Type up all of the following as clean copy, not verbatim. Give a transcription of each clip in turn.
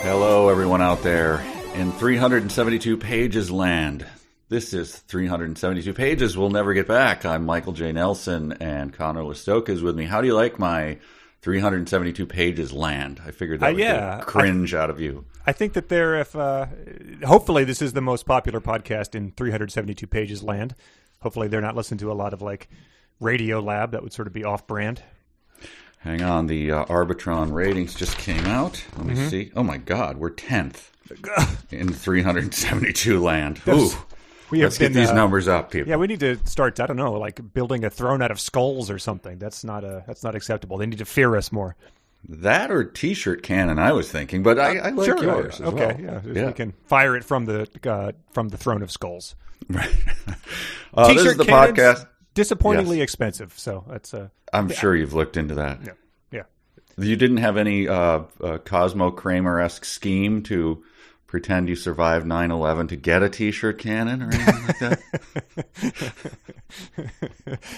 Hello, everyone out there in 372 Pages land. This is 372 Pages We'll Never Get Back. I'm Michael J. Nelson, and Conor Listoka is with me. How do you like my 372 Pages land? I figured that would get a cringe out of you. I think that hopefully this is the most popular podcast in 372 Pages land. Hopefully they're not listening to a lot of like Radio Lab. That would sort of be off-brand. Hang on, the Arbitron ratings just came out. Let me see. Oh my God, we're 10th in 372 land. Ooh, let's get these numbers up, people. Yeah, we need to start, I don't know, like building a throne out of skulls or something. That's not acceptable. They need to fear us more. That or T-shirt cannon, I was thinking, but I like sure, yours as well. Okay, yeah, we can fire it from the throne of skulls. Right. T-shirt this is the cannons, podcast. Disappointingly expensive, so that's I'm sure you've looked into that. Yeah. You didn't have any Cosmo Kramer-esque scheme to pretend you survived 9/11 to get a T-shirt cannon or anything like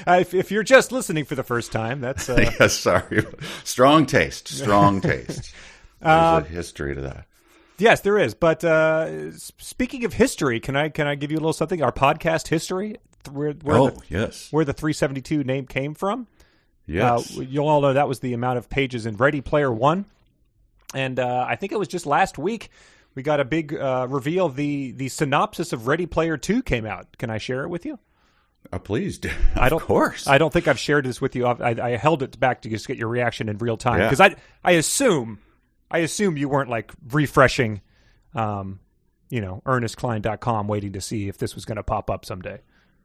that? If you're just listening for the first time, that's yes. Sorry, strong taste. There's a history to that. Yes, there is. But speaking of history, can I give you a little something? Our podcast history. Yes. Where the 372 name came from. Yes. You'll all know that was the amount of pages in Ready Player One. And I think it was just last week we got a big reveal. The synopsis of Ready Player 2 came out. Can I share it with you? Please do. Of course. I don't think I've shared this with you. I held it back to just get your reaction in real time. Because I assume you weren't like refreshing, ErnestKlein.com waiting to see if this was going to pop up someday.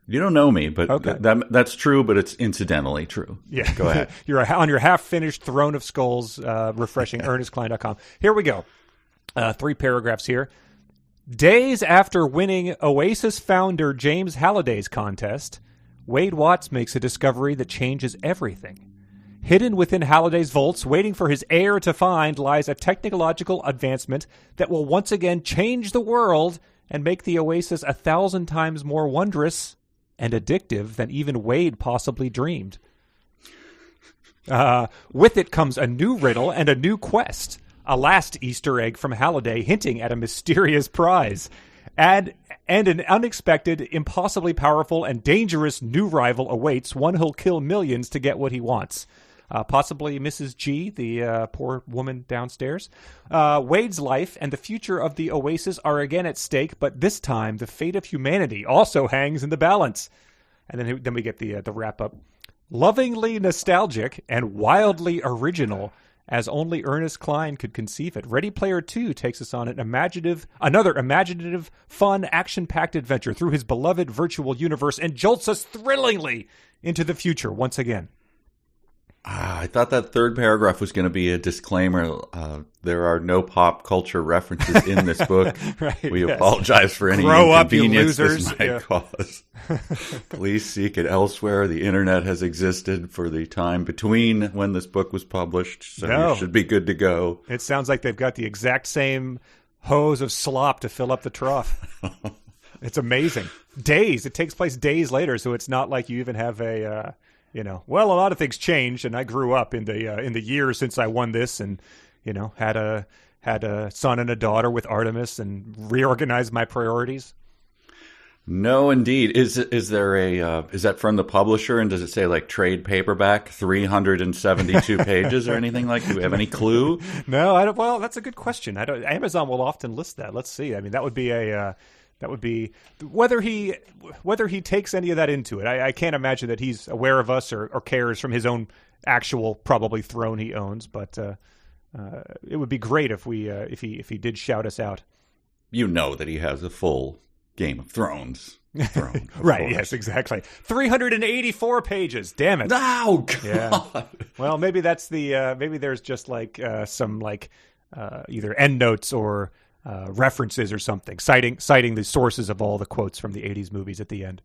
You don't know me, but okay. That's true, but it's incidentally true. Yeah. Go ahead. You're on your half-finished Throne of Skulls, refreshing ErnestKlein.com. Here we go. 3 paragraphs here. Days after winning Oasis founder James Halliday's contest, Wade Watts makes a discovery that changes everything. Hidden within Halliday's vaults, waiting for his heir to find, lies a technological advancement that will once again change the world and make the Oasis 1,000 times more wondrous and addictive than even Wade possibly dreamed. With it comes a new riddle and a new quest, a last Easter egg from Halliday hinting at a mysterious prize, and an unexpected, impossibly powerful, and dangerous new rival awaits, one who'll kill millions to get what he wants. Possibly Mrs. G, the poor woman downstairs. Wade's life and the future of the Oasis are again at stake, but this time the fate of humanity also hangs in the balance. And then we get the wrap-up. Lovingly nostalgic and wildly original, as only Ernest Cline could conceive it, Ready Player 2 takes us on another imaginative, fun, action-packed adventure through his beloved virtual universe and jolts us thrillingly into the future once again. I thought that third paragraph was going to be a disclaimer. There are no pop culture references in this book. Right, we apologize for any inconvenience this might cause. Please seek it elsewhere. The internet has existed for the time between when this book was published, so you should be good to go. It sounds like they've got the exact same hose of slop to fill up the trough. It's amazing. It takes place days later, so it's not like you even have a... a lot of things changed, and I grew up in the years since I won this, and had a son and a daughter with Artemis, and reorganized my priorities. No, indeed. Is there is that from the publisher, and does it say like trade paperback 372 pages or anything like? Do we have any clue? No, I don't. Well, that's a good question. Amazon will often list that. Let's see. I mean, that would be whether he takes any of that into it. I can't imagine that he's aware of us or cares from his own actual probably throne he owns. But it would be great if he did shout us out. You know that he has a full Game of Thrones throne, right? course. Yes, exactly. 384 pages. Damn it! Oh God. Yeah. Well, maybe that's maybe there's just like some like either endnotes or. References or something, citing the sources of all the quotes from the 80s movies at the end.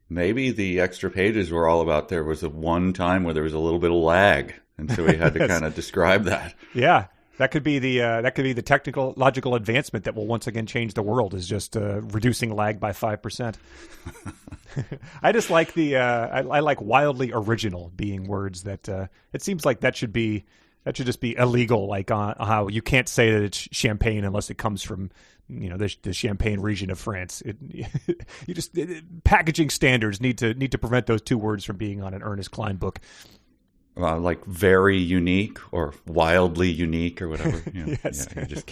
Maybe the extra pages were all about there was a one time where there was a little bit of lag, and so we had to kind of describe that. Yeah, that could be the technical logical advancement that will once again change the world, is just reducing lag by 5%. I just like I like wildly original being words that it seems like that should be That should just be illegal, like on how you can't say that it's champagne unless it comes from, the Champagne region of France. Packaging standards need to prevent those two words from being on an Ernest Cline book. Like very unique or wildly unique or whatever. Yes. Yeah, you just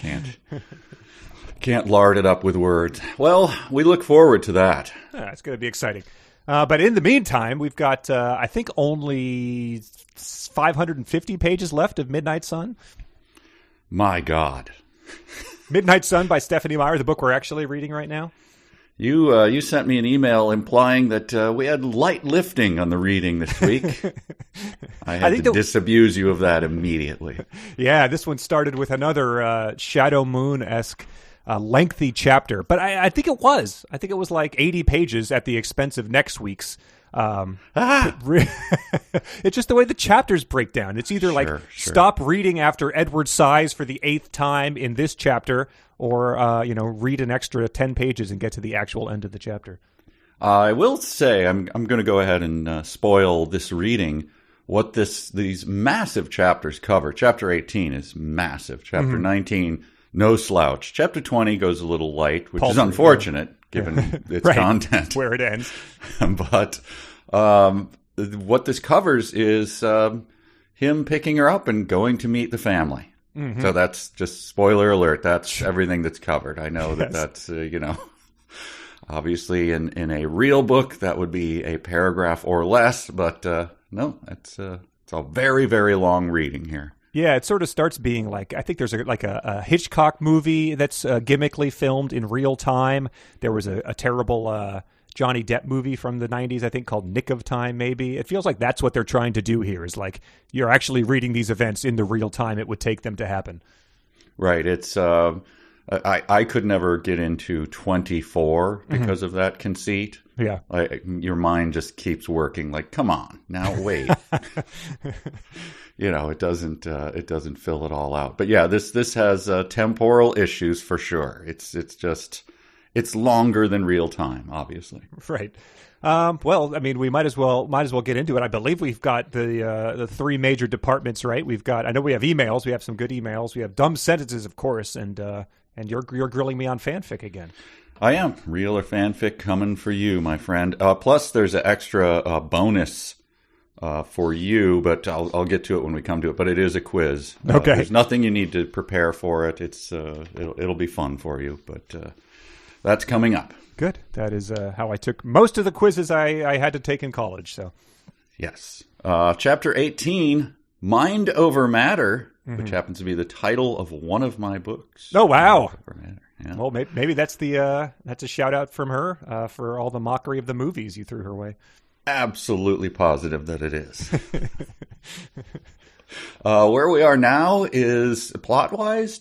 can't lard it up with words. Well, we look forward to that. It's going to be exciting. But in the meantime, we've got, I think, only 550 pages left of Midnight Sun. My God. Midnight Sun by Stephanie Meyer, the book we're actually reading right now. You sent me an email implying that we had light lifting on the reading this week. I had to disabuse you of that immediately. Yeah, this one started with another Shadow Moon-esque lengthy chapter. But I think it was. I think it was like 80 pages at the expense of next week's. It's just the way the chapters break down. It's either stop reading after Edward sighs for the 8th time in this chapter, or read an extra 10 pages and get to the actual end of the chapter. I will say I'm going to go ahead and spoil this reading. What these massive chapters cover. Chapter 18 is massive. Chapter 19, no slouch. Chapter 20 goes a little light, which is unfortunate given its content. Where it ends. But what this covers is him picking her up and going to meet the family. Mm-hmm. So that's just spoiler alert. That's everything that's covered. I know that's obviously in a real book that would be a paragraph or less, but no, it's a very, very long reading here. Yeah, it sort of starts being like, I think there's a Hitchcock movie that's gimmickly filmed in real time. There was a terrible Johnny Depp movie from the 90s, I think, called Nick of Time, maybe. It feels like that's what they're trying to do here, is like you're actually reading these events in the real time it would take them to happen. Right. It's I could never get into 24 because of that conceit. Yeah. Your mind just keeps working like, come on, now wait. It doesn't fill it all out. But yeah, this has temporal issues for sure. It's longer than real time, obviously. Right. Well, I mean, we might as well get into it. I believe we've got the three major departments, right? I know we have emails. We have some good emails. We have dumb sentences, of course, and you're grilling me on fanfic again. I am. Real or fanfic coming for you, my friend. Plus, there's an extra bonus for you, but I'll get to it when we come to it. But it is a quiz. Okay. There's nothing you need to prepare for it. It'll be fun for you, but that's coming up. Good. That is how I took most of the quizzes I had to take in college. So, yes. Chapter 18, Mind Over Matter, which happens to be the title of one of my books. Oh, wow. Yeah. Well, maybe that's that's a shout out from her for all the mockery of the movies you threw her way. Absolutely positive that it is. Where we are now is plot-wise.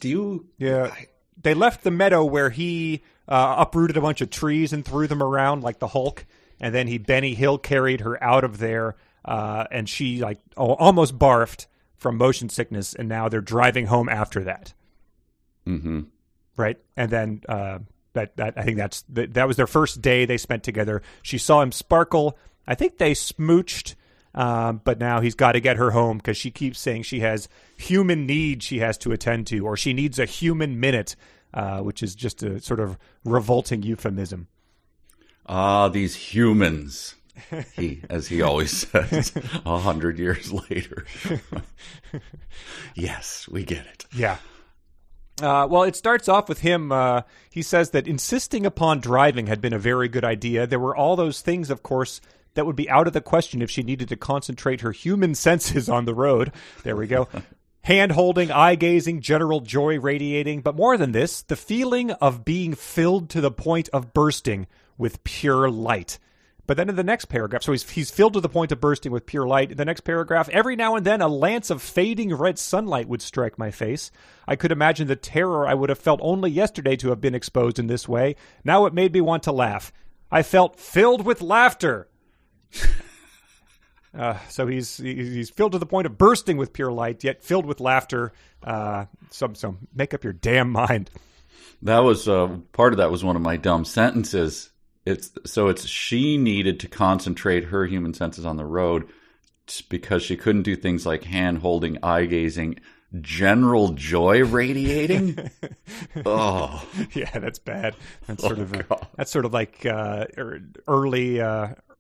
Yeah. They left the meadow where he uprooted a bunch of trees and threw them around like the Hulk, and then Benny Hill carried her out of there, and she almost barfed from motion sickness, and now they're driving home after that. Mm-hmm. Right, and then I think that was their first day they spent together. She saw him sparkle. I think they smooched, but now he's got to get her home because she keeps saying she has human needs she has to attend to, or she needs a human minute, which is just a sort of revolting euphemism. These humans, as he always says, 100 years later. Yes, we get it. Yeah. Well, it starts off with him. He says that insisting upon driving had been a very good idea. There were all those things, of course, that would be out of the question if she needed to concentrate her human senses on the road. There we go. Hand-holding, eye-gazing, general joy radiating. But more than this, the feeling of being filled to the point of bursting with pure light. But then in the next paragraph, so he's filled to the point of bursting with pure light. In the next paragraph, every now and then a lance of fading red sunlight would strike my face. I could imagine the terror I would have felt only yesterday to have been exposed in this way. Now it made me want to laugh. I felt filled with laughter. So he's filled to the point of bursting with pure light, yet filled with laughter. So make up your damn mind. That was part of that was one of my dumb sentences. It's she needed to concentrate her human senses on the road because she couldn't do things like hand-holding, eye-gazing, general joy radiating. Oh. Yeah, that's bad. That's sort of like early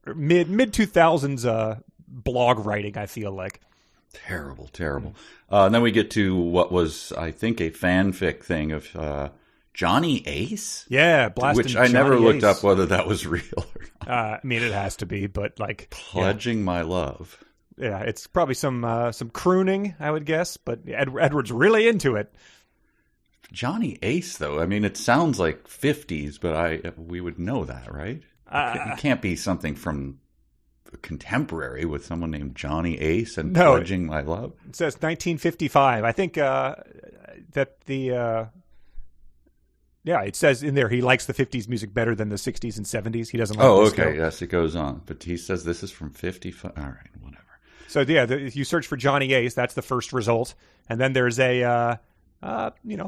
mid 2000s blog writing, I feel like. Terrible. And then we get to what was, I think, a fanfic thing of Johnny Ace? Yeah, blasting which I Johnny never looked Ace. up whether that was real or not. I mean, it has to be, but like Pledging my love. Yeah, it's probably some crooning, I would guess, but Edward's really into it. Johnny Ace, though, I mean, it sounds like 50s, but we would know that, right? It can't be something from contemporary with someone named Johnny Ace and Pledging My Love. It says 1955. I think that the... Yeah, it says in there he likes the 50s music better than the 60s and 70s. He doesn't like disco. Okay. Yes, it goes on. But he says this is from 55. All right, whatever. So, yeah, if you search for Johnny Ace, that's the first result. And then there's a,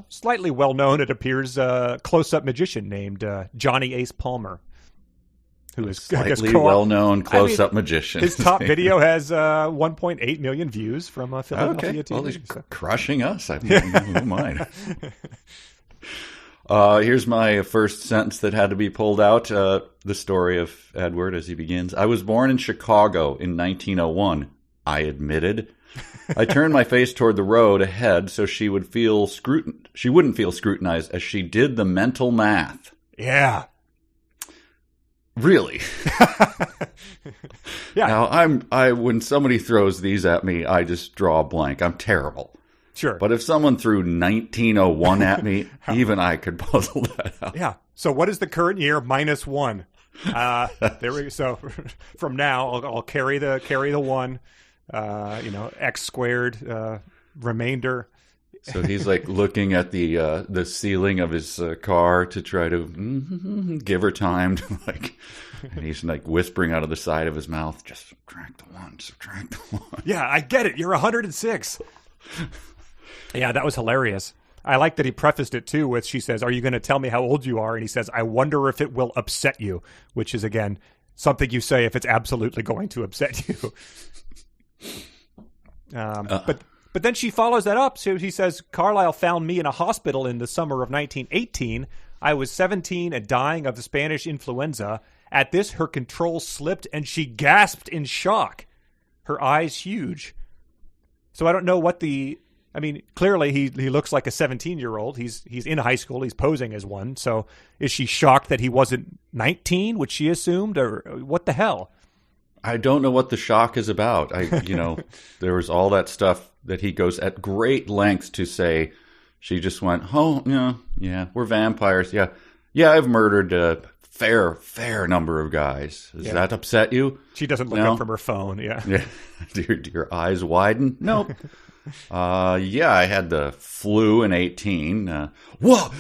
slightly well-known, it appears, close-up magician named Johnny Ace Palmer, who is slightly well-known close-up magician. His top video has 1.8 million views from Philadelphia TV. Well, he's crushing us. Who am I? Here's my first sentence that had to be pulled out. The story of Edward as he begins. I was born in Chicago in 1901, I admitted. I turned my face toward the road ahead so she wouldn't feel scrutinized as she did the mental math. Yeah. Really? Yeah. Now, when somebody throws these at me, I just draw a blank. I'm terrible. Sure. But if someone threw 1901 at me, even I could puzzle that out. Yeah. So what is the current year minus 1? There we go. So from now, I'll carry the 1. X squared remainder. So he's like looking at the ceiling of his car to try to give her time to and he's like whispering out of the side of his mouth, just subtract the 1. Yeah, I get it. You're 106. Yeah, that was hilarious. I like that he prefaced it, too, with, she says, are you going to tell me how old you are? And he says, I wonder if it will upset you, which is, again, something you say if it's absolutely going to upset you. But then she follows that up. So he says, Carlisle found me in a hospital in the summer of 1918. I was 17 and dying of the Spanish influenza. At this, her control slipped and she gasped in shock. Her eyes huge. So I don't know what clearly he looks like a 17-year-old. He's in high school. He's posing as one. So is she shocked that he wasn't 19, which she assumed, or what the hell? I don't know what the shock is about. There was all that stuff that he goes at great lengths to say. She just went, oh, yeah, we're vampires. Yeah, I've murdered a fair number of guys. Does that upset you? She doesn't look up from her phone. Yeah. Do your eyes widen? Nope. Yeah, I had the flu in 18. What?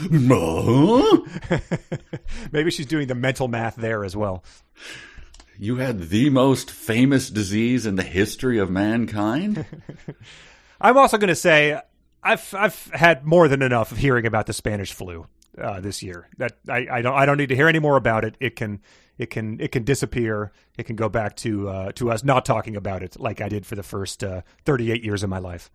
Maybe she's doing the mental math there as well. You had the most famous disease in the history of mankind? I'm also going to say I've had more than enough of hearing about the Spanish flu this year. That I don't need to hear any more about it. It can disappear. It can go back to us not talking about it like I did for the first 38 years of my life.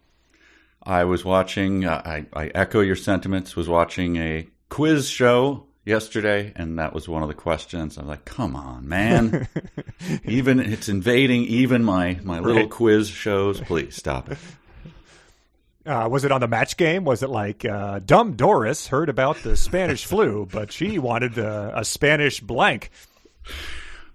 I was watching, I echo your sentiments, was watching a quiz show yesterday, and that was one of the questions. I was like, come on, man. It's invading even my little quiz shows. Please stop it. Was it on the match game? Was it like, dumb Doris heard about the Spanish flu, but she wanted a Spanish blank?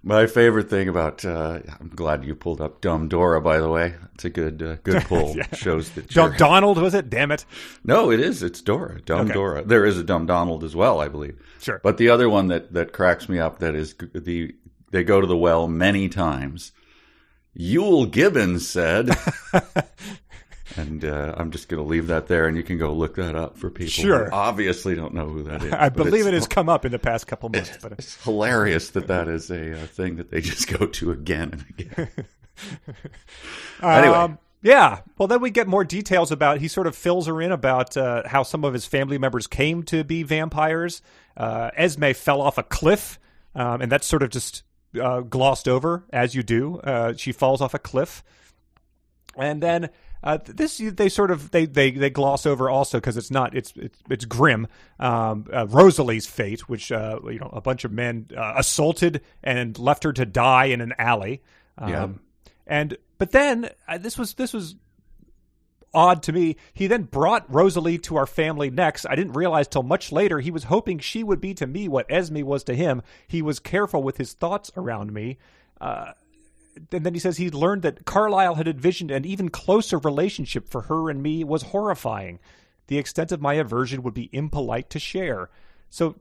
My favorite thing about, I'm glad you pulled up Dumb Dora, by the way. It's a good pull. Yeah. Shows that Dumb Donald, was it? Damn it. No, it is. It's Dora. Dumb Dora. There is a Dumb Donald as well, I believe. Sure. But the other one that cracks me up, that is they go to the well many times. Yule Gibbons said... And I'm just going to leave that there, and you can go look that up for people who obviously don't know who that is. I believe it has come up in the past couple months. But it's hilarious that is a thing that they just go to again and again. Anyway. Yeah. Well, then we get more details about, he sort of fills her in about how some of his family members came to be vampires. Esme fell off a cliff, and that's sort of just glossed over, as you do. She falls off a cliff. And then this they gloss over also because it's grim. Rosalie's fate, which a bunch of men assaulted and left her to die in an alley. But then this was odd to me. He then brought Rosalie to our family next. I didn't realize till much later he was hoping she would be to me what Esme was to him. He was careful with his thoughts around me. And then he says he learned that Carlisle had envisioned an even closer relationship for her and me was horrifying. The extent of my aversion would be impolite to share. So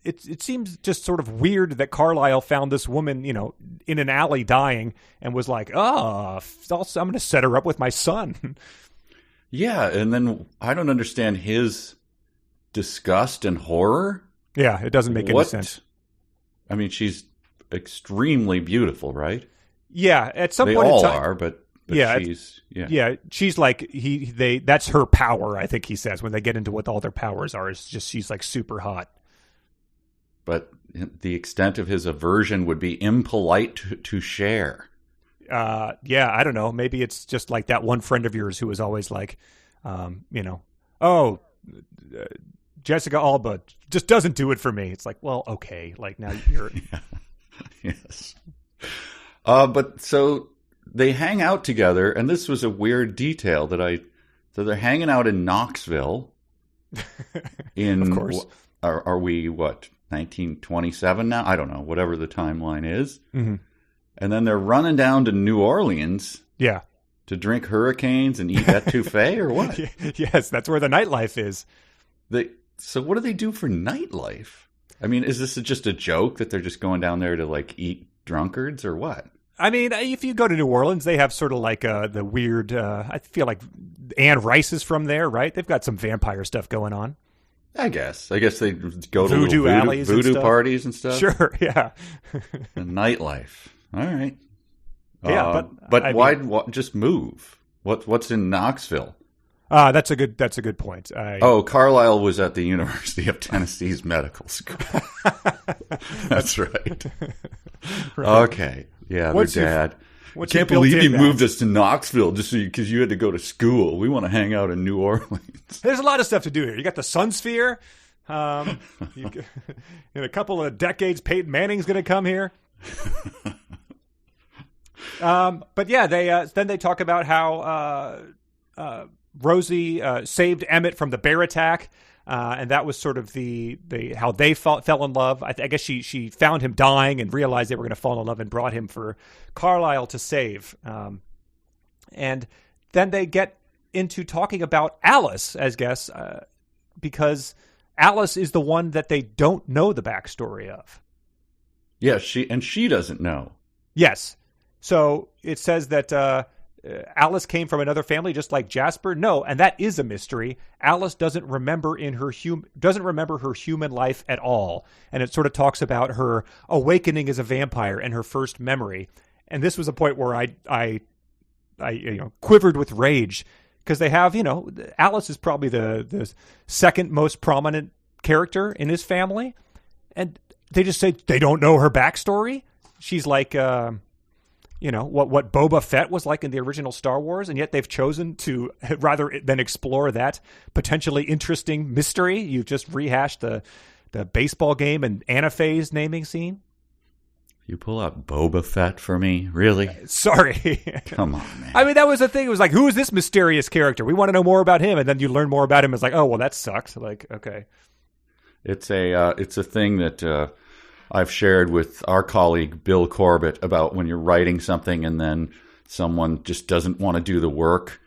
it seems just sort of weird that Carlisle found this woman, in an alley dying and was like, I'm going to set her up with my son. Yeah, and then I don't understand his disgust and horror. Yeah, it doesn't make any sense. I mean, she's extremely beautiful, right? Yeah, at some they point all in time, are, but yeah, she's like that's her power. I think he says when they get into what all their powers are, it's just she's like super hot. But the extent of his aversion would be impolite to share. I don't know. Maybe it's just like that one friend of yours who was always like, Jessica Alba just doesn't do it for me. It's like, well, okay, like now you're. Yes. But so they hang out together, and this was a weird detail so they're hanging out in Knoxville. Of course. Are we, 1927 now? I don't know, whatever the timeline is. Mm-hmm. And then they're running down to New Orleans. Yeah. To drink hurricanes and eat etouffee or what? Yes, that's where the nightlife is. So what do they do for nightlife? I mean, is this just a joke that they're just going down there to like eat drunkards or what? I mean, if you go to New Orleans, they have sort of like the weird, I feel like Anne Rice is from there, right? They've got some vampire stuff going on. I guess they go to voodoo alleys voodoo parties and stuff. Sure, yeah. The nightlife. All right. Yeah, but why just move? What's in Knoxville? That's a good point. Carlisle was at the University of Tennessee's medical school. That's right. Right. Okay. Yeah, their dad. I can't believe you moved us to Knoxville just because you had to go to school. We want to hang out in New Orleans. There's a lot of stuff to do here. You got the Sun Sphere. In a couple of decades, Peyton Manning's going to come here. But yeah, they talk about how Rosie saved Emmett from the bear attack. And that was sort of the how they fell in love. I guess she found him dying and realized they were going to fall in love and brought him for Carlisle to save. And then they get into talking about Alice as guests because Alice is the one that they don't know the backstory of. Yeah, she doesn't know. Yes. So it says that Alice came from another family, just like Jasper. No, and that is a mystery. Alice doesn't remember her human life at all, and it sort of talks about her awakening as a vampire and her first memory. And this was a point where I quivered with rage because they have Alice is probably the second most prominent character in his family, and they just say they don't know her backstory. She's like. What Boba Fett was like in the original Star Wars, and yet they've chosen to, rather than explore that potentially interesting mystery, you've just rehashed the baseball game and Anna Faye's naming scene. You pull out Boba Fett for me? Really? Sorry. Come on, man. I mean, that was the thing. It was like, who is this mysterious character? We want to know more about him, and then you learn more about him. It's like, oh, well, that sucks. Like, okay. It's a thing that... I've shared with our colleague Bill Corbett about when you're writing something and then someone just doesn't want to do the work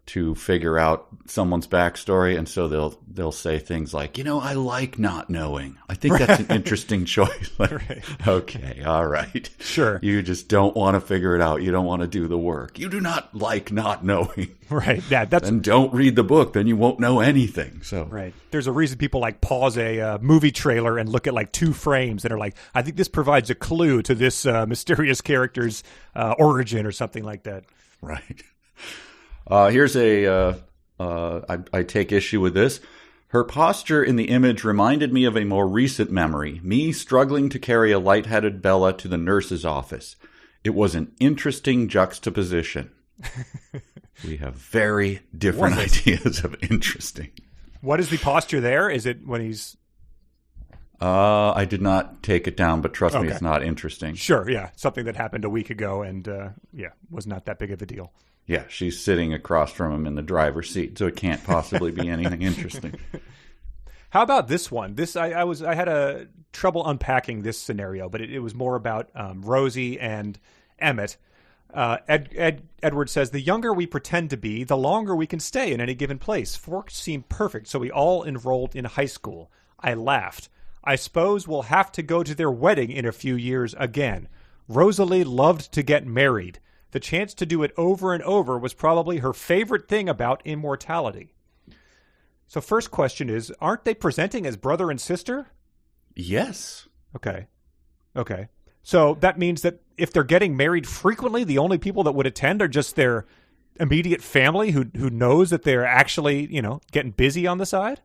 to figure out someone's backstory, and so they'll say things like, I like not knowing. I think that's an interesting choice. Like, right. Okay, all right. Sure. You just don't want to figure it out. You don't want to do the work. You do not like not knowing. Right. Yeah, and don't read the book, then you won't know anything. So right. There's a reason people like pause a movie trailer and look at like 2 frames and are like, I think this provides a clue to this mysterious character's origin or something like that. Right. Here's I take issue with this. Her posture in the image reminded me of a more recent memory, me struggling to carry a lightheaded Bella to the nurse's office. It was an interesting juxtaposition. We have very different ideas of interesting. What is the posture there? Is it when he's... I did not take it down, but trust me, it's not interesting. Sure, yeah. Something that happened a week ago and, was not that big of a deal. Yeah, she's sitting across from him in the driver's seat, so it can't possibly be anything interesting. How about this one? I had a trouble unpacking this scenario, but it was more about Rosie and Emmett. Edward says, the younger we pretend to be, the longer we can stay in any given place. Forks seemed perfect, so we all enrolled in high school. I laughed. I suppose we'll have to go to their wedding in a few years again. Rosalie loved to get married. The chance to do it over and over was probably her favorite thing about immortality. So first question is, aren't they presenting as brother and sister? Yes. Okay. So that means that if they're getting married frequently, the only people that would attend are just their immediate family who knows that they're actually, getting busy on the side?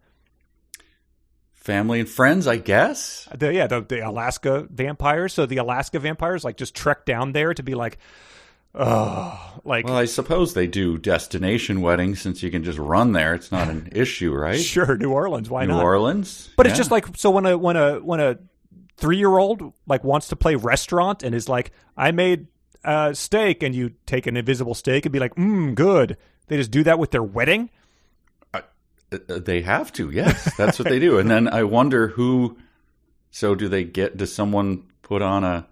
Family and friends, I guess. The Alaska vampires. So the Alaska vampires just trek down there to be well, I suppose they do destination weddings since you can just run there. It's not an issue, right? Sure, New Orleans. Why not? New Orleans, but it's just so when a 3-year-old wants to play restaurant and is I made a steak, and you take an invisible steak and be good. They just do that with their wedding. They have to, yes. That's what they do. And then I wonder who... So does someone put on a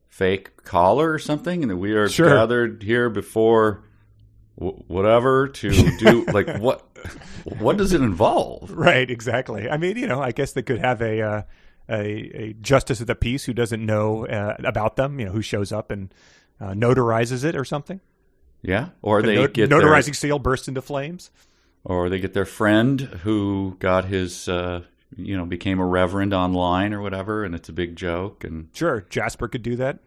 fake collar or something? And we are gathered here before whatever to do... what does it involve? Right, exactly. I mean, I guess they could have a justice of the peace who doesn't know about them, who shows up and notarizes it or something. Yeah, or they get notarizing seal bursts into flames. Or they get their friend who got his, became a reverend online or whatever, and it's a big joke. And sure, Jasper could do that.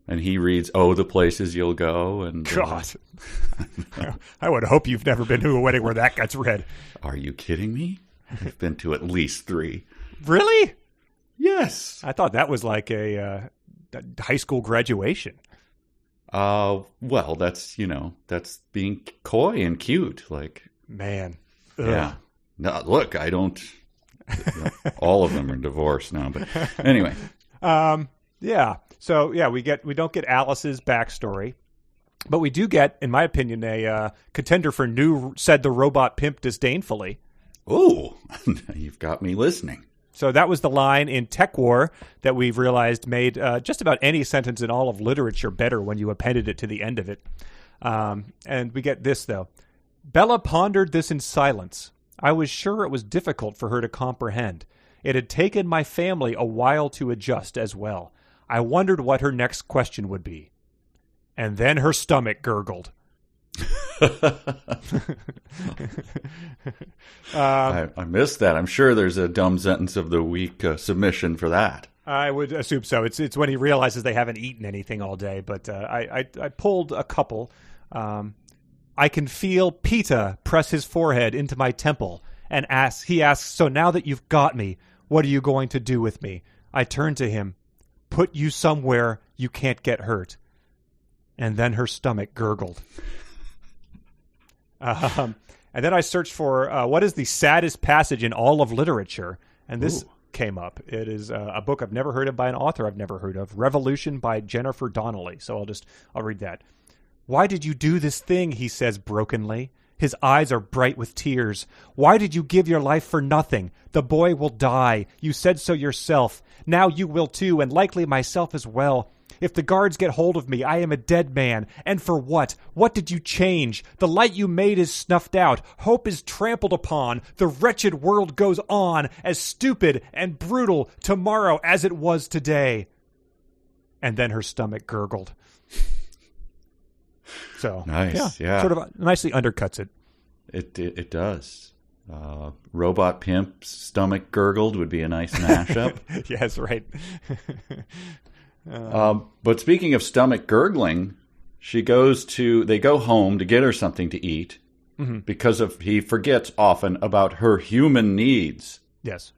And he reads, "Oh, the places you'll go." And God, I would hope you've never been to a wedding where that gets read. Are you kidding me? I've been to at least 3. Really? Yes. I thought that was like a high school graduation. Well, that's being coy and cute, Man. Ugh. Yeah. No, look, I don't... all of them are divorced now, but anyway. Yeah. So, we don't get Alice's backstory, but we do get, in my opinion, a contender for new, said the robot pimp disdainfully. Oh, you've got me listening. So that was the line in Tech War that we've realized made just about any sentence in all of literature better when you appended it to the end of it. And we get this, though. Bella pondered this in silence. I was sure it was difficult for her to comprehend. It had taken my family a while to adjust as well. I wondered what her next question would be. And then her stomach gurgled. I missed that. I'm sure there's a dumb sentence of the week submission for that. I would assume so. It's when he realizes they haven't eaten anything all day, but I pulled a couple. I can feel Peta press his forehead into my temple and he asks, so now that you've got me, what are you going to do with me? I turn to him, put you somewhere you can't get hurt. And then her stomach gurgled. And then I searched for what is the saddest passage in all of literature. And this came up. It is a book I've never heard of by an author I've never heard of, Revolution by Jennifer Donnelly. So I'll read that. Why did you do this thing? He says brokenly. His eyes are bright with tears. Why did you give your life for nothing? The boy will die. You said so yourself. Now you will too, and likely myself as well. If the guards get hold of me, I am a dead man. And for what? What did you change? The light you made is snuffed out. Hope is trampled upon. The wretched world goes on, as stupid and brutal tomorrow as it was today. And then her stomach gurgled. So nice, yeah. Sort of nicely undercuts it. It does. Robot Pimp's stomach gurgled would be a nice mashup. Yes, right. But speaking of stomach gurgling, they go home to get her something to eat because he forgets often about her human needs. Yes.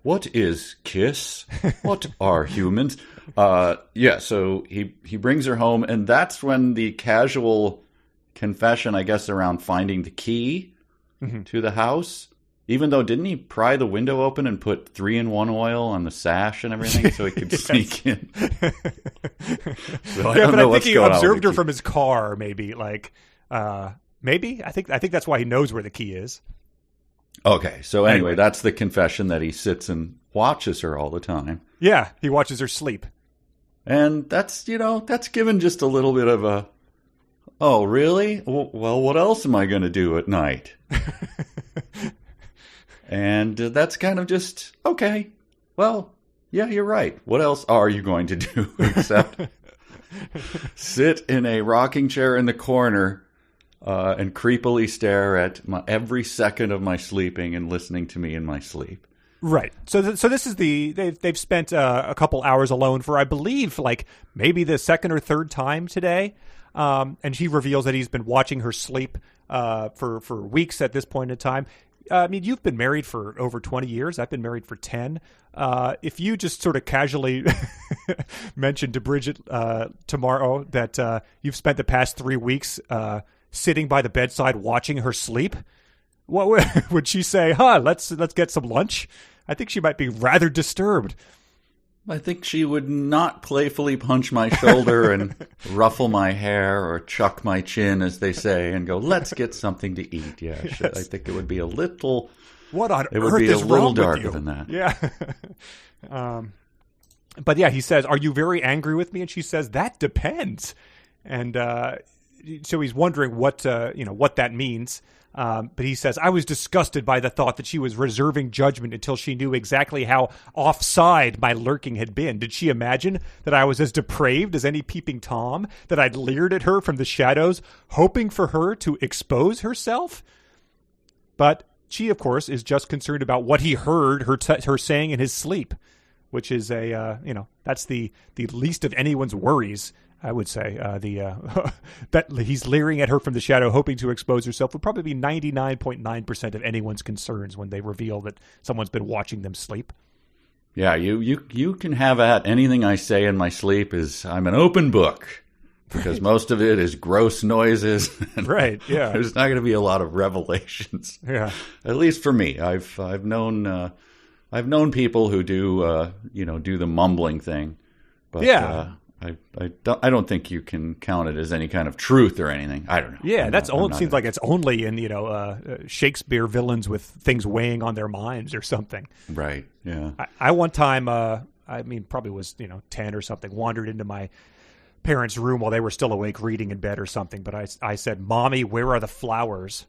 What is kiss? What are humans? So he brings her home, and that's when the casual confession, I guess, around finding the key to the house. Even though, didn't he pry the window open and put 3-in-1 oil on the sash and everything so he could sneak in? So I think he observed her from his car, maybe. Maybe? I think that's why he knows where the key is. Okay, so anyway, that's the confession, that he sits and watches her all the time. Yeah, he watches her sleep. And that's given just a little bit of a, oh, really? Well, what else am I going to do at night? And that's kind of just, okay, well, yeah, you're right. What else are you going to do except sit in a rocking chair in the corner and creepily stare at every second of my sleeping and listening to me in my sleep? Right. So this is they've spent a couple hours alone for, I believe, maybe the second or third time today. And he reveals that he's been watching her sleep for weeks at this point in time. I mean, you've been married for over 20 years. I've been married for 10. If you just sort of casually mentioned to Bridget tomorrow that you've spent the past 3 weeks sitting by the bedside watching her sleep, what would she say? Let's get some lunch. I think she might be rather disturbed. I think she would not playfully punch my shoulder and ruffle my hair or chuck my chin, as they say, and go, let's get something to eat. Yeah, yes. I think it would be a little... What on it earth would be is a little wrong darker with you? than that. Yeah. But yeah, he says, are you very angry with me? And she says, that depends. And so he's wondering what that means. But he says, I was disgusted by the thought that she was reserving judgment until she knew exactly how offside my lurking had been. Did she imagine that I was as depraved as any peeping Tom, that I'd leered at her from the shadows, hoping for her to expose herself? But she, of course, is just concerned about what he heard her saying in his sleep, which is that's the least of anyone's worries. I would say that he's leering at her from the shadow, hoping to expose herself, would probably be 99.9% of anyone's concerns when they reveal that someone's been watching them sleep. Yeah, you can have at anything I say in my sleep is I'm an open book, because most of it is gross noises. Right. Yeah. There's not going to be a lot of revelations. Yeah. At least for me, I've known people who do do the mumbling thing, but yeah. I don't think you can count it as any kind of truth or anything. I don't know. Yeah, seems like it's only in Shakespeare villains with things weighing on their minds or something. Right. Yeah. I one time, probably was 10 or something, wandered into my parents' room while they were still awake, reading in bed or something. But I said, "Mommy, where are the flowers?"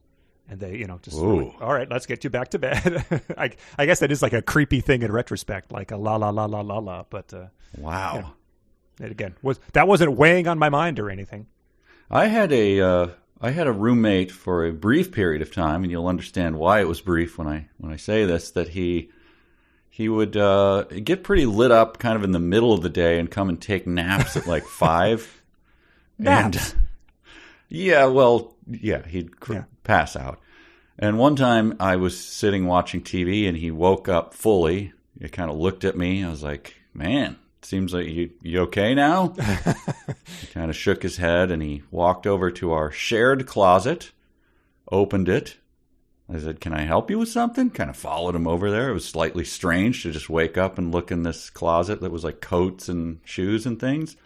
And they all right, let's get you back to bed. I guess that is like a creepy thing in retrospect, like a la la la la la la. But wow. It again wasn't weighing on my mind or anything. I had a roommate for a brief period of time, and you'll understand why it was brief when I say this. That he would get pretty lit up, kind of in the middle of the day, and come and take naps at like 5. Naps. And he'd pass out. And one time I was sitting watching TV, and he woke up fully. He kind of looked at me. I was like, man. Seems like you okay now? He kind of shook his head, and he walked over to our shared closet, opened it. I said, can I help you with something? Kind of followed him over there. It was slightly strange to just wake up and look in this closet that was like coats and shoes and things.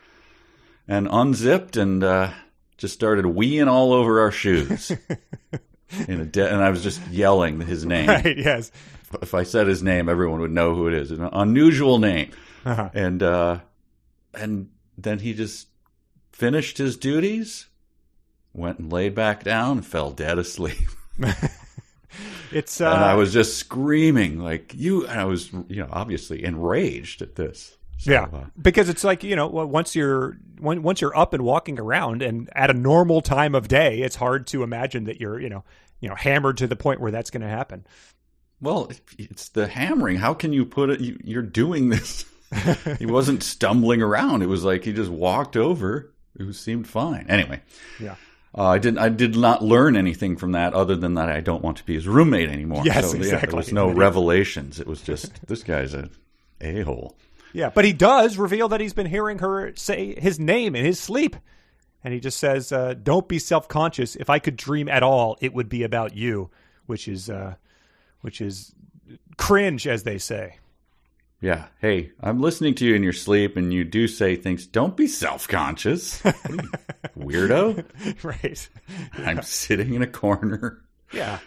And unzipped and just started weeing all over our shoes. And I was just yelling his name. Right, yes. If I said his name, everyone would know who it is. An unusual name. Uh-huh. And then he just finished his duties, went and laid back down, and fell dead asleep. And I was just screaming and I was obviously enraged at this. So, because it's like once you're up and walking around, and at a normal time of day, it's hard to imagine that you're hammered to the point where that's going to happen. Well, it's the hammering. How can you put it? You're doing this. He wasn't stumbling around. It was like he just walked over. It seemed fine. Anyway, yeah. I did not learn anything from that other than that I don't want to be his roommate anymore. Yes, so, exactly. There was no revelations. It was just this guy's a a-hole. Yeah, but he does reveal that he's been hearing her say his name in his sleep. And he just says, don't be self-conscious. If I could dream at all, it would be about you, which is cringe, as they say. Yeah. Hey, I'm listening to you in your sleep, and you do say things. Don't be self-conscious. Weirdo. Right. Yeah. I'm sitting in a corner. Yeah.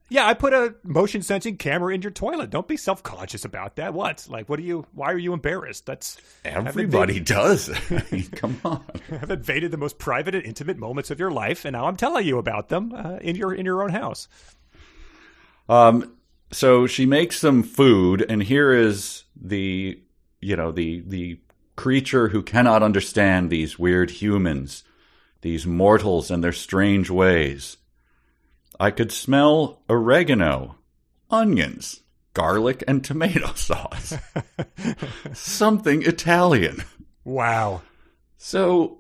Yeah, I put a motion sensing camera in your toilet. Don't be self-conscious about that. What? Like, why are you embarrassed? Everybody does. I mean, come on. I've invaded the most private and intimate moments of your life, and now I'm telling you about them in your own house. So she makes some food, and here is the creature who cannot understand these weird humans, these mortals and their strange ways. I could smell oregano, onions, garlic, and tomato sauce. Something Italian. Wow. So,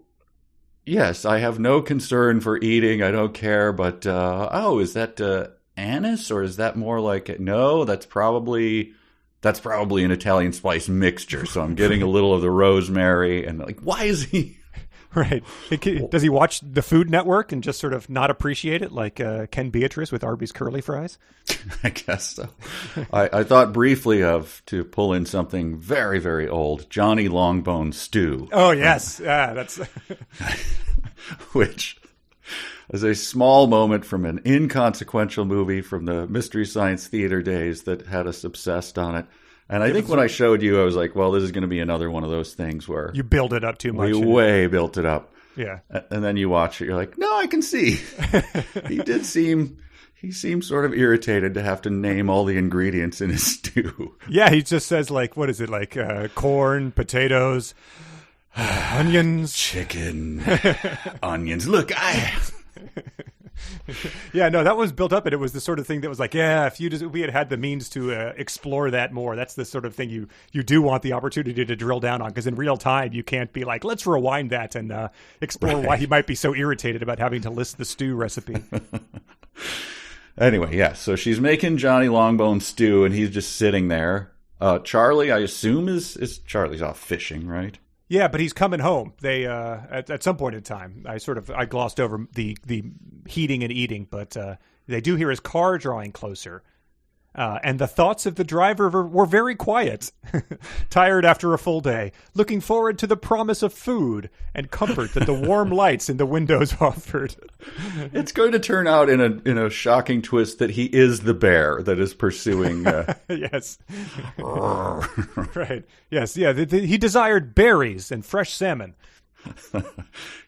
yes, I have no concern for eating. I don't care. But, is that anise, or is that more like... No, that's probably an Italian spice mixture. So I'm getting a little of the rosemary. And, like, why is he... Right. Does he watch the Food Network and just sort of not appreciate it, like Ken Beatrice with Arby's curly fries? I guess so. I thought briefly to pull in something very, very old, Johnny Longbone Stew. Oh, yes. That's which is a small moment from an inconsequential movie from the Mystery Science Theater days that had us obsessed on it. And I think when I showed you, I was like, well, this is going to be another one of those things where... You build it up too much. We way built it up. Yeah. And then you watch it, you're like, no, I can see. He seemed sort of irritated to have to name all the ingredients in his stew. Yeah, he just says, like, what is it, like corn, potatoes, onions. Chicken, onions. Look, Yeah, no, that was built up, and it was the sort of thing that was like, yeah, if we had the means to explore that more, that's the sort of thing you do want the opportunity to drill down on, because in real time you can't be like, let's rewind that and explore why he might be so irritated about having to list the stew recipe. Anyway, yeah, so she's making Johnny Longbone Stew, and he's just sitting there. Charlie, I assume, is Charlie's off fishing, right? Yeah, but he's coming home. They at some point in time, I glossed over the heating and eating, but they do hear his car drawing closer, and the thoughts of the driver were very quiet. Tired after a full day, looking forward to the promise of food and comfort that the warm lights in the windows offered. It's going to turn out in a shocking twist that he is the bear that is pursuing. Yes. Right. Yes. Yeah. He desired berries and fresh salmon.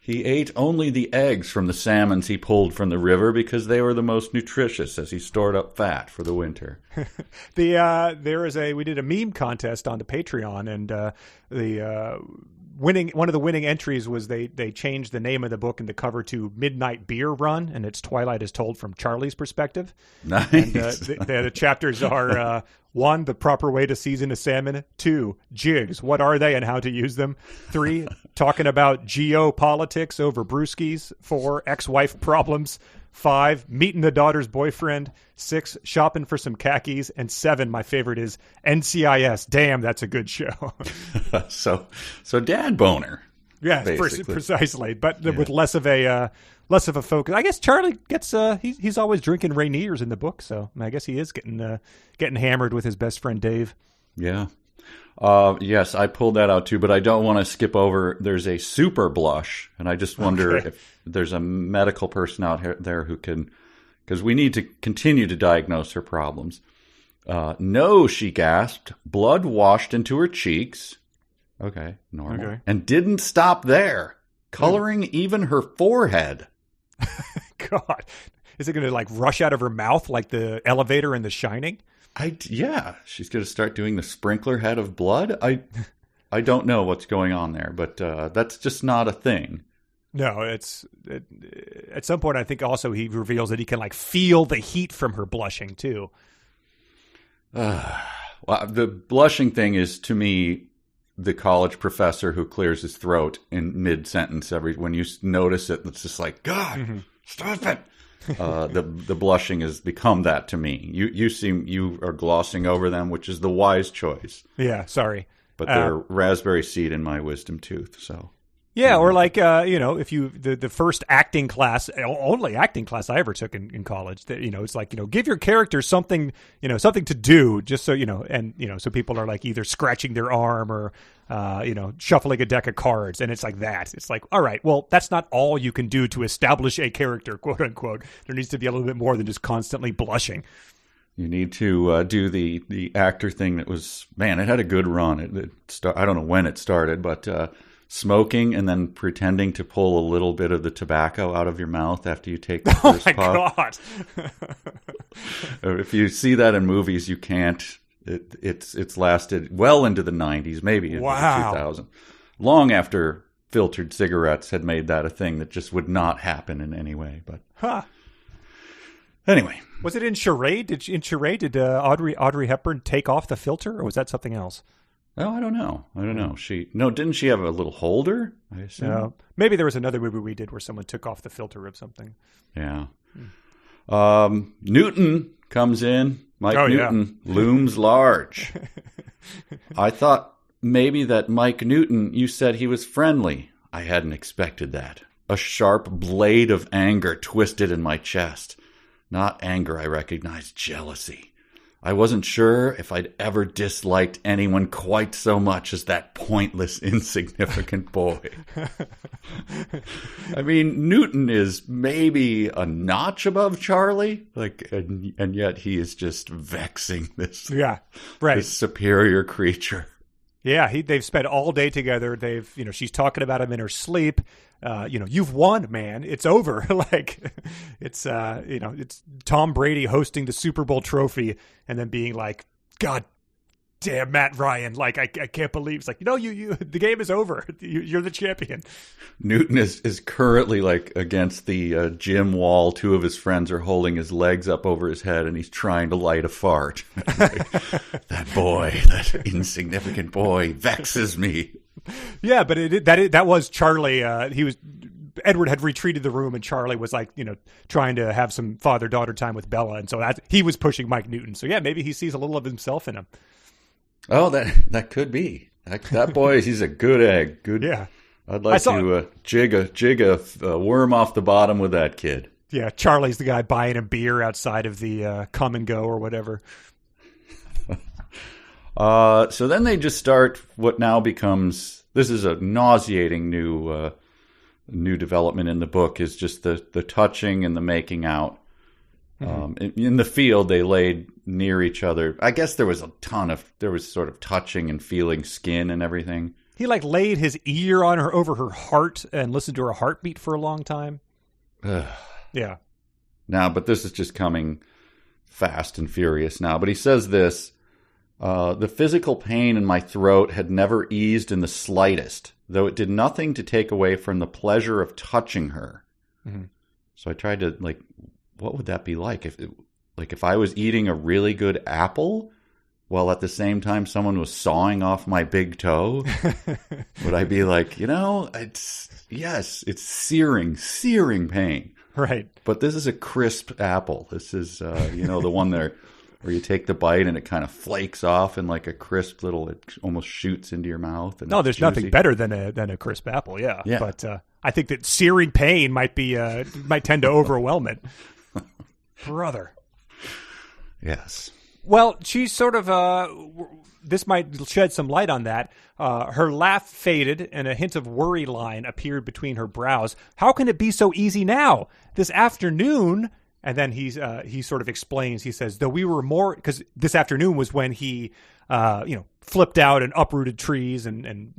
He ate only the eggs from the salmons he pulled from the river because they were the most nutritious as he stored up fat for the winter. We did a meme contest on the Patreon, and one of the winning entries was they changed the name of the book and the cover to Midnight Beer Run, and it's Twilight is told from Charlie's perspective. Nice. And the chapters are 1, the proper way to season a salmon. 2, jigs, what are they and how to use them. 3, talking about geopolitics over brewskis. 4, ex-wife problems. 5, meeting the daughter's boyfriend. 6, shopping for some khakis. And 7, my favorite, is NCIS. Damn, that's a good show. So dad boner. Yeah, precisely. But with less of a focus. I guess Charlie gets he's always drinking Rainiers in the book, so I guess he is getting hammered with his best friend Dave. Yeah. Yes, I pulled that out too, but I don't want to skip over. There's a super blush, and I just wonder if there's a medical person out there who can, because we need to continue to diagnose her problems. No, she gasped. Blood washed into her cheeks. Okay, normal. Okay. And didn't stop there. Coloring even her forehead. God. Is it going to like rush out of her mouth like the elevator in The Shining? Yeah, she's going to start doing the sprinkler head of blood. I don't know what's going on there, but that's just not a thing. No, at some point I think also he reveals that he can like feel the heat from her blushing too. Well, the blushing thing is, to me, the college professor who clears his throat in mid-sentence when you notice it, it's just like, God, stop it. The blushing has become that to me. You are glossing over them, which is the wise choice. Yeah, sorry. But they're raspberry seed in my wisdom tooth, so. Yeah, or like if you the first acting class, only acting class I ever took in college, that it's like give your character something something to do, just so and so people are like either scratching their arm or shuffling a deck of cards, and it's like that. It's like, all right, well, that's not all you can do to establish a character, quote unquote. There needs to be a little bit more than just constantly blushing. You need to do the actor thing that was, man, it had a good run. I don't know when it started, but smoking and then pretending to pull a little bit of the tobacco out of your mouth after you take the first puff. God. If you see that in movies, you can't. It's lasted well into the 90s, maybe into 2000. Long after filtered cigarettes had made that a thing that just would not happen in any way. But anyway. Was it in Charade? Did Audrey Hepburn take off the filter, or was that something else? Oh, I don't know. Didn't she have a little holder? I assume. No. Maybe there was another movie we did where someone took off the filter of something. Yeah. Newton comes in. Mike Newton looms large. I thought maybe that Mike Newton, you said he was friendly. I hadn't expected that. A sharp blade of anger twisted in my chest. Not anger, I recognized jealousy. I wasn't sure if I'd ever disliked anyone quite so much as that pointless, insignificant boy. I mean, Newton is maybe a notch above Charlie, and yet he is just vexing this, this superior creature. Yeah, they've spent all day together. She's talking about him in her sleep. You've won, man. It's over. It's Tom Brady hosting the Super Bowl trophy and then being like, God damn, Matt Ryan. I can't believe it's like, you the game is over. You're the champion. Newton is currently against the gym wall. Two of his friends are holding his legs up over his head and he's trying to light a fart. That boy, that insignificant boy vexes me. Yeah, but that was Charlie. Edward had retreated the room, and Charlie was trying to have some father-daughter time with Bella, and so he was pushing Mike Newton. So yeah, maybe he sees a little of himself in him. Oh, that could be that boy. He's a good egg. Good. Yeah, I'd like to jig a worm off the bottom with that kid. Yeah, Charlie's the guy buying a beer outside of the Come and Go or whatever. So then they just start what now becomes, this is a nauseating new development in the book, is just the touching and the making out. Mm-hmm. In the field, they laid near each other. I guess there was sort of touching and feeling skin and everything. He laid his ear on her, over her heart, and listened to her heartbeat for a long time. Yeah. Now, but this is just coming fast and furious now. But he says this. The physical pain in my throat had never eased in the slightest, though it did nothing to take away from the pleasure of touching her. Mm-hmm. So I tried to, what would that be like? If I was eating a really good apple, while at the same time someone was sawing off my big toe, would I be like, it's searing pain. Right. But this is a crisp apple. This is, the one there where you take the bite and it kind of flakes off and like a crisp little, it almost shoots into your mouth. And no, there's nothing better than a crisp apple. Yeah. But I think that searing pain might tend to overwhelm it. Brother. Yes. Well, she's sort of, this might shed some light on that. Her laugh faded and a hint of worry line appeared between her brows. How can it be so easy now? This afternoon... And then he sort of explains, he says, though we were more, because this afternoon was when he, flipped out and uprooted trees and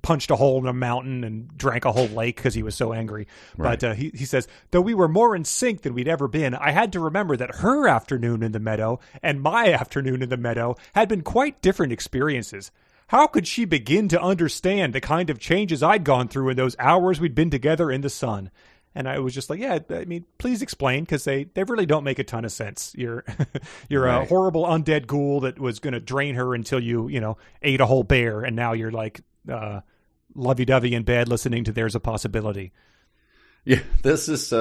punched a hole in a mountain and drank a whole lake because he was so angry. Right. But he says, though we were more in sync than we'd ever been, I had to remember that her afternoon in the meadow and my afternoon in the meadow had been quite different experiences. How could she begin to understand the kind of changes I'd gone through in those hours we'd been together in the sun? And I was just like, yeah, I mean, please explain, because they really don't make a ton of sense. You're right. A horrible undead ghoul that was going to drain her until you ate a whole bear, and now you're like lovey-dovey in bed listening to There's a Possibility. Yeah, this is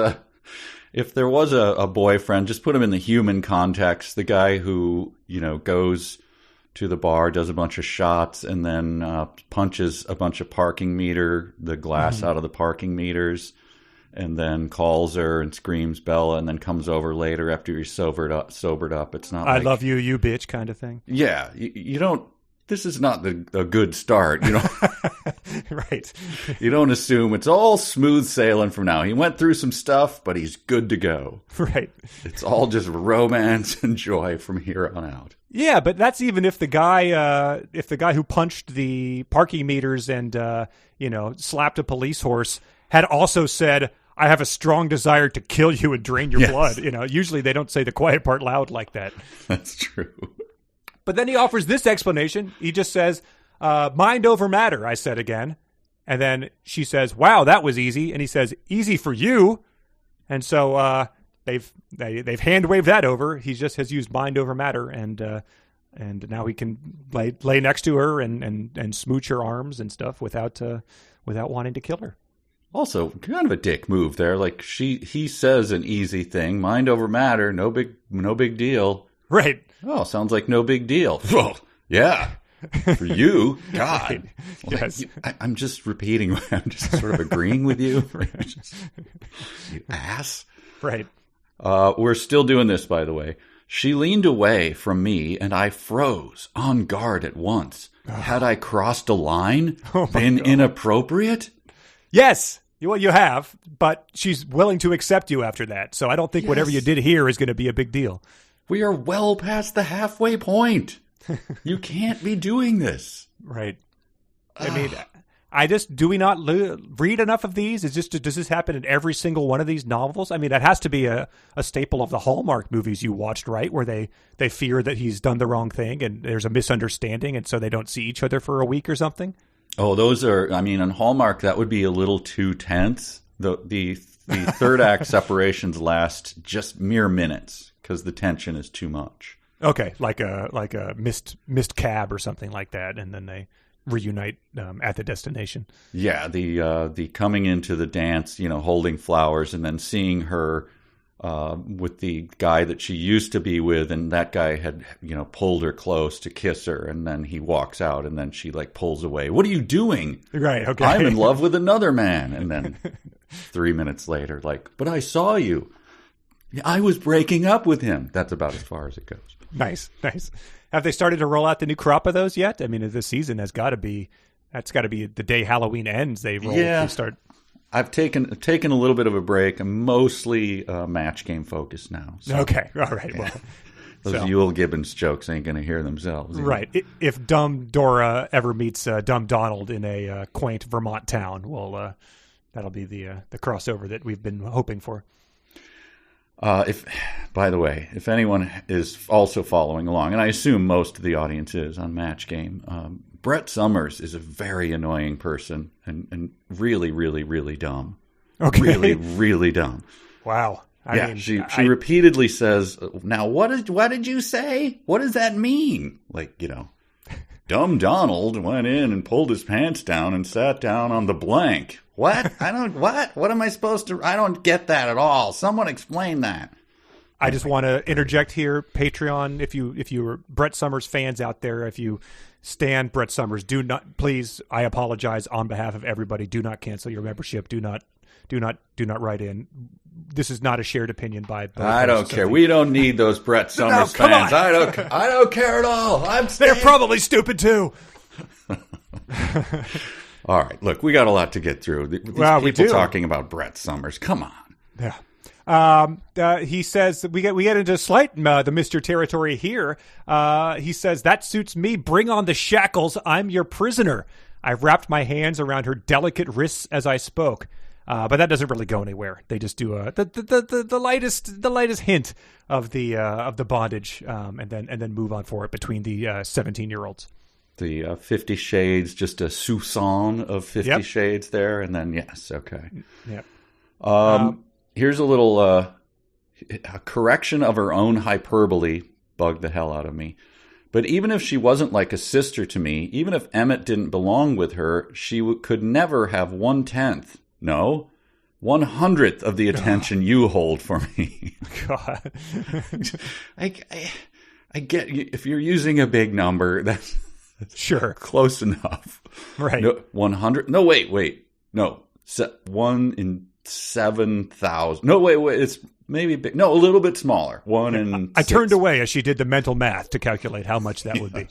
if there was a boyfriend, just put him in the human context. The guy who goes to the bar, does a bunch of shots, and then punches a bunch of the glass out of the parking meters, and then calls her and screams Bella, and then comes over later after he's sobered up. It's not I love you, you bitch kind of thing. Yeah, you don't. This is not a good start, you know. Right. You don't assume it's all smooth sailing from now. He went through some stuff, but he's good to go. Right. It's all just romance and joy from here on out. Yeah, but that's even if the guy who punched the parking meters and slapped a police horse had also said, "I have a strong desire to kill you and drain your blood." Usually they don't say the quiet part loud like that. That's true. But then he offers this explanation. He just says, "Mind over matter," I said again. And then she says, "Wow, that was easy." And he says, "Easy for you." And so they've hand waved that over. He just has used mind over matter, and now he can lay next to her and smooch her arms and stuff without wanting to kill her. Also, kind of a dick move there. Like he says an easy thing, mind over matter, no big deal. Right. Oh, sounds like no big deal. Well, yeah. For you, God. Right. Yes. I'm just repeating. I'm just sort of agreeing with you. You ass. Right. We're still doing this, by the way. She leaned away from me, and I froze, on guard at once. Had I crossed a line? Been inappropriate? Yes. Well, you have, but she's willing to accept you after that. So I don't think whatever you did here is going to be a big deal. We are well past the halfway point. You can't be doing this. Right. I mean, do we not read enough of these? Does this happen in every single one of these novels? I mean, that has to be a staple of the Hallmark movies you watched, right? Where they fear that he's done the wrong thing and there's a misunderstanding, and so they don't see each other for a week or something. Oh, those are, I mean, on Hallmark, that would be a little too tense. The third act separations last just mere minutes because the tension is too much. Okay, like a missed cab or something like that, and then they reunite at the destination. Yeah, the coming into the dance, holding flowers, and then seeing her with the guy that she used to be with, and that guy had pulled her close to kiss her, and then he walks out, and then she pulls away. What are you doing? Right. Okay. I'm in love with another man, and then 3 minutes later, but I saw you. I was breaking up with him. That's about as far as it goes. Nice. Have they started to roll out the new crop of those yet? I mean, this season that's got to be the day Halloween ends. They roll. Yeah. They start. I've taken a little bit of a break. I'm mostly match game focused now. So. Okay. All right. Yeah. Well, those Yule Gibbons jokes ain't going to hear themselves. Right. If dumb Dora ever meets dumb Donald in a quaint Vermont town, well, that'll be the crossover that we've been hoping for. By the way, if anyone is also following along, and I assume most of the audience is on Match Game, Brett Summers is a very annoying person and really, really, really dumb. Okay. Really, really dumb. Wow. I mean, she repeatedly says, "Now, what did you say? What does that mean?" Dumb Donald went in and pulled his pants down and sat down on the blank. What? What am I supposed to? I don't get that at all. Someone explain that. I just want to interject here, Patreon. If you're Brett Summers fans out there, if you stand Brett Summers, do not, please. I apologize on behalf of everybody. Do not cancel your membership. Do not write in. This is not a shared opinion by. I don't care. We don't need those Brett Summers fans. I don't care at all. They're probably stupid too. All right, look, we got a lot to get through. These people talking about Brett Summers. Come on. Yeah. He says we get into slight the Mr. territory here. He says, "That suits me. Bring on the shackles. I'm your prisoner." I wrapped my hands around her delicate wrists as I spoke. But that doesn't really go anywhere. They just do the lightest hint of the bondage, and then move on for it between the 17-year-olds. The 50 Shades, just a Susan of 50 Shades there, and then yes, okay. Yep. Here's a little a correction of her own hyperbole. Bugged the hell out of me. But even if she wasn't like a sister to me, even if Emmett didn't belong with her, she could never have 1/10. No, 100th of the attention you hold for me. God. I get if you're using a big number, that's Sure. close enough. Right. No, 100. No, wait. No, 1 in 7,000. No, wait. It's maybe big. No, a little bit smaller. 1 in. I 6. turned away as she did the mental math to calculate how much that would be.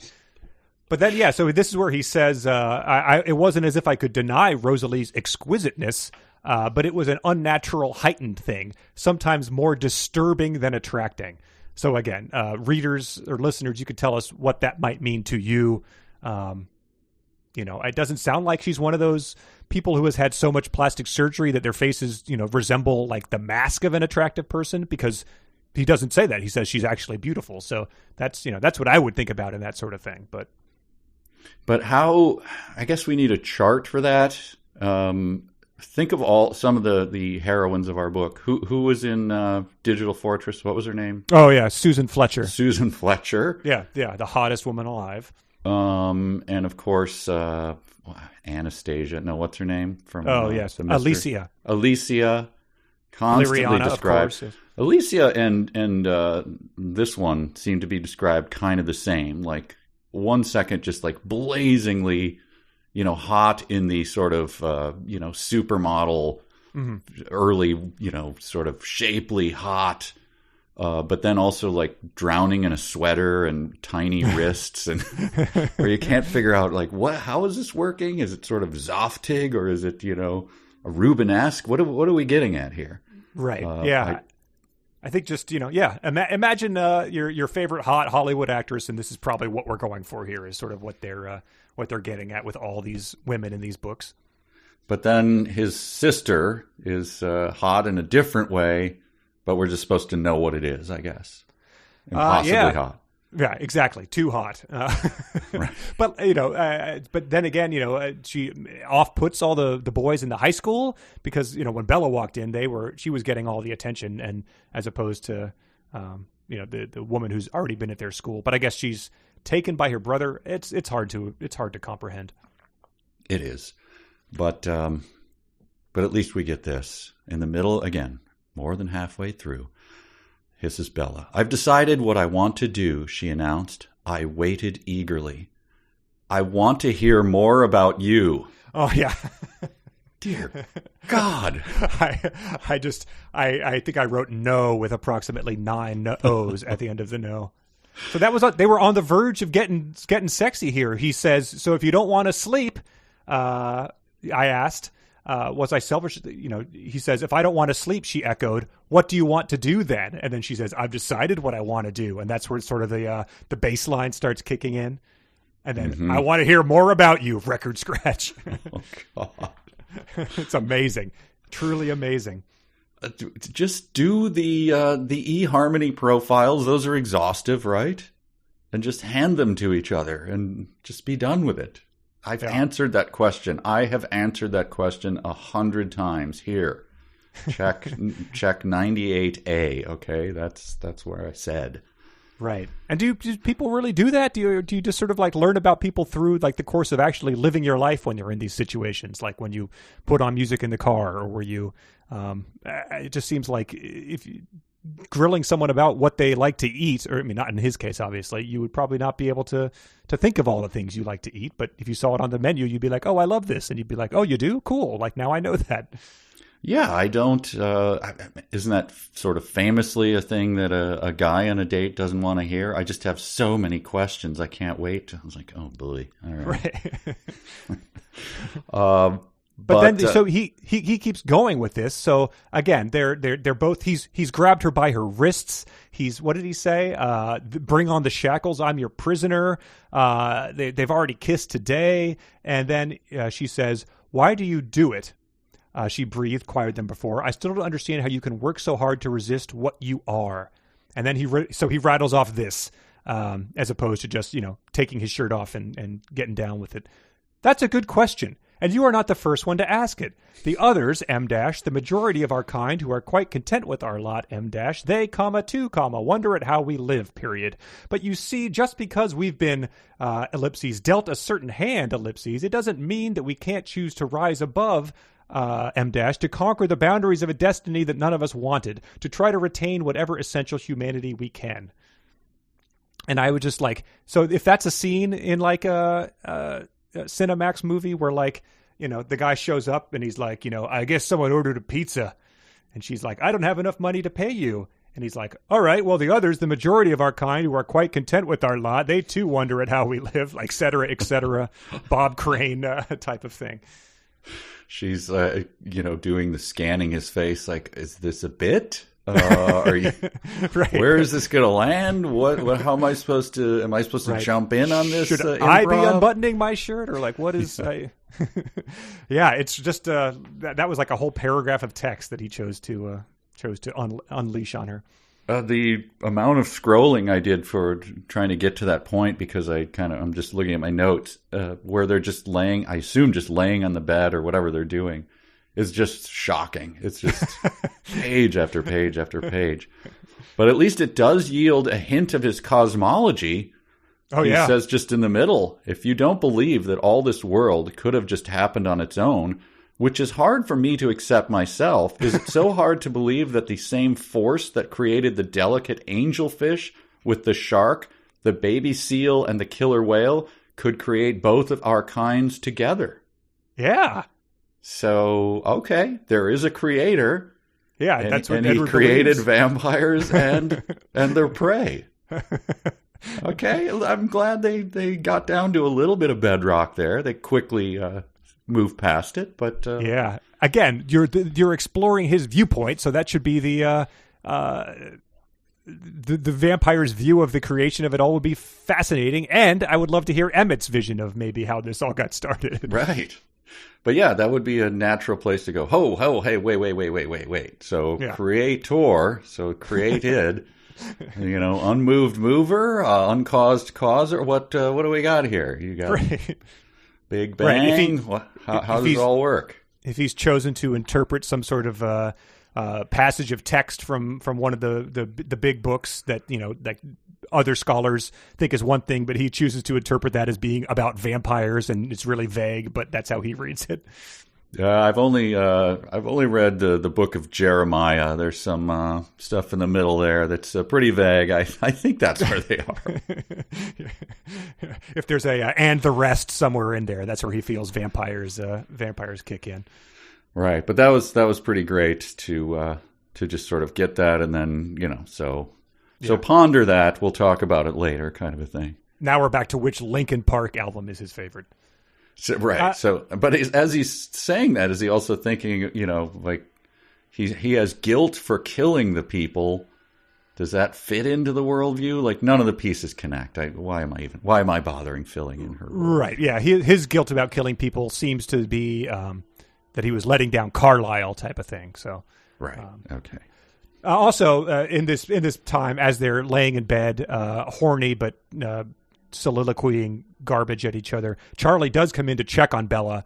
But then, yeah, so this is where he says, it wasn't as if I could deny Rosalie's exquisiteness, but it was an unnatural, heightened thing, sometimes more disturbing than attracting. So again, readers or listeners, you could tell us what that might mean to you. It doesn't sound like she's one of those people who has had so much plastic surgery that their faces, resemble like the mask of an attractive person, because he doesn't say that. He says she's actually beautiful. So that's what I would think about in that sort of thing. But how, I guess we need a chart for that. Think of some of the heroines of our book. Who was in Digital Fortress? What was her name? Oh yeah, Susan Fletcher. Susan Fletcher. Yeah, the hottest woman alive. And of course, Anastasia. No, what's her name from? Yes, Alicia. Alicia, constantly Liriana, described. of course, yes. Alicia and this one seem to be described kind of the same. Like 1 second, just like blazingly, hot in the sort of, supermodel, early, sort of shapely hot, but then also like drowning in a sweater and tiny wrists, and where you can't figure out like how is this working? Is it sort of Zoftig, or is it, a Rubenesque? What are we getting at here? Right. I think just, imagine your favorite hot Hollywood actress, and this is probably what we're going for here, is sort of what they're getting at with all these women in these books. But then his sister is hot in a different way, but we're just supposed to know what it is, I guess. Impossibly hot. Yeah, exactly. Too hot. Right. But, but then again, she off-puts all the boys in the high school because, when Bella walked in, she was getting all the attention, and as opposed to, the woman who's already been at their school. But I guess she's taken by her brother. It's hard to comprehend. It is. But at least we get this. In the middle, again, more than halfway through. Hisses Bella. I've decided what I want to do, she announced. I waited eagerly. I want to hear more about you. Oh, yeah. Dear God. I think I wrote no with approximately 9 O's at the end of the no. So that was, they were on the verge of getting sexy here. He says, so if you don't want to sleep, I asked, was I selfish? He says, if I don't want to sleep, she echoed, what do you want to do then? And then she says, I've decided what I want to do. And that's where sort of the bass line starts kicking in. And then I want to hear more about you, record scratch. Oh, God. It's amazing. Truly amazing. Just do the eHarmony profiles. Those are exhaustive, right? And just hand them to each other and just be done with it. I've answered that question. I have answered that question 100 times. Here, check 98A. Okay, that's where I said. Right. And do people really do that? Do you just sort of like learn about people through like the course of actually living your life when you're in these situations, like when you put on music in the car, or where you? It just seems like if you grilling someone about what they like to eat, or I mean, not in his case, obviously, you would probably not be able to think of all the things you like to eat. But if you saw it on the menu, you'd be like, oh, I love this. And you'd be like, oh, you do? Cool. Like, now I know that. Yeah, I don't. Isn't that sort of famously a thing that a guy on a date doesn't want to hear? I just have so many questions. I can't wait. I was like, oh, boy. All right. But then, so he keeps going with this. So again, they're both. He's grabbed her by her wrists. What did he say? Bring on the shackles. I'm your prisoner. They've already kissed today. And then she says, "Why do you do it?" She breathed quieter than before. I still don't understand how you can work so hard to resist what you are. And then he rattles off this, as opposed to just taking his shirt off and getting down with it. That's a good question. And you are not the first one to ask it. The others, M-, the majority of our kind who are quite content with our lot, M-, they, too, wonder at how we live, period. But you see, just because we've been, ellipses, dealt a certain hand, ellipses, it doesn't mean that we can't choose to rise above, M-, to conquer the boundaries of a destiny that none of us wanted, to try to retain whatever essential humanity we can. And I would just like, so if that's a scene in like a Cinemax movie where like, the guy shows up and he's like, I guess someone ordered a pizza. And she's like, I don't have enough money to pay you. And he's like, all right, well, the others, the majority of our kind who are quite content with our lot, they too wonder at how we live, like, et cetera, Bob Crane type of thing. She's, doing the scanning his face like, is this a bit? Are you? Right. Where is this going to land? What? How am I supposed to? Am I supposed to jump in on this? Should I be unbuttoning my shirt, or like what is? Yeah, it's just that was like a whole paragraph of text that he chose to unleash on her. The amount of scrolling I did for trying to get to that point, because I'm just looking at my notes where they're just laying, I assume just laying on the bed or whatever they're doing, is just shocking. It's just page after page after page. But at least it does yield a hint of his cosmology. Oh, he yeah. says just in the middle, if you don't believe that all this world could have just happened on its own, which is hard for me to accept myself, is it so hard to believe that the same force that created the delicate angelfish with the shark, the baby seal, and the killer whale could create both of our kinds together? Yeah. So, okay, there is a creator. Yeah, that's what and Edward he created believes. Vampires and their prey. Okay, I'm glad they got down to a little bit of bedrock there. They quickly moved past it, but yeah. Again, you're exploring his viewpoint, so that should be the vampire's view of the creation of it all would be fascinating. And I would love to hear Emmett's vision of maybe how this all got started. Right. But yeah, that would be a natural place to go. Hey, wait. So yeah. Creator, so created, unmoved mover, uncaused causer. What do we got here? You got Big Bang. Right. How does it all work? If he's chosen to interpret some sort of passage of text from one of the big books that like other scholars think is one thing, but he chooses to interpret that as being about vampires, and it's really vague, but that's how he reads it. I've only read the book of Jeremiah. There's some stuff in the middle there that's pretty vague. I think that's where they are. If there's a and the rest somewhere in there, that's where he feels vampires kick in. Right, but that was pretty great to just sort of get that, and then so ponder that. We'll talk about it later, kind of a thing. Now we're back to which Linkin Park album is his favorite. So, right. But as he's saying that, is he also thinking, like he has guilt for killing the people? Does that fit into the worldview? Like none of the pieces connect. Why am I bothering filling in her role? Right. Yeah. His guilt about killing people seems to be that he was letting down Carlisle type of thing. So. Right. Okay. Also, in this time, as they're laying in bed, horny but soliloquying garbage at each other, Charlie does come in to check on Bella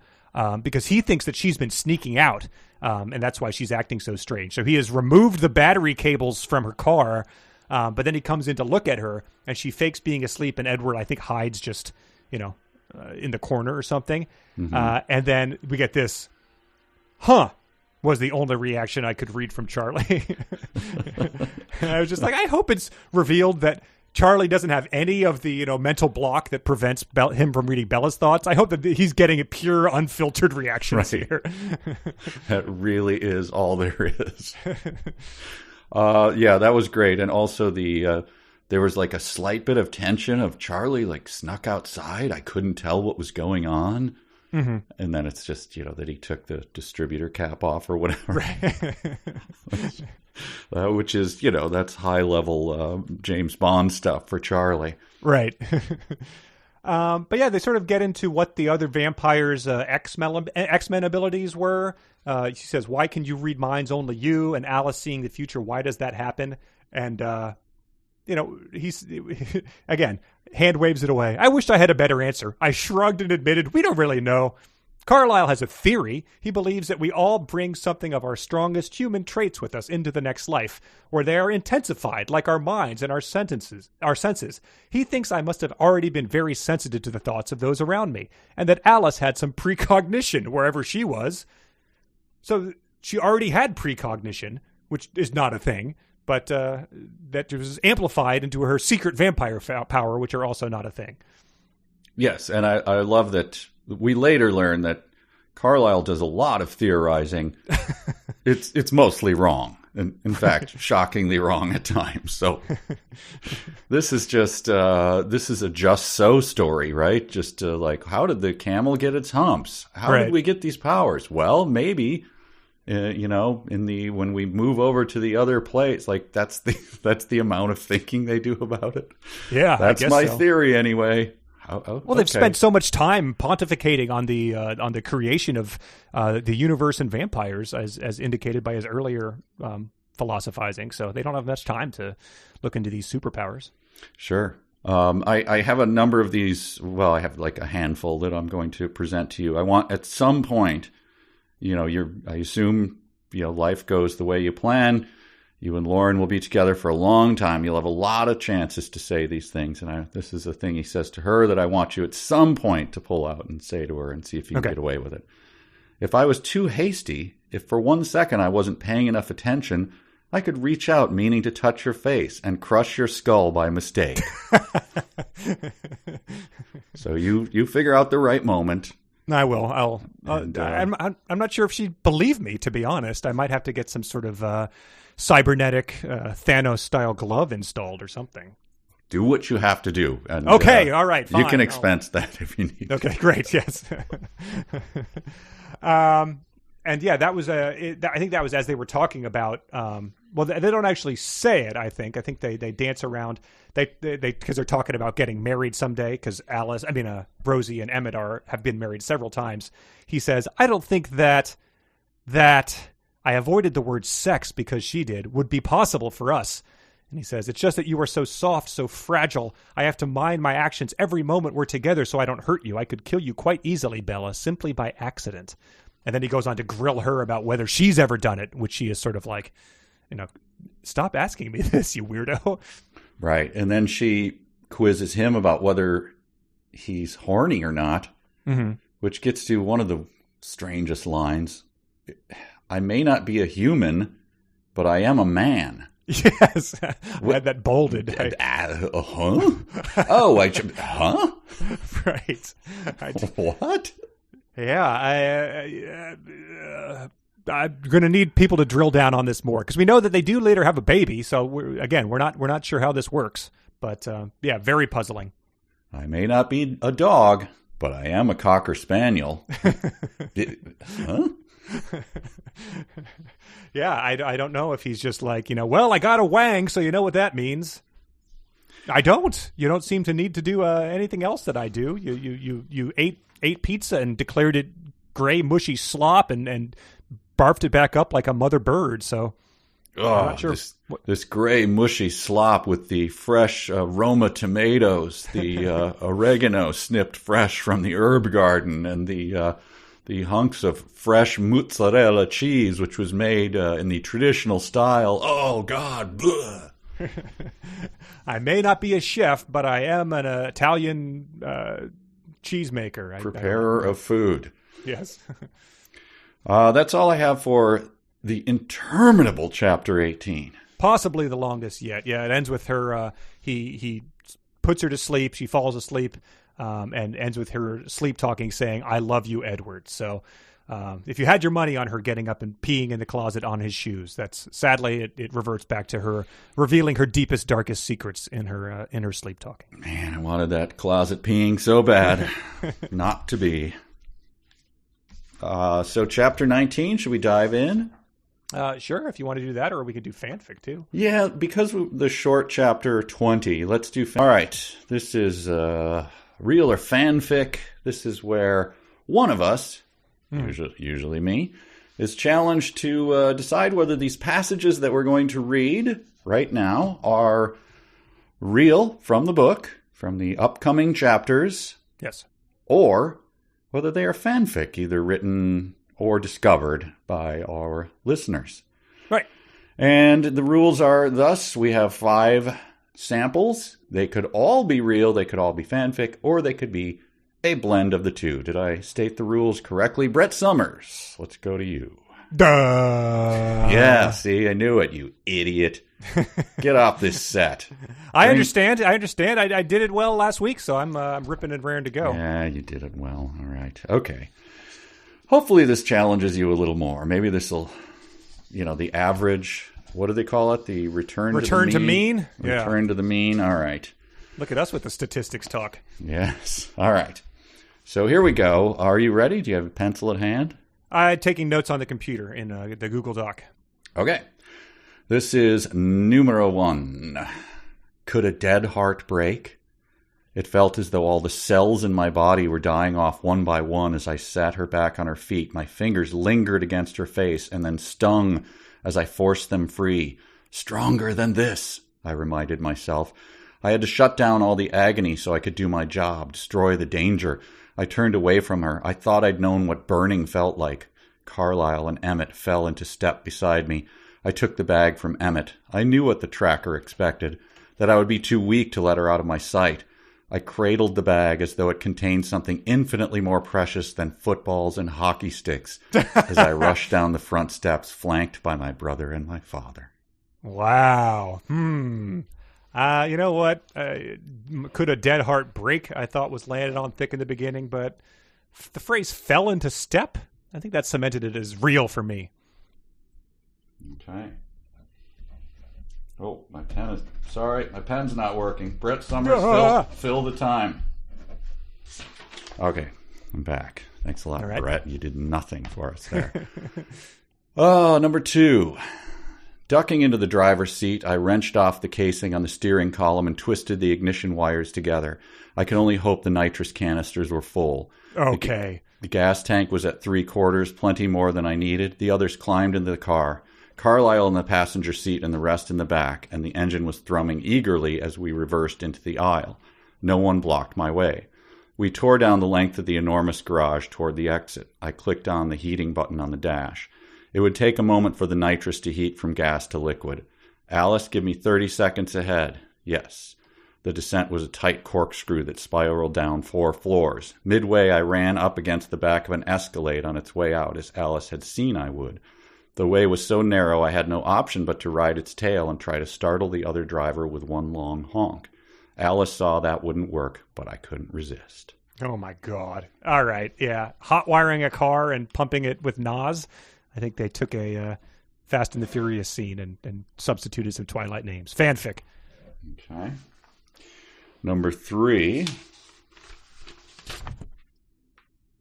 because he thinks that she's been sneaking out, and that's why she's acting so strange. So he has removed the battery cables from her car, but then he comes in to look at her, and she fakes being asleep, and Edward, I think, hides just, in the corner or something. Mm-hmm. And then we get this, was the only reaction I could read from Charlie. And I was just like, I hope it's revealed that Charlie doesn't have any of the mental block that prevents him from reading Bella's thoughts. I hope that he's getting pure, unfiltered reactions here. That really is all there is. Yeah, that was great. And also there was like a slight bit of tension of Charlie like snuck outside. I couldn't tell what was going on. Mm-hmm. And then it's just, that he took the distributor cap off or whatever. Right. Which is, that's high level James Bond stuff for Charlie. Right. But yeah, they sort of get into what the other vampires' X-Men abilities were. She says, why can you read minds, only you? And Alice seeing the future, why does that happen? And, he's, again, hand waves it away. I wished I had a better answer. I shrugged and admitted, we don't really know. Carlisle has a theory. He believes that we all bring something of our strongest human traits with us into the next life, where they are intensified like our minds and our senses. He thinks I must have already been very sensitive to the thoughts of those around me, and that Alice had some precognition wherever she was. So she already had precognition, which is not a thing. but that was amplified into her secret vampire power, which are also not a thing. Yes, and I love that we later learn that Carlisle does a lot of theorizing. It's mostly wrong. In fact, shockingly wrong at times. So this is just this is a just so story, right? Just like, how did the camel get its humps? How did we get these powers? Well, maybe when we move over to the other place, like that's the amount of thinking they do about it. Yeah, that's my theory anyway. Well, they've spent so much time pontificating on the creation of the universe and vampires, as indicated by his earlier philosophizing. So they don't have much time to look into these superpowers. Sure. I have a number of these. Well, I have like a handful that I'm going to present to you. I want at some point, I assume, life goes the way you plan. You and Lauren will be together for a long time. You'll have a lot of chances to say these things. And this is a thing he says to her that I want you at some point to pull out and say to her and see if you can get away with it. If I was too hasty, if for 1 second I wasn't paying enough attention, I could reach out meaning to touch your face and crush your skull by mistake. So you figure out the right moment. I will. I'm not sure if she'd believe me, to be honest. I might have to get some sort of cybernetic Thanos-style glove installed or something. Do what you have to do. And, all right, fine. You can expense that if you need. Okay, great, yes. And yeah, that was I think that was as they were talking about. Well, they don't actually say it. I think they dance around. They because they're talking about getting married someday. Because Rosie and Emmett have been married several times. He says, "I don't think that I avoided the word sex because she did would be possible for us." And he says, "It's just that you are so soft, so fragile. I have to mind my actions every moment we're together so I don't hurt you. I could kill you quite easily, Bella, simply by accident." And then he goes on to grill her about whether she's ever done it, which she is sort of like, stop asking me this, you weirdo. Right. And then she quizzes him about whether he's horny or not, which gets to one of the strangest lines. "I may not be a human, but I am a man." Yes. I had that bolded. Huh? Oh, huh? Right. What? Yeah, I'm going to need people to drill down on this more because we know that they do later have a baby. So we're not sure how this works, but yeah, very puzzling. "I may not be a dog, but I am a cocker spaniel." Huh? Yeah, I don't know if he's just like, well, I got a wang, so you know what that means. I don't. You don't seem to need to do anything else that I do. You ate pizza and declared it gray, mushy slop and barfed it back up like a mother bird. So I'm not sure. This gray, mushy slop with the fresh Roma tomatoes, the oregano snipped fresh from the herb garden, and the hunks of fresh mozzarella cheese, which was made in the traditional style. Oh, God. I may not be a chef, but I am an Italian cheesemaker. Preparer of food. Yes. That's all I have for the interminable Chapter 18. Possibly the longest yet. Yeah, it ends with her, he puts her to sleep, she falls asleep, and ends with her sleep-talking saying, "I love you, Edward." So if you had your money on her getting up and peeing in the closet on his shoes, sadly it reverts back to her revealing her deepest, darkest secrets in her sleep-talking. Man, I wanted that closet peeing so bad. Not to be. So Chapter 19, should we dive in? Sure, if you want to do that, or we could do fanfic too. Yeah, because the short Chapter 20, let's do All right, this is real or fanfic. This is where one of us, usually me, is challenged to decide whether these passages that we're going to read right now are real from the book, from the upcoming chapters. Yes. Or whether they are fanfic, either written or discovered by our listeners. Right. And the rules are thus: we have 5 samples. They could all be real, they could all be fanfic, or they could be a blend of the two. Did I state the rules correctly? Brett Summers, let's go to you. Duh. Yeah, see, I knew it, you idiot. Get off this set. I understand. I did it well last week, so I'm ripping and raring to go. Yeah, you did it well. All right. Okay. Hopefully this challenges you a little more. Maybe this will, the average, what do they call it? The return to mean? Yeah. Return to the mean. All right. Look at us with the statistics talk. Yes. All right. So here we go. Are you ready? Do you have a pencil at hand? I'm taking notes on the computer in the Google Doc. Okay. This is numero 1. Could a dead heart break? It felt as though all the cells in my body were dying off one by one as I sat her back on her feet. My fingers lingered against her face and then stung as I forced them free. Stronger than this, I reminded myself. I had to shut down all the agony so I could do my job, destroy the danger. I turned away from her. I thought I'd known what burning felt like. Carlisle and Emmett fell into step beside me. I took the bag from Emmett. I knew what the tracker expected, that I would be too weak to let her out of my sight. I cradled the bag as though it contained something infinitely more precious than footballs and hockey sticks as I rushed down the front steps, flanked by my brother and my father. Wow. You know what? Could a dead heart break? I thought was landed on thick in the beginning, but the phrase fell into step, I think that cemented it as real for me. Okay. Oh, my pen's not working. Brett Summers, fill the time. Okay, I'm back. Thanks a lot, right. Brett. You did nothing for us there. Number 2. Ducking into the driver's seat, I wrenched off the casing on the steering column and twisted the ignition wires together. I could only hope the nitrous canisters were full. Okay. The gas tank was at 3/4, plenty more than I needed. The others climbed into the car. Carlisle in the passenger seat and the rest in the back, and the engine was thrumming eagerly as we reversed into the aisle. No one blocked my way. We tore down the length of the enormous garage toward the exit. I clicked on the heating button on the dash. It would take a moment for the nitrous to heat from gas to liquid. Alice, give me 30 seconds ahead. Yes. The descent was a tight corkscrew that spiraled down 4 floors. Midway, I ran up against the back of an Escalade on its way out, as Alice had seen I would. The way was so narrow I had no option but to ride its tail and try to startle the other driver with one long honk. Alice saw that wouldn't work, but I couldn't resist. Oh, my God. All right, yeah. Hot wiring a car and pumping it with NOS. I think they took a Fast and the Furious scene and substituted some Twilight names. Fanfic. Okay. Number 3.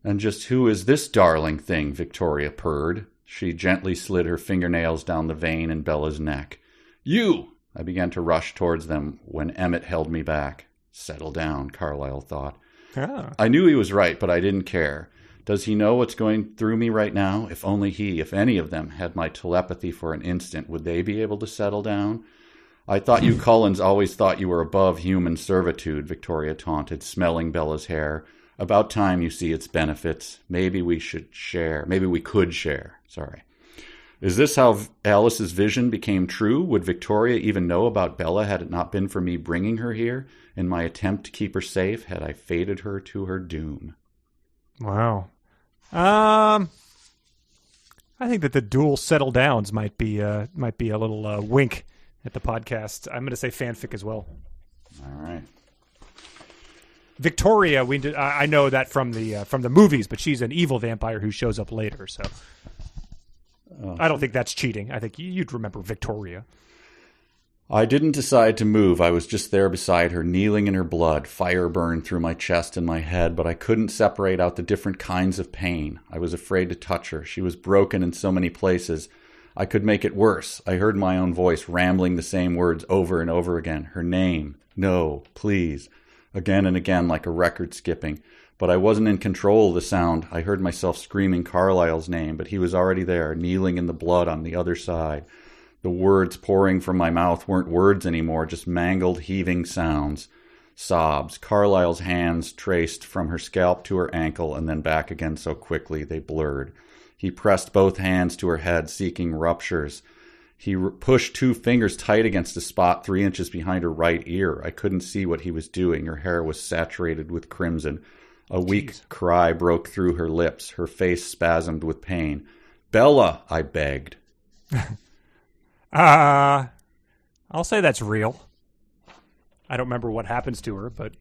And just who is this darling thing? Victoria purred. She gently slid her fingernails down the vein in Bella's neck. You! I began to rush towards them when Emmett held me back. Settle down, Carlisle thought. Ah. I knew he was right, but I didn't care. Does he know what's going through me right now? If only he, if any of them, had my telepathy for an instant, would they be able to settle down? I thought you Cullens always thought you were above human servitude, Victoria taunted, smelling Bella's hair. About time you see its benefits. Maybe we could share. Sorry. Is this how Alice's vision became true? Would Victoria even know about Bella had it not been for me bringing her here? In my attempt to keep her safe, had I fated her to her doom? Wow. I think that the dual settle downs might be a little wink at the podcast. I'm going to say fanfic as well. All right. Victoria, I know that from the movies, but she's an evil vampire who shows up later. So I don't think that's cheating. I think you'd remember Victoria. I didn't decide to move. I was just there beside her, kneeling in her blood. Fire burned through my chest and my head, but I couldn't separate out the different kinds of pain. I was afraid to touch her. She was broken in so many places. I could make it worse. I heard my own voice rambling the same words over and over again. Her name. No, please. Again and again, like a record skipping. But I wasn't in control of the sound. I heard myself screaming Carlisle's name, but he was already there, kneeling in the blood on the other side. The words pouring from my mouth weren't words anymore, just mangled, heaving sounds. Sobs. Carlisle's hands traced from her scalp to her ankle and then back again so quickly they blurred. He pressed both hands to her head, seeking ruptures. He pushed 2 fingers tight against a spot 3 inches behind her right ear. I couldn't see what he was doing. Her hair was saturated with crimson. A weak cry broke through her lips. Her face spasmed with pain. Bella, I begged. I'll say that's real. I don't remember what happens to her, but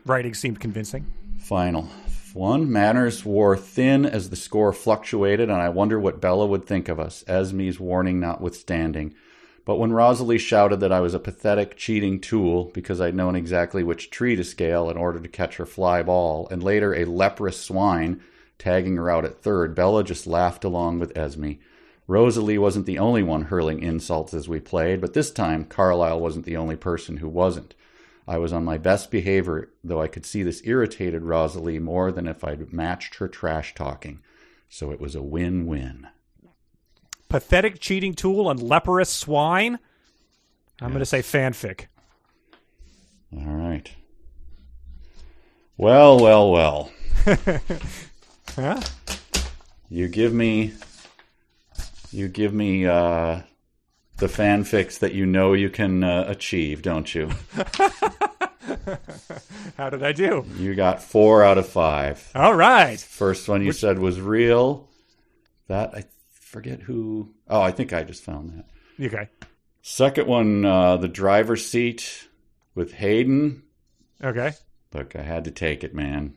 writing seemed convincing. Final one. Manners wore thin as the score fluctuated, and I wonder what Bella would think of us, Esme's warning notwithstanding. But when Rosalie shouted that I was a pathetic, cheating tool because I'd known exactly which tree to scale in order to catch her fly ball, and later a leprous swine tagging her out at third, Bella just laughed along with Esme. Rosalie wasn't the only one hurling insults as we played, but this time Carlisle wasn't the only person who wasn't. I was on my best behavior, though I could see this irritated Rosalie more than if I'd matched her trash talking. So it was a win-win. Pathetic cheating tool and leprous swine? I'm going to say fanfic. All right. Well. Huh? You give me the fanfics that you know you can achieve, don't you? How did I do? You got 4 out of 5. All right. First one you said was real. That, I forget who. Oh, I think I just found that. Okay. Second one, the driver's seat with Hayden. Okay. Look, I had to take it, man.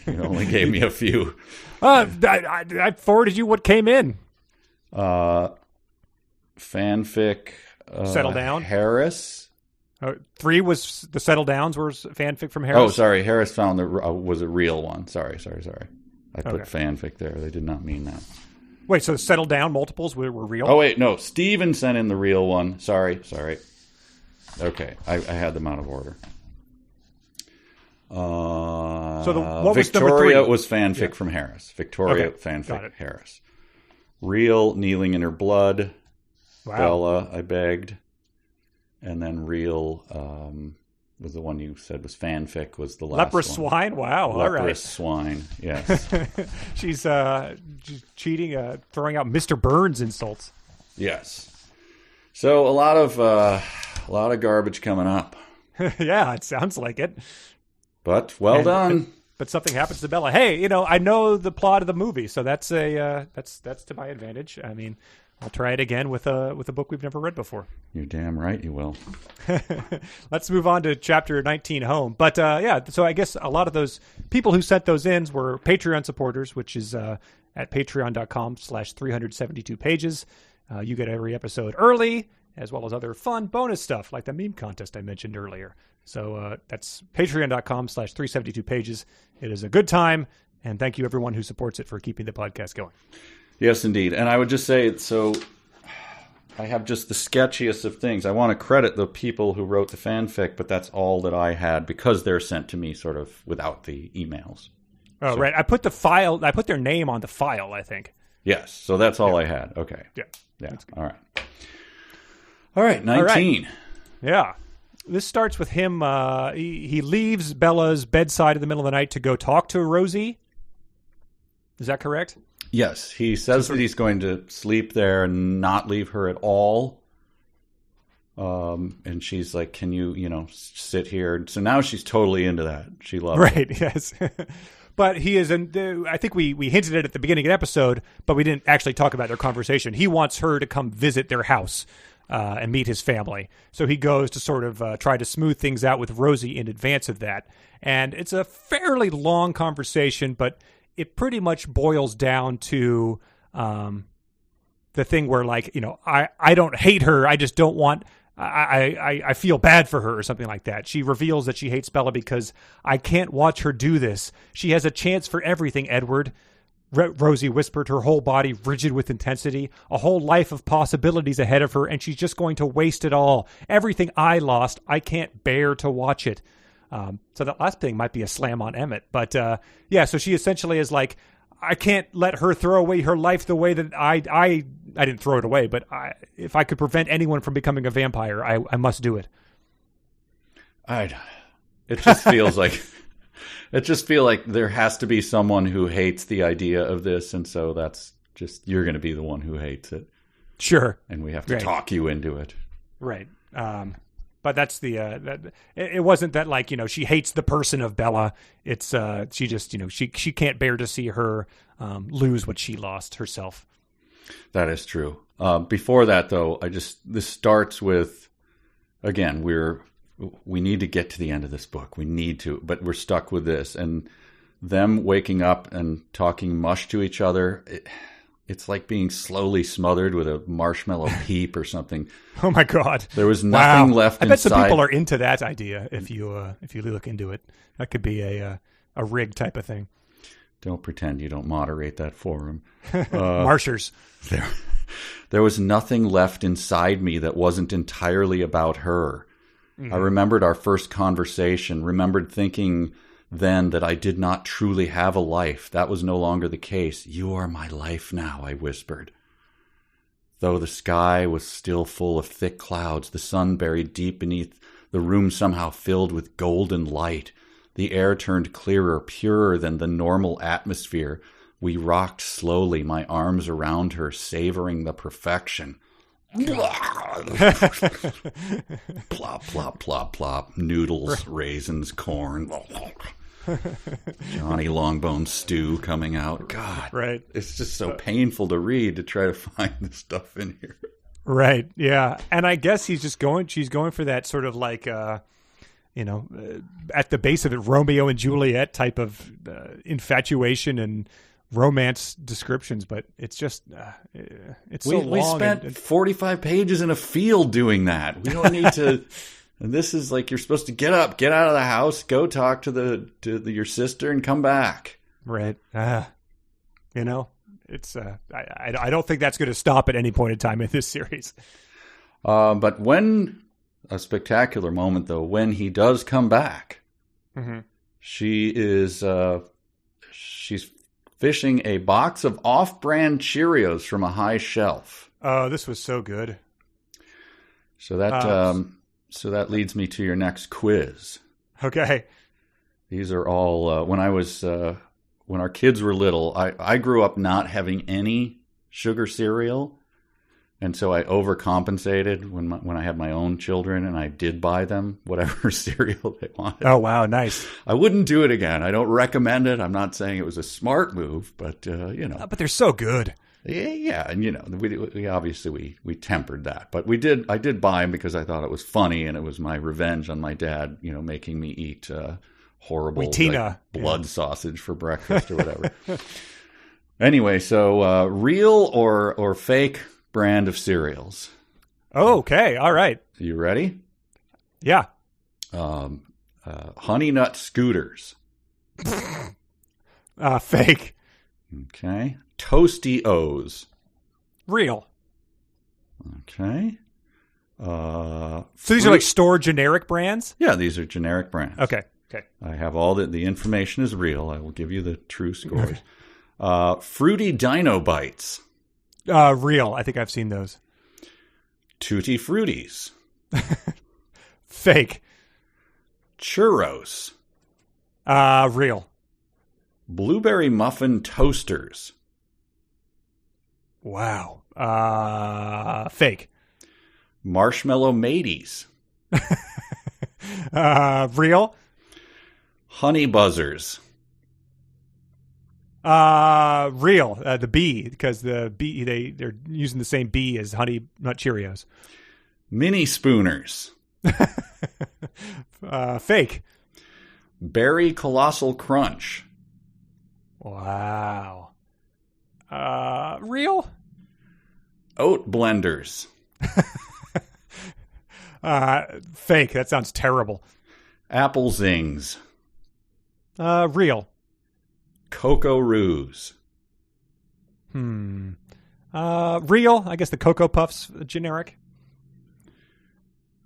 You only gave me a few. I forwarded you what came in. Fanfic. Settle Down. Harris. 3 was the Settle Downs was fanfic from Harris. Oh, sorry. Harris found was a real one. Sorry. I put fanfic there. They did not mean that. Wait, so Settle Down multiples were real? Oh, wait. No. Steven sent in the real one. Sorry. Okay. I had them out of order. So what was Victoria number 3? was fanfic from Harris. Victoria fanfic Harris. Real kneeling in her blood. Wow. Bella, I begged. And then real was the one you said was fanfic, was the last Leprous one. swine? Wow. Leprous All right. swine, yes. She's cheating, throwing out Mr. Burns insults. Yes. So a lot of garbage coming up. Yeah, it sounds like it. But done. But something happens to Bella. Hey, I know the plot of the movie, so that's to my advantage. I mean, I'll try it again with a book we've never read before. You're damn right you will. Let's move on to chapter 19, Home. But so I guess a lot of those people who sent those in were Patreon supporters, which is at patreon.com/372 pages. You get every episode early, as well as other fun bonus stuff like the meme contest I mentioned earlier. So that's patreon.com/372 pages. It is a good time, and thank you everyone who supports it for keeping the podcast going. Yes, indeed. And I would just say, so I have just the sketchiest of things. I want to credit the people who wrote the fanfic, but that's all that I had because they're sent to me sort of without the emails. Oh, so, right. I put their name on the file, I think. Yes. So that's all I had. Okay. Yeah. All right. 19. All right. Yeah. This starts with him. He leaves Bella's bedside in the middle of the night to go talk to Rosie. Is that correct? Yes. He says that he's going to sleep there and not leave her at all. And she's like, can you, sit here? So now she's totally into that. She loves it. Right, yes. But he is, I think we hinted at the beginning of the episode, but we didn't actually talk about their conversation. He wants her to come visit their house and meet his family. So he goes to sort of try to smooth things out with Rosie in advance of that. And it's a fairly long conversation, but it pretty much boils down to the thing where, like, I don't hate her. I just don't want... I feel bad for her or something like that. She reveals that she hates Bella because I can't watch her do this. She has a chance for everything, Edward. Rosie whispered, her whole body rigid with intensity. A whole life of possibilities ahead of her, and she's just going to waste it all. Everything I lost, I can't bear to watch it. So that last thing might be a slam on Emmett. But so she essentially is like, I can't let her throw away her life the way that I didn't throw it away, but if I could prevent anyone from becoming a vampire, I must do it. It just feels like there has to be someone who hates the idea of this, and so that's just, you're going to be the one who hates it. Sure. And we have to talk you into it. Right. But that's it wasn't that, like, she hates the person of Bella. It's she just, she can't bear to see her lose what she lost herself. That is true. Before that, though, this starts with, again, we need to get to the end of this book. We need to, but we're stuck with this. And them waking up and talking mush to each other, it's like being slowly smothered with a marshmallow peep or something. Oh my God! There was nothing left inside. I bet some people are into that idea. If you look into it, that could be a rig type of thing. Don't pretend you don't moderate that forum. Marshers. There was nothing left inside me that wasn't entirely about her. Mm-hmm. I remembered our first conversation, remembered thinking then that I did not truly have a life. That was no longer the case. You are my life now, I whispered. Though the sky was still full of thick clouds, the sun buried deep beneath, the room somehow filled with golden light. The air turned clearer, purer than the normal atmosphere. We rocked slowly, my arms around her, savoring the perfection. Plop, plop, plop, plop. Noodles, raisins, corn. Johnny Longbone stew coming out. God, right. It's just so painful to read, to try to find this stuff in here. Right, yeah. And I guess she's going for that sort of like, at the base of it, Romeo and Juliet type of infatuation and romance descriptions, but it's just it's so long. We spent 45 pages in a field doing that. We don't need to. And this is like, you're supposed to get up, get out of the house, go talk to your sister, and come back. Right. It's I don't think that's going to stop at any point in time in this series. But when a spectacular moment, though, when he does come back, mm-hmm. she's fishing a box of off-brand Cheerios from a high shelf. Oh, this was so good. So that leads me to your next quiz. Okay. These are all when our kids were little. I grew up not having any sugar cereal, and so I overcompensated when I had my own children, and I did buy them whatever cereal they wanted. Oh wow, nice! I wouldn't do it again. I don't recommend it. I'm not saying it was a smart move, but But they're so good. Yeah, and we obviously we tempered that, but I did buy them because I thought it was funny, and it was my revenge on my dad, making me eat horrible blood sausage for breakfast or whatever. Anyway, so real or fake brand of cereals. Oh, okay, all right. You ready? Yeah. Honey Nut Scooters. Fake. Okay. Toastee-Os. Real. Okay. So these are like store generic brands? Yeah, these are generic brands. Okay. I have all the information is real. I will give you the true scores. Fruity Dino Bites. Real. I think I've seen those. Tutti Fruities. Fake. Churros. Real. Blueberry Muffin Toasters. Wow. Fake. Marshmallow Mateys. Real. Honey Buzzers. Real. The bee, because the bee they're using the same bee as Honey Nut Cheerios. Mini Spooners. Fake. Berry Colossal Crunch. Wow. Real. Oat Blenders. Fake. That sounds terrible. Apple Zings. Real. Cocoa Roos. Real. I guess the Cocoa Puffs generic.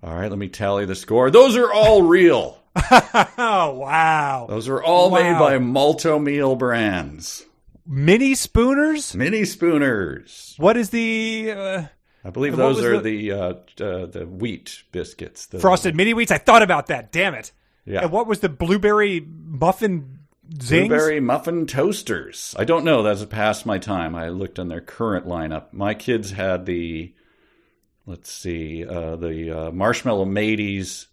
All right, let me tally the score. Those are all real. Oh, wow. Those are all made by Malto-Meal brands. Mini Spooners? Mini Spooners. What is the... I believe those are the wheat biscuits. Frosted Mini Wheats? I thought about that. Damn it. Yeah. And what was the Blueberry Muffin Zings? Blueberry Muffin Toasters. I don't know. That's past my time. I looked on their current lineup. My kids had the Marshmallow Mateys,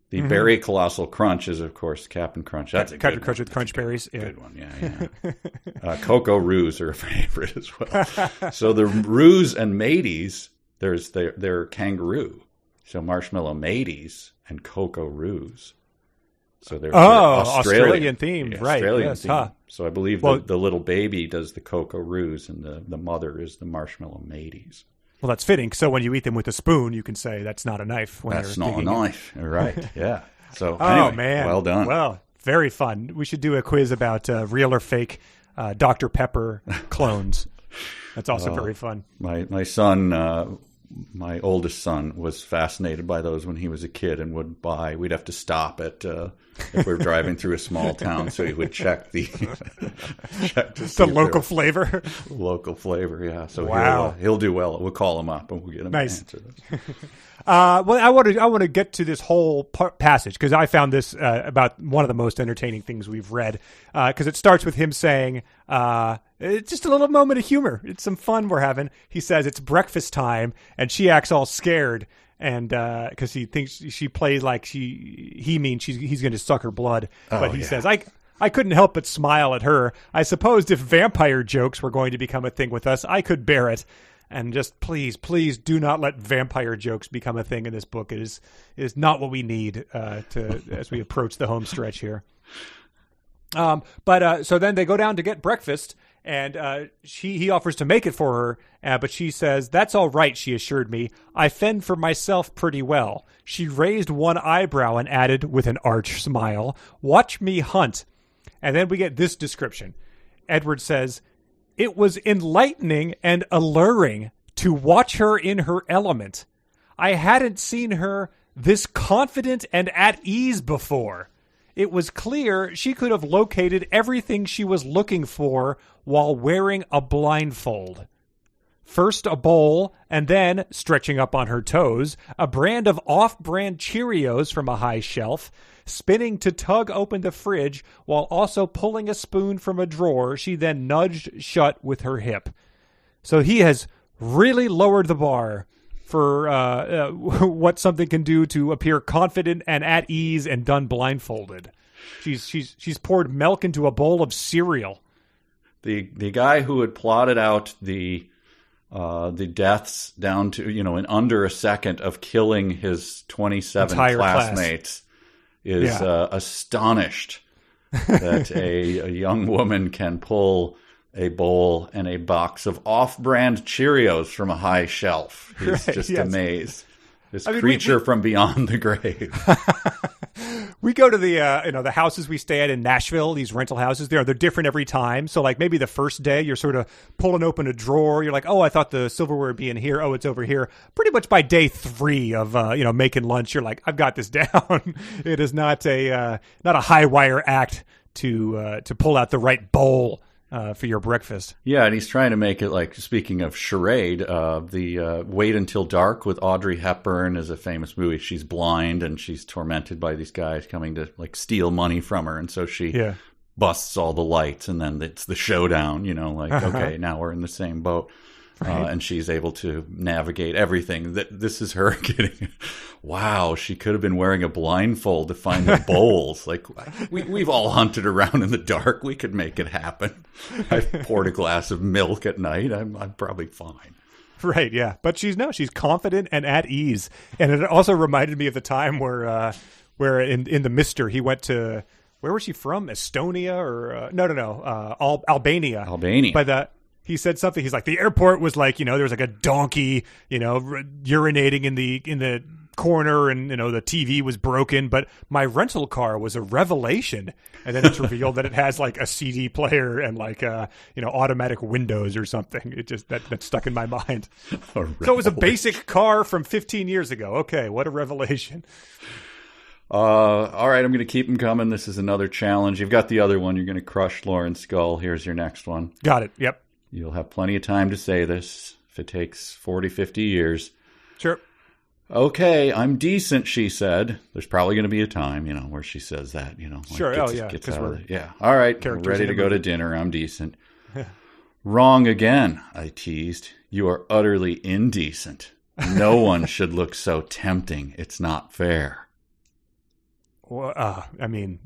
The berry colossal crunch is, of course, Captain Crunch. That's a Captain good Crunch one. with crunch berries. Yeah. Good one, yeah. Cocoa roos are a favorite as well. So the roos and mateys, they're kangaroo. So marshmallow mateys and cocoa roos. So they're Australian themed, yeah, right? Australian Yes, themed. huh. So I believe the little baby does the cocoa roos, and the mother is the marshmallow mateys. Well, that's fitting. So when you eat them with a spoon, you can say that's not a knife. That's not a knife, right? Yeah. So Oh, anyway, man. well done. Well, very fun. We should do a quiz about real or fake Dr. Pepper clones. That's also very fun. My son, my oldest son, was fascinated by those when he was a kid, and we'd have to stop at if we were driving through a small town, so he would check the local flavor. Local flavor, yeah. So wow. he'll do well. We'll call him up and we'll get him to answer this. Well, I want to get to this whole passage because I found this about one of the most entertaining things we've read because it starts with him saying, it's just a little moment of humor. It's some fun we're having. He says it's breakfast time and she acts all scared and because he thinks she plays like he's going to suck her blood. But he says, I couldn't help but smile at her. I supposed if vampire jokes were going to become a thing with us, I could bear it. And just please do not let vampire jokes become a thing in this book. It is not what we need as we approach the home stretch here. But so then they go down to get breakfast, and he offers to make it for her, but she says, "That's all right," she assured me. "I fend for myself pretty well." She raised one eyebrow and added with an arch smile, "Watch me hunt." And then we get this description. Edward says, "It was enlightening and alluring to watch her in her element. I hadn't seen her this confident and at ease before. It was clear she could have located everything she was looking for while wearing a blindfold. First a bowl, and then, stretching up on her toes, a brand of off-brand Cheerios from a high shelf. Spinning to tug open the fridge while also pulling a spoon from a drawer she then nudged shut with her hip." So he has really lowered the bar for what something can do to appear confident and at ease and done blindfolded. She's poured milk into a bowl of cereal. The guy who had plotted out the deaths down to in under a second of killing his 27 classmates is astonished that a young woman can pull a bowl and a box of off-brand Cheerios from a high shelf. He's just amazed. This creature from beyond the grave. We go to the houses we stay at in Nashville, these rental houses. They're different every time. So like maybe the first day you're sort of pulling open a drawer. You're like, oh, I thought the silverware would be in here. Oh, it's over here. Pretty much by day 3 of making lunch, you're like, I've got this down. It is not a high wire act to pull out the right bowl for your breakfast. Yeah, and he's trying to make it like, speaking of charade, the Wait Until Dark with Audrey Hepburn is a famous movie. She's blind and she's tormented by these guys coming to like steal money from her, and so she busts all the lights, and then it's the showdown, okay, now we're in the same boat. Right. And she's able to navigate everything. This is her getting, wow, she could have been wearing a blindfold to find the bowls. Like, we've all hunted around in the dark. We could make it happen. I've poured a glass of milk at night. I'm probably fine. Right, yeah. But she's confident and at ease. And it also reminded me of the time where in the Mister, he went to, where was she from? Estonia or, Albania. Albania. He said something. He's like, the airport was like, there was like a donkey, urinating in the corner, and the TV was broken. But my rental car was a revelation. And then it's revealed that it has like a CD player and like automatic windows or something. It just that stuck in my mind. So it was a basic car from 15 years ago. Okay, what a revelation. All right, I'm going to keep them coming. This is another challenge. You've got the other one. You're going to crush Lauren's skull. Here's your next one. Got it. Yep. You'll have plenty of time to say this if it takes 40, 50 years. Sure. Okay, I'm decent, she said. There's probably going to be a time, where she says that, Sure, gets out of it. Yeah. All right, we're ready to go to dinner. I'm decent. Wrong again, I teased. You are utterly indecent. No one should look so tempting. It's not fair. I mean,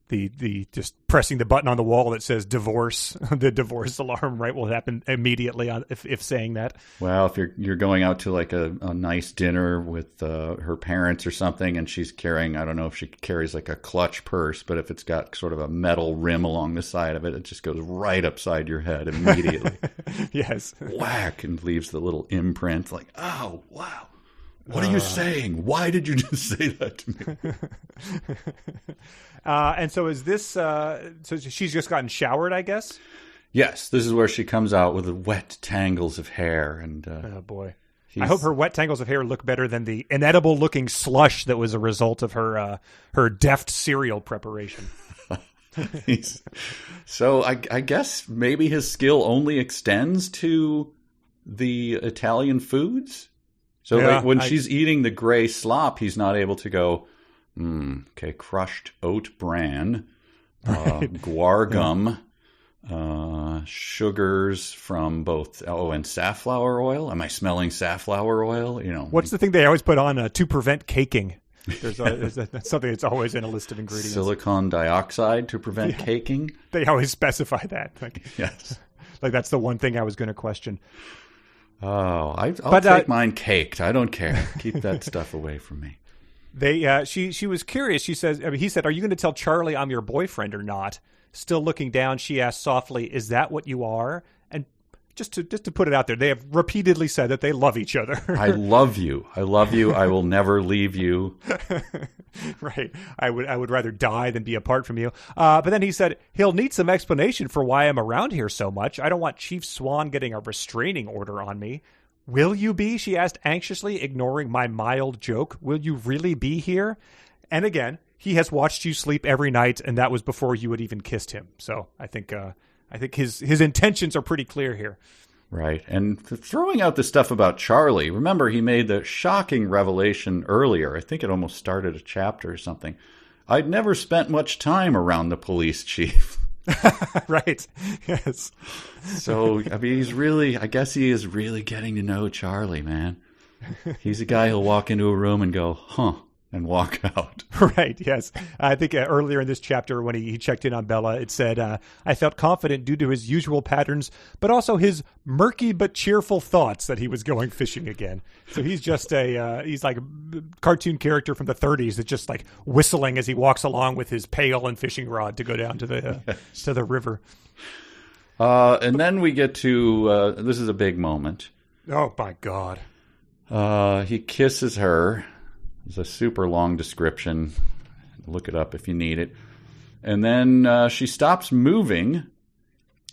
the just pressing the button on the wall that says divorce, the divorce alarm, right, will happen immediately if saying that. Well, if you're going out to like a nice dinner with her parents or something, and she's carrying, I don't know if she carries like a clutch purse, but if it's got sort of a metal rim along the side of it, it just goes right upside your head immediately. Yes. Whack, and leaves the little imprint like, oh, wow. What are you saying? Why did you just say that to me? And so is this, so she's just gotten showered, I guess? Yes, this is where she comes out with the wet tangles of hair. And oh, boy. I hope her wet tangles of hair look better than the inedible-looking slush that was a result of her deft cereal preparation. So I guess maybe his skill only extends to the Italian foods? So like when she's eating the gray slop, he's not able to go, okay, crushed oat bran, guar gum, sugars from both, and safflower oil. Am I smelling safflower oil? What's the thing they always put on to prevent caking? That's something that's always in a list of ingredients. Silicon dioxide to prevent caking. They always specify that. Yes. Like that's the one thing I was going to question. Oh, I'll take mine caked. I don't care. Keep that stuff away from me. She was curious. He said, "Are you going to tell Charlie I'm your boyfriend or not?" Still looking down, she asked softly, "Is that what you are?" And just to put it out there, they have repeatedly said that they love each other. I love you. I love you. I will never leave you. Right. I would rather die than be apart from you. But then he said, he'll need some explanation for why I'm around here so much. I don't want Chief Swan getting a restraining order on me. Will you be? She asked anxiously, ignoring my mild joke. Will you really be here? And again, he has watched you sleep every night, and that was before you had even kissed him. So I think his intentions are pretty clear here. Right. And throwing out the stuff about Charlie, remember he made the shocking revelation earlier. I think it almost started a chapter or something. I'd never spent much time around the police chief. Right. Yes. So, I mean, I guess he is really getting to know Charlie, man. He's a guy who'll walk into a room and go, huh, and walk out. Right, yes. I think earlier in this chapter when he checked in on Bella, it said, I felt confident due to his usual patterns, but also his murky but cheerful thoughts that he was going fishing again. So he's just he's like a cartoon character from the 30s that's just like whistling as he walks along with his pail and fishing rod to go down to the river. And then we get to, this is a big moment. Oh, my God. He kisses her. It's a super long description. Look it up if you need it. And then she stops moving.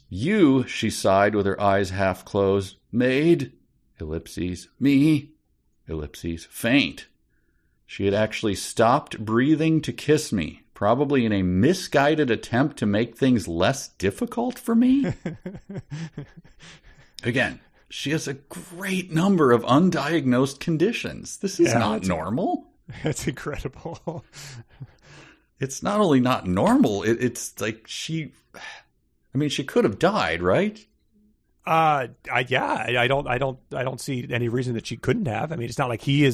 You, she sighed with her eyes half closed, made, ellipses, me, ellipses, faint. She had actually stopped breathing to kiss me, probably in a misguided attempt to make things less difficult for me. Again, she has a great number of undiagnosed conditions. This is not normal. That's incredible. It's not only not normal, it's like she could have died, right? I don't see any reason that she couldn't have. I mean, it's not like he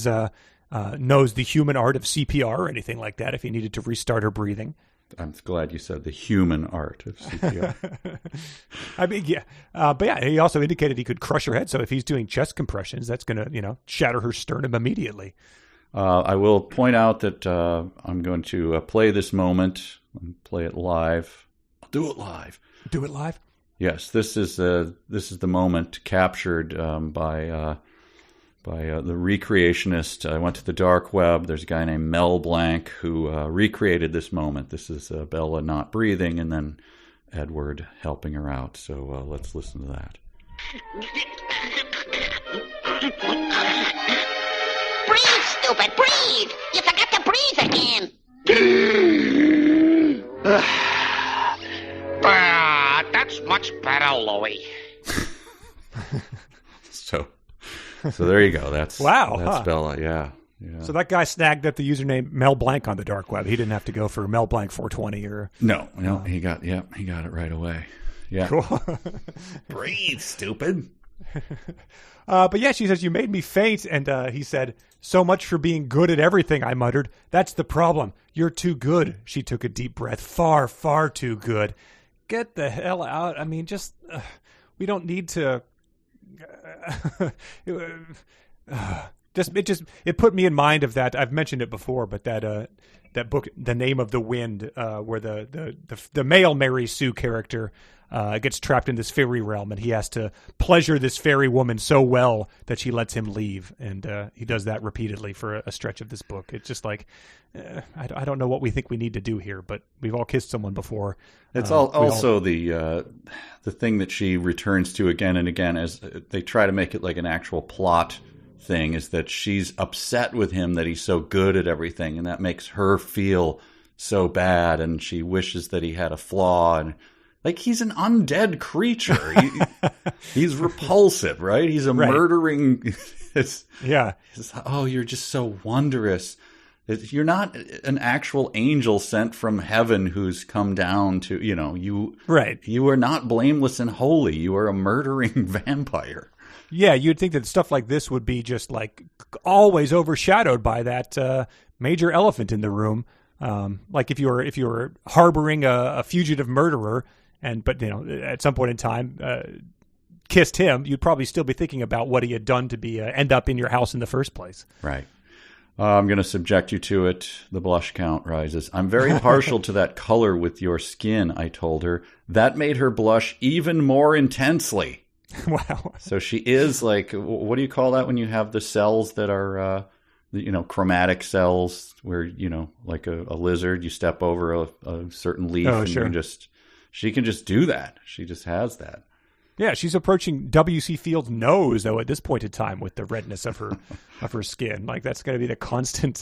knows the human art of CPR or anything like that if he needed to restart her breathing. I'm glad you said the human art of CPR. I mean, yeah. But yeah, he also indicated he could crush her head. So if he's doing chest compressions, that's going to, shatter her sternum immediately. I will point out that I'm going to play this moment and play it live. I'll do it live. Do it live? Yes, this is the moment captured by the recreationist. I went to the dark web. There's a guy named Mel Blanc who recreated this moment. This is Bella not breathing and then Edward helping her out. So let's listen to that. Breathe, stupid, breathe! You forgot to breathe again. That's much better, Louie. So there you go. That's wow. That's Bella. Yeah. So that guy snagged up the username Mel Blanc on the dark web. He didn't have to go for Mel Blanc 420 or no. He got it right away. Yeah. Cool. Breathe, stupid. But yeah, she says, you made me faint. And he said, so much for being good at everything, I muttered. That's the problem. You're too good. She took a deep breath. Far, far too good. Get the hell out. I mean, just, we don't need to. It put me in mind of that. I've mentioned it before, but that book, The Name of the Wind, where the male Mary Sue character gets trapped in this fairy realm, and he has to pleasure this fairy woman so well that she lets him leave, and he does that repeatedly for a stretch of this book. It's just like, I don't know what we think we need to do here, but we've all kissed someone before. It's also the thing that she returns to again and again, as they try to make it like an actual plot thing, is that she's upset with him that he's so good at everything, and that makes her feel so bad, and she wishes that he had a flaw, and like, he's an undead creature. He's repulsive, right? He's a murdering. Oh, you're just so wondrous. You're not an actual angel sent from heaven who's come down to, you. Right. You are not blameless and holy. You are a murdering vampire. Yeah, you'd think that stuff like this would be just like always overshadowed by that major elephant in the room. Like if you were harboring a fugitive murderer, but at some point in time kissed him, you'd probably still be thinking about what he had done to be end up in your house in the first place. Right. I'm going to subject you to it. The blush count rises. I'm very partial to that color with your skin, I told her. That made her blush even more intensely. Wow. So she is like, what do you call that when you have the cells that are, chromatic cells where, like a lizard, you step over a certain leaf and she can just do that. She just has that. Yeah, she's approaching W.C. Fields' nose, though, at this point in time with the redness of her skin. Like, that's going to be the constant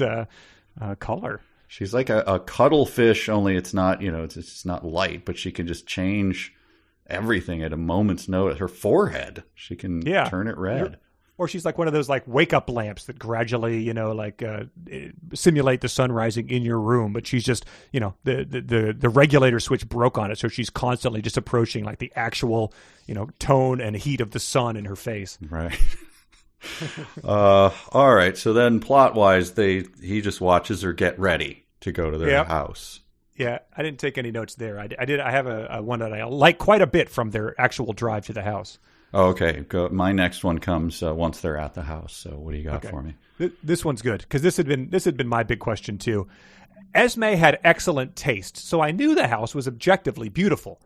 color. She's like a cuttlefish, only it's not, it's not light, but she can just change everything at a moment's notice. Her forehead, she can turn it red. Or she's like one of those like wake up lamps that gradually, simulate the sun rising in your room. But she's just, the regulator switch broke on it. So she's constantly just approaching like the actual, tone and heat of the sun in her face. Right. All right. So then plot wise, he just watches her get ready to go to their house. Yeah, I didn't take any notes there. I have a one that I like quite a bit from their actual drive to the house. Oh, okay. My next one comes once they're at the house. So what do you got for me? This one's good because this had been my big question too. Esme had excellent taste, so I knew the house was objectively beautiful.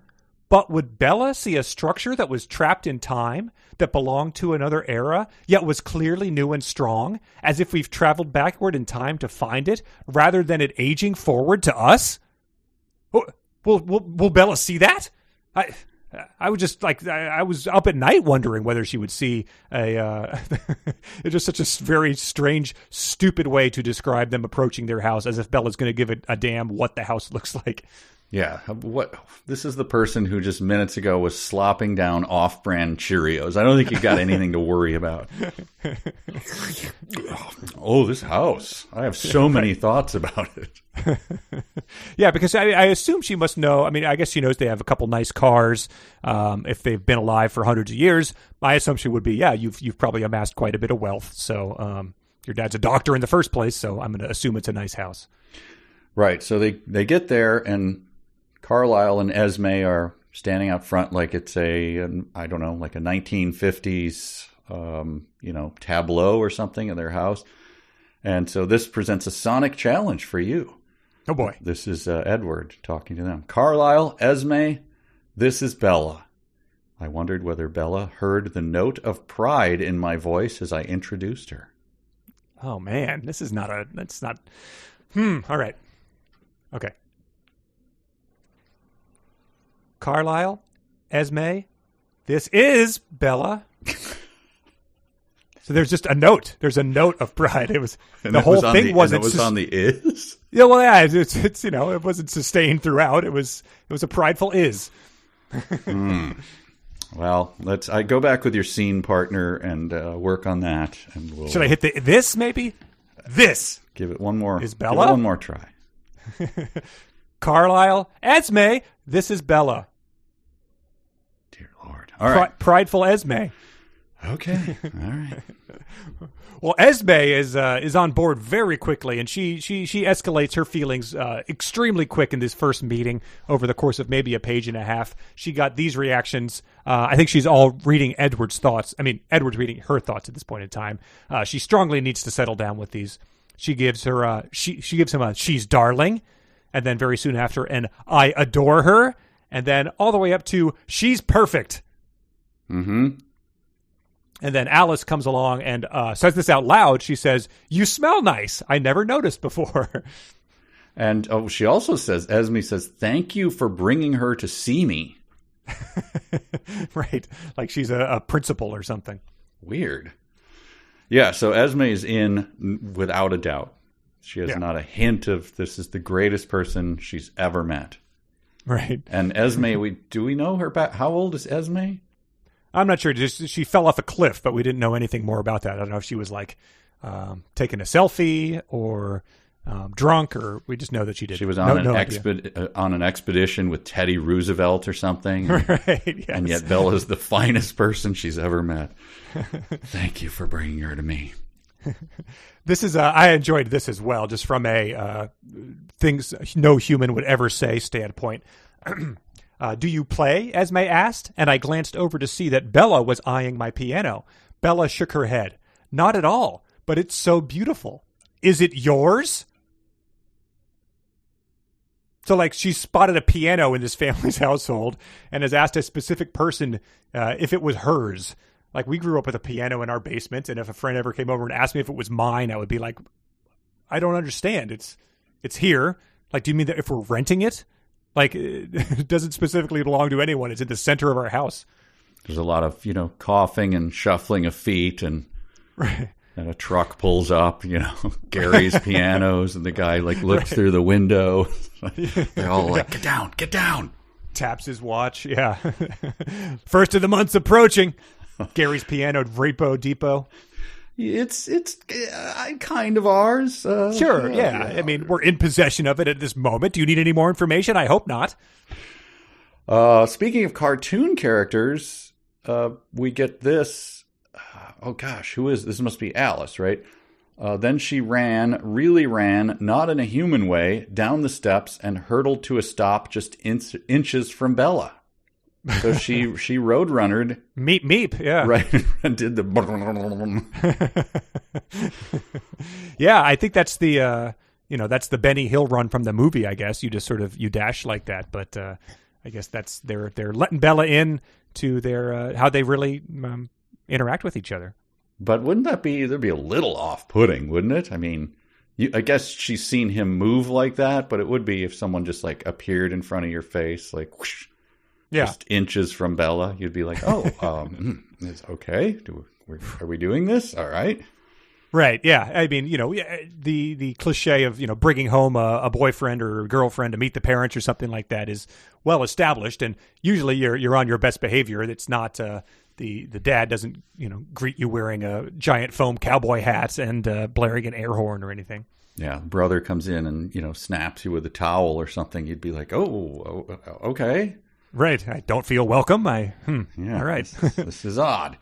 But would Bella see a structure that was trapped in time, that belonged to another era, yet was clearly new and strong, as if we've traveled backward in time to find it, rather than it aging forward to us? Will Bella see that? I was just like, I was up at night wondering whether she would see it's just such a very strange, stupid way to describe them approaching their house, as if Bella's going to give a damn what the house looks like. Yeah, this is the person who just minutes ago was slopping down off-brand Cheerios. I don't think you've got anything to worry about. Oh, this house. I have so many thoughts about it. Yeah, because I assume she must know. I mean, I guess she knows they have a couple nice cars. If they've been alive for hundreds of years, my assumption would be, you've probably amassed quite a bit of wealth. So your dad's a doctor in the first place, so I'm going to assume it's a nice house. Right. So they get there, and Carlisle and Esme are standing out front like it's like a 1950s, tableau or something in their house. And so this presents a sonic challenge for you. Oh, boy. This is Edward talking to them. Carlisle, Esme, this is Bella. I wondered whether Bella heard the note of pride in my voice as I introduced her. Oh, man. That's not. All right. Okay. Carlisle, Esme, this is Bella. So there's just a note. There's a note of pride. It was the whole thing wasn't. It was on the is. Yeah, well, yeah. It's it wasn't sustained throughout. It was a prideful is. Well, I go back with your scene partner and work on that. And should I hit this maybe? This. Give it one more. Is Bella? Give it one more try. Carlisle, Esme, this is Bella. Dear Lord. All right. Prideful Esme. Okay. All right. Well, Esme is on board very quickly, and she escalates her feelings extremely quick in this first meeting over the course of maybe a page and a half. She got these reactions. I think she's all reading Edward's thoughts. I mean, Edward's reading her thoughts at this point in time. She strongly needs to settle down with these. She gives her she gives him a "she's darling," and then very soon after an "I adore her," and then all the way up to "she's perfect." Mm-hmm. And then Alice comes along and says this out loud. She says, "You smell nice. I never noticed before." And she also says, Esme says, "Thank you for bringing her to see me." Right. Like she's a principal or something. Weird. Yeah, so Esme is in without a doubt. She has not a hint of this is the greatest person she's ever met. Right. And Esme, do we know her back? How old is Esme? I'm not sure. Just she fell off a cliff, but we didn't know anything more about that. I don't know if she was like taking a selfie or drunk, or we just know that she did. She was on an expedition with Teddy Roosevelt or something. Right. Yes. And yet Bella's the finest person she's ever met. Thank you for bringing her to me. This is I enjoyed this as well, just from a things no human would ever say standpoint. Do you play? Esme asked, and I glanced over to see that Bella was eyeing my piano. Bella shook her head. Not at all, but it's so beautiful. Is it yours? So, like, she spotted a piano in this family's household and has asked a specific person if it was hers. Like, we grew up with a piano in our basement, and if a friend ever came over and asked me if it was mine, I would be like, I don't understand. It's here. Like, do you mean that if we're renting it? Like, it doesn't specifically belong to anyone. It's in the center of our house. There's a lot of, coughing and shuffling of feet, and right. And a truck pulls up, Gary's pianos, and the guy, looks through the window. They're all like, get down. Taps his watch, yeah. First of the month's approaching. Gary's piano, Repo Depot. It's kind of ours. Sure, yeah. I mean, we're in possession of it at this moment. Do you need any more information? I hope not. Speaking of cartoon characters, we get this. Oh gosh, who is this? Must be Alice, right? Then she really ran, not in a human way, down the steps and hurtled to a stop just inches from Bella. So she road runnered. Meep, yeah. Right, and did the... Yeah, I think that's the, that's the Benny Hill run from the movie, I guess. You just sort of, you dash like that. But I guess that's, they're letting Bella in to their, how they really interact with each other. But wouldn't there'd be a little off-putting, wouldn't it? I mean, I guess she's seen him move like that, but it would be if someone just appeared in front of your face, whoosh. Yeah. Just inches from Bella, you'd be like, "Oh, it's okay. Are we doing this? All right." Right. Yeah. I mean, the cliche of bringing home a boyfriend or a girlfriend to meet the parents or something like that is well established, and usually you're on your best behavior. It's not the dad doesn't greet you wearing a giant foam cowboy hat and blaring an air horn or anything. Yeah, brother comes in and snaps you with a towel or something. You'd be like, "Oh, okay." Right. I don't feel welcome. Yeah, all right. This is odd.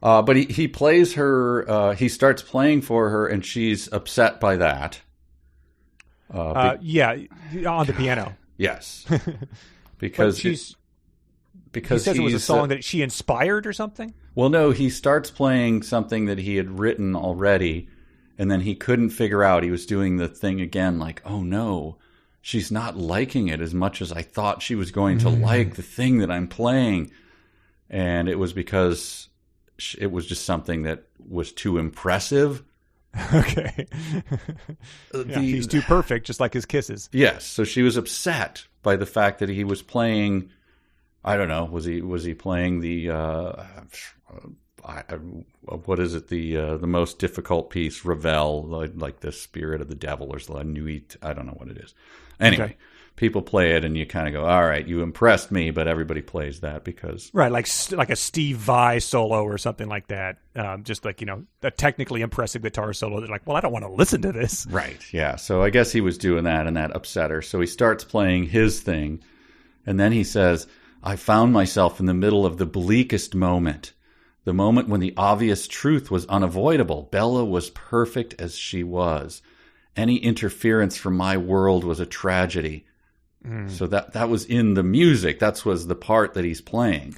But he plays her, he starts playing for her, and she's upset by that. Yeah, on the piano. Yes. Because he says it was a song that she inspired or something? Well, no, he starts playing something that he had written already, and then he couldn't figure out. He was doing the thing again, like, oh no, she's not liking it as much as I thought she was going to like the thing that I'm playing. And it was because it was just something that was too impressive. Okay. He's too perfect, just like his kisses. Yes. So she was upset by the fact that he was playing, I don't know, was he playing the, what is it, the most difficult piece, Ravel, like the Spirit of the Devil or La Nuit, I don't know what it is. Anyway, okay. People play it and you kind of go, all right, you impressed me, but everybody plays that because... Right, like a Steve Vai solo or something like that. Just like, a technically impressive guitar solo. They're like, well, I don't want to listen to this. Right, yeah. So I guess he was doing that and that upset her. So he starts playing his thing. And then he says, I found myself in the middle of the bleakest moment. The moment when the obvious truth was unavoidable. Bella was perfect as she was. Any interference from my world was a tragedy. So that was in the music. That was the part that he's playing,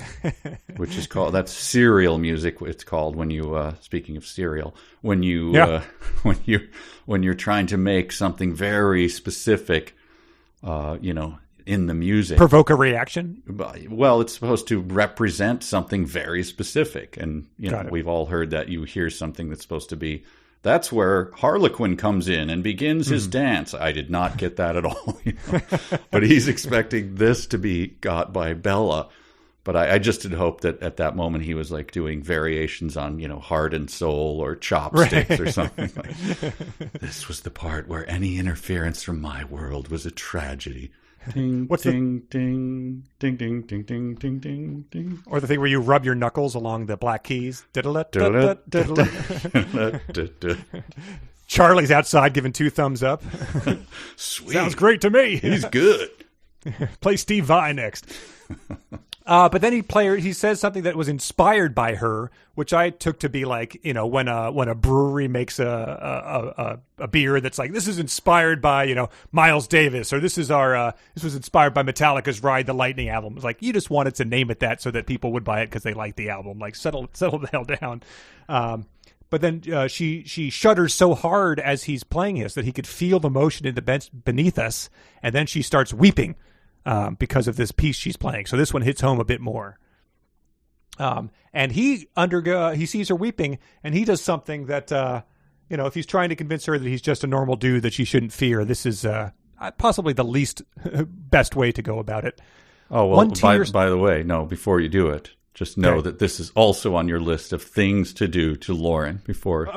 which is called, that's serial music. It's called when you, speaking of serial, when you, when you're trying to make something very specific, in the music. Provoke a reaction? Well, it's supposed to represent something very specific. And, we've all heard that you hear something that's supposed to be, that's where Harlequin comes in and begins his dance. I did not get that at all. But he's expecting this to be got by Bella. But I just had hoped that at that moment he was like doing variations on, Heart and Soul or Chopsticks or something. Like, this was the part where any interference from my world was a tragedy. Ding, ding, ding, ding, ding, ding, ding, ding, ding, ding. Or the thing where you rub your knuckles along the black keys. Charlie's outside giving 2 thumbs up. Sweet. Sounds great to me. He's good. Play Steve Vai next. But then he says something that was inspired by her, which I took to be like, when a brewery makes a beer that's like, this is inspired by, Miles Davis, or this was inspired by Metallica's Ride the Lightning album. It's like, you just wanted to name it that so that people would buy it because they like the album. Like, settle the hell down. But then she shudders so hard as he's playing this that he could feel the motion in the bench beneath us, and then she starts weeping. Because of this piece she's playing. So this one hits home a bit more. And he sees her weeping, and he does something that, if he's trying to convince her that he's just a normal dude that she shouldn't fear, this is possibly the least best way to go about it. Oh, well, by the way, no, before you do it, just know that this is also on your list of things to do to Lauren before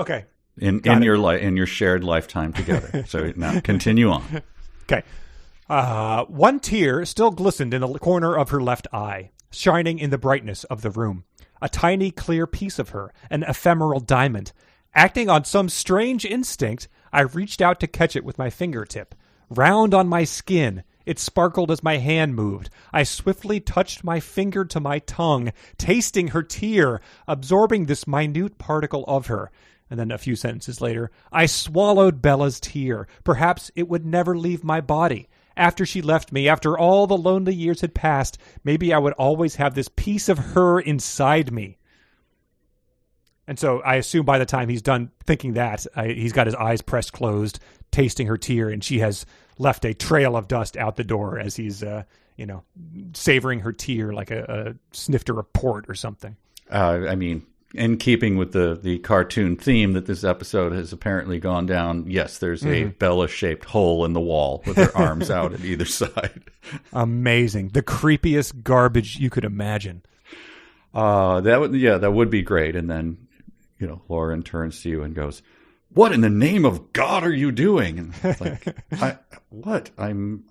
in your shared lifetime together. So now continue on. Okay. One tear still glistened in the corner of her left eye, shining in the brightness of the room. A tiny, clear piece of her, an ephemeral diamond. Acting on some strange instinct, I reached out to catch it with my fingertip. Round on my skin, it sparkled as my hand moved. I swiftly touched my finger to my tongue, tasting her tear, absorbing this minute particle of her. And then a few sentences later, I swallowed Bella's tear. Perhaps it would never leave my body. After she left me, after all the lonely years had passed, maybe I would always have this piece of her inside me. And so I assume by the time he's done thinking that, he's got his eyes pressed closed, tasting her tear, and she has left a trail of dust out the door as he's, savoring her tear like a sniffed a report or something. In keeping with the cartoon theme that this episode has apparently gone down, yes, there's a Bella-shaped hole in the wall with her arms out at either side. Amazing. The creepiest garbage you could imagine. That would be great. And then, Lauren turns to you and goes, "What in the name of God are you doing?" And it's like, what? I'm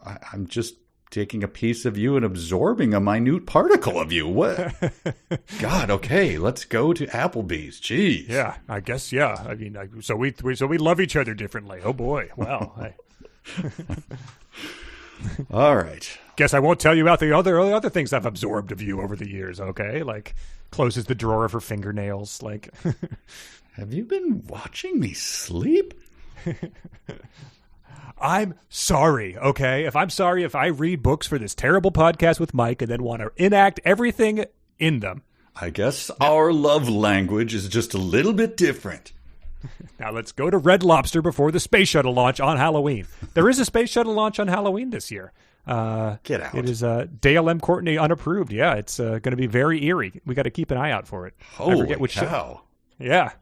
just taking a piece of you and absorbing a minute particle of you. What? God, okay, let's go to Applebee's. Jeez. Yeah, I guess, yeah. I mean, so we love each other differently. Oh, boy. Well, all right. Guess I won't tell you about the other things I've absorbed of you over the years, okay? Like, closes the drawer of her fingernails, like... Have you been watching me sleep? I'm sorry, okay? If I read books for this terrible podcast with Mike and then want to enact everything in them. I guess our love language is just a little bit different. Now let's go to Red Lobster before the space shuttle launch on Halloween. There is a space shuttle launch on Halloween this year. Get out. It is Dale M. Courtney unapproved. Yeah, it's going to be very eerie. We got to keep an eye out for it. Holy cow. Yeah.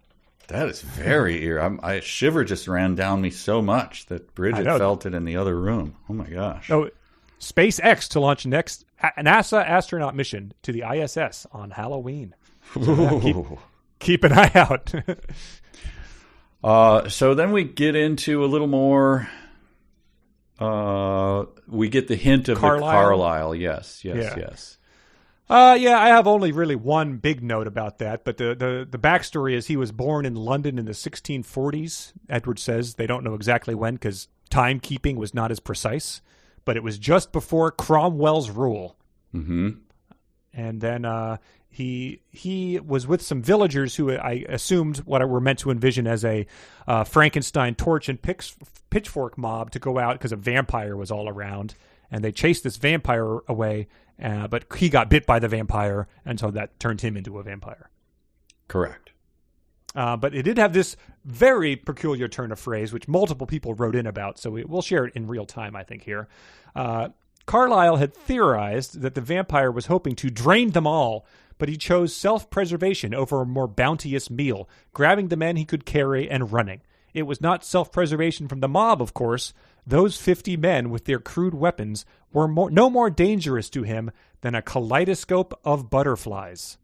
That is very eerie. A shiver just ran down me so much that Bridget felt it in the other room. Oh, my gosh. Oh, SpaceX to launch next NASA astronaut mission to the ISS on Halloween. So keep an eye out. So then we get into a little more... we get the hint of Carlisle? The Carlisle. Yes. I have only really one big note about that, but the backstory is he was born in London in the 1640s. Edward says they don't know exactly when because timekeeping was not as precise, but it was just before Cromwell's rule. Mm-hmm. And then he was with some villagers who I assumed what were meant to envision as a Frankenstein torch and pitchfork mob to go out because a vampire was all around. And they chased this vampire away, but he got bit by the vampire, and so that turned him into a vampire. Correct. But it did have this very peculiar turn of phrase, which multiple people wrote in about, so we'll share it in real time, I think, here. Carlisle had theorized that the vampire was hoping to drain them all, but he chose self-preservation over a more bounteous meal, grabbing the men he could carry and running. It was not self-preservation from the mob, of course. Those 50 men with their crude weapons were no more dangerous to him than a kaleidoscope of butterflies.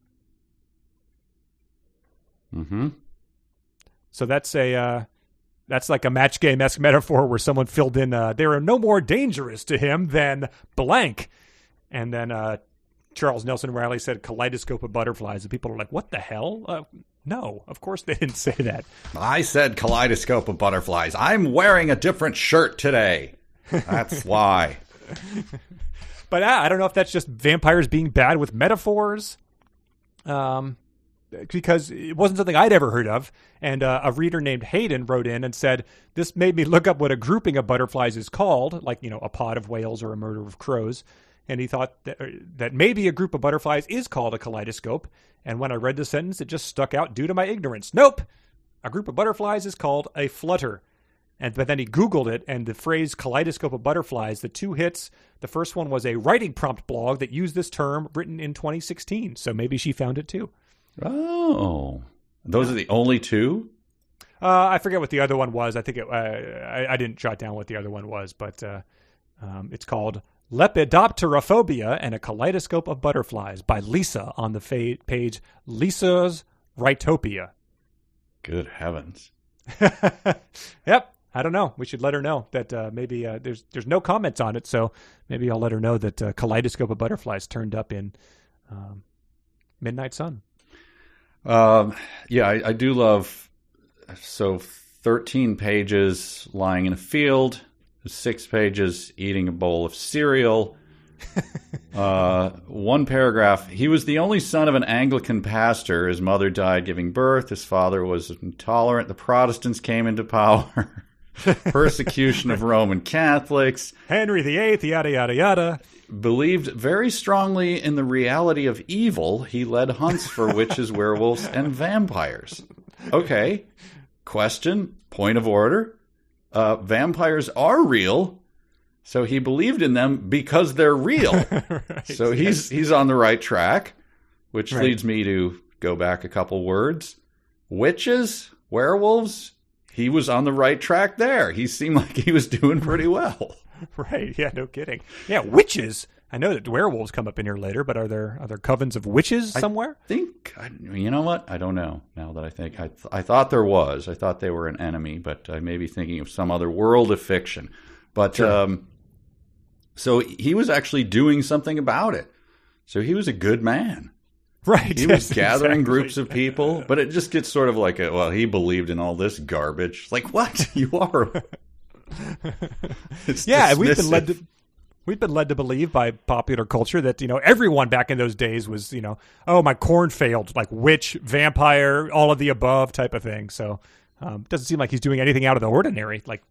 Mm-hmm. So that's like a match game-esque metaphor where someone filled in, they are no more dangerous to him than blank. And then Charles Nelson Riley said kaleidoscope of butterflies, and people are like, what the hell? No, of course they didn't say that. I said kaleidoscope of butterflies. I'm wearing a different shirt today. That's why. But I don't know if that's just vampires being bad with metaphors. Because it wasn't something I'd ever heard of. And a reader named Hayden wrote in and said, this made me look up what a grouping of butterflies is called, like, a pod of whales or a murder of crows. And he thought that maybe a group of butterflies is called a kaleidoscope. And when I read the sentence, it just stuck out due to my ignorance. Nope! A group of butterflies is called a flutter. But then he Googled it, and the phrase kaleidoscope of butterflies, the two hits, the first one was a writing prompt blog that used this term written in 2016. So maybe she found it too. Oh, those are the only two? I forget what the other one was. I think I didn't jot down what the other one was, but it's called Lepidopterophobia and a Kaleidoscope of Butterflies by Lisa on the page Lisa's Rightopia. Good heavens. Yep. I don't know. We should let her know that maybe there's no comments on it, so maybe I'll let her know that Kaleidoscope of Butterflies turned up in Midnight Sun. Yeah, I do love, 13 pages lying in a field, 6 pages eating a bowl of cereal, 1 paragraph. He was the only son of an Anglican pastor. His mother died giving birth. His father was intolerant. The Protestants came into power. Persecution of Roman Catholics. Henry VIII, yada, yada, yada. Believed very strongly in the reality of evil. He led hunts for witches, werewolves, and vampires. Okay. Question, point of order. Vampires are real, so he believed in them because they're real. Right. So he's on the right track, which leads me to go back a couple words. Witches, werewolves, he was on the right track there. He seemed like he was doing pretty well. Right, yeah, no kidding. Yeah, witches. I know that werewolves come up in here later, but are there covens of witches somewhere? You know what? I don't know, now that I think. I thought there was. I thought they were an enemy, but I may be thinking of some other world of fiction. But, sure. So he was actually doing something about it. So he was a good man. Right. He was gathering groups of people, but it just gets sort of like, he believed in all this garbage. Like, what? You are... Yeah, dismissive. We've been led to believe by popular culture that, everyone back in those days was, my corn failed, like witch, vampire, all of the above type of thing. So it doesn't seem like he's doing anything out of the ordinary. Like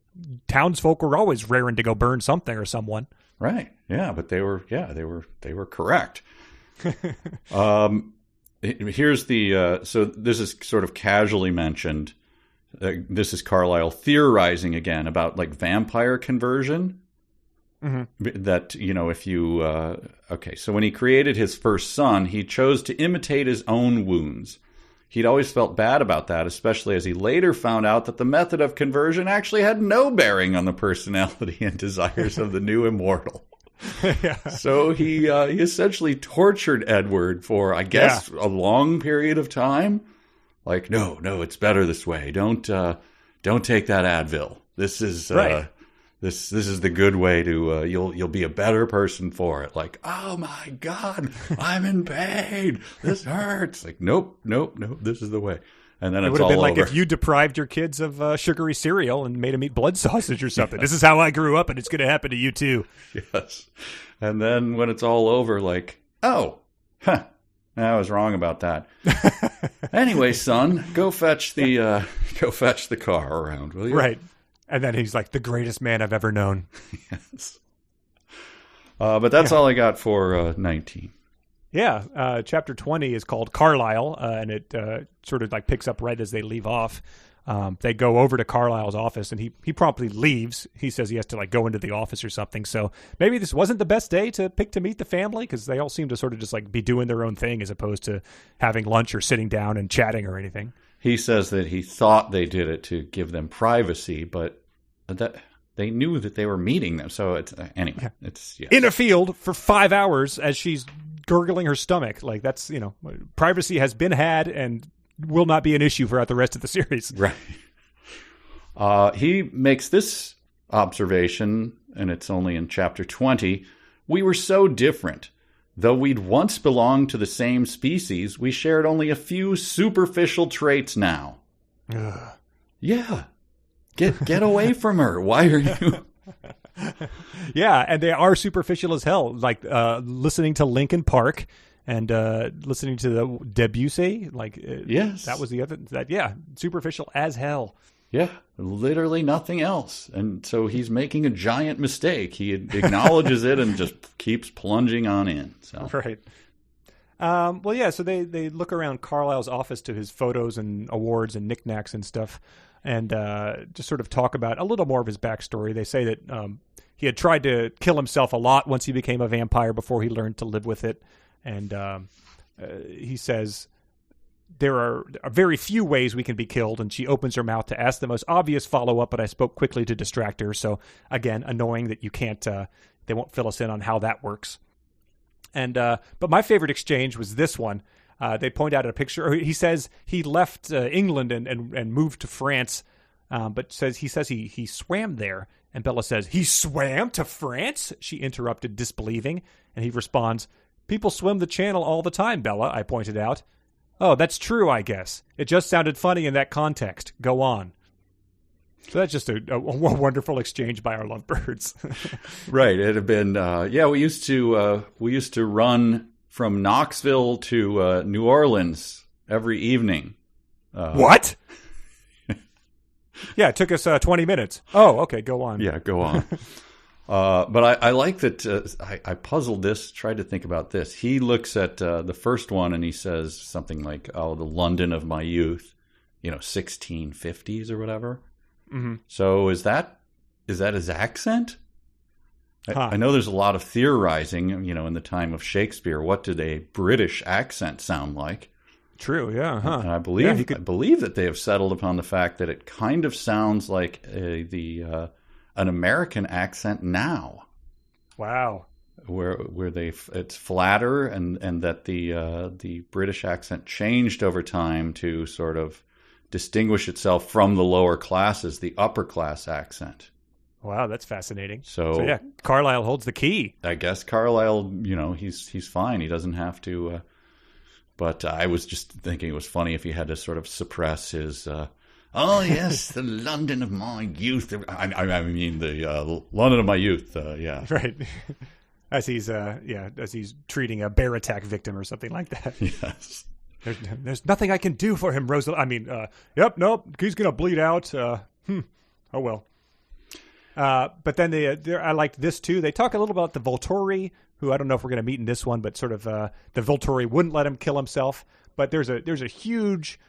townsfolk were always raring to go burn something or someone. Right. Yeah, but they were correct. Here's the so this is sort of casually mentioned. This is Carlisle theorizing again about like vampire conversion. Mm-hmm. That, if you... so when he created his first son, he chose to imitate his own wounds. He'd always felt bad about that, especially as he later found out that the method of conversion actually had no bearing on the personality and desires of the new immortal. Yeah. So he essentially tortured Edward for, I guess, a long period of time. Like, no, it's better this way. Don't take that Advil. This is this is the good way to you'll be a better person for it. Like, oh my God, I'm in pain. This hurts. Like, nope. This is the way. And then it it's would have all been like over. If you deprived your kids of sugary cereal and made them eat blood sausage or something. This is how I grew up, and it's going to happen to you too. Yes. And then when it's all over, like, oh, Huh. I was wrong about that. Anyway, son, go fetch the car around, will you? Right. And then he's like, the greatest man I've ever known. Yes. But that's all I got for 19. Yeah. Chapter 20 is called Carlisle, and it sort of like picks up right as they leave off. They go over to Carlisle's office, and he promptly leaves. He says he has to like go into the office or something. So maybe this wasn't the best day to pick to meet the family, because they all seem to sort of just like be doing their own thing as opposed to having lunch or sitting down and chatting or anything. He says that he thought they did it to give them privacy, but that they knew that they were meeting them. So it's anyway. It's in a field for 5 hours as she's gurgling her stomach. Like that's privacy has been had and will not be an issue throughout the rest of the series. Right. He makes this observation, and it's only in chapter 20. We were so different. Though we'd once belonged to the same species, we shared only a few superficial traits now. Yeah. Get away from her. Why are you... Yeah, and they are superficial as hell. Like listening to Linkin Park and listening to the Debussy. Like, yes, that was the other. Superficial as hell. Yeah, literally nothing else. And so he's making a giant mistake. He acknowledges it and just keeps plunging on in. So. Right. So they look around Carlisle's office to his photos and awards and knickknacks and stuff, and just sort of talk about a little more of his backstory. They say that he had tried to kill himself a lot once he became a vampire before he learned to live with it. And he says, there are very few ways we can be killed. And she opens her mouth to ask the most obvious follow-up, but I spoke quickly to distract her. So, again, annoying that you can't, they won't fill us in on how that works. And but my favorite exchange was this one. They point out a picture. He says he left England and moved to France, but he says he swam there. And Bella says, he swam to France? She interrupted, disbelieving. And he responds, people swim the channel all the time, Bella, I pointed out. Oh, that's true, I guess. It just sounded funny in that context. Go on. So that's just a wonderful exchange by our lovebirds. Right. It had been, we used to run from Knoxville to New Orleans every evening. What? Yeah, it took us 20 minutes. Oh, okay, go on. Yeah, go on. But I like that I puzzled this, tried to think about this. He looks at the first one and he says something like, oh, the London of my youth, 1650s or whatever. Mm-hmm. So is that his accent? Huh. I know there's a lot of theorizing, in the time of Shakespeare. What did a British accent sound like? True, yeah. Huh. And I believe that they have settled upon the fact that it kind of sounds like an American accent now. Wow. Where it's flatter and that the British accent changed over time to sort of distinguish itself from the lower classes, the upper class accent. Wow, that's fascinating. So yeah, Carlisle holds the key. I guess Carlisle, he's fine. He doesn't have to. But I was just thinking it was funny if he had to sort of suppress his. Oh yes, the London of my youth. I mean the London of my youth. Yeah. Right. As he's treating a bear attack victim or something like that. Yes. There's nothing I can do for him, Rosa. I mean, nope, he's gonna bleed out. Oh well. But then I liked this too. They talk a little about the Volturi, who I don't know if we're going to meet in this one, but sort of the Volturi wouldn't let him kill himself. But there's a huge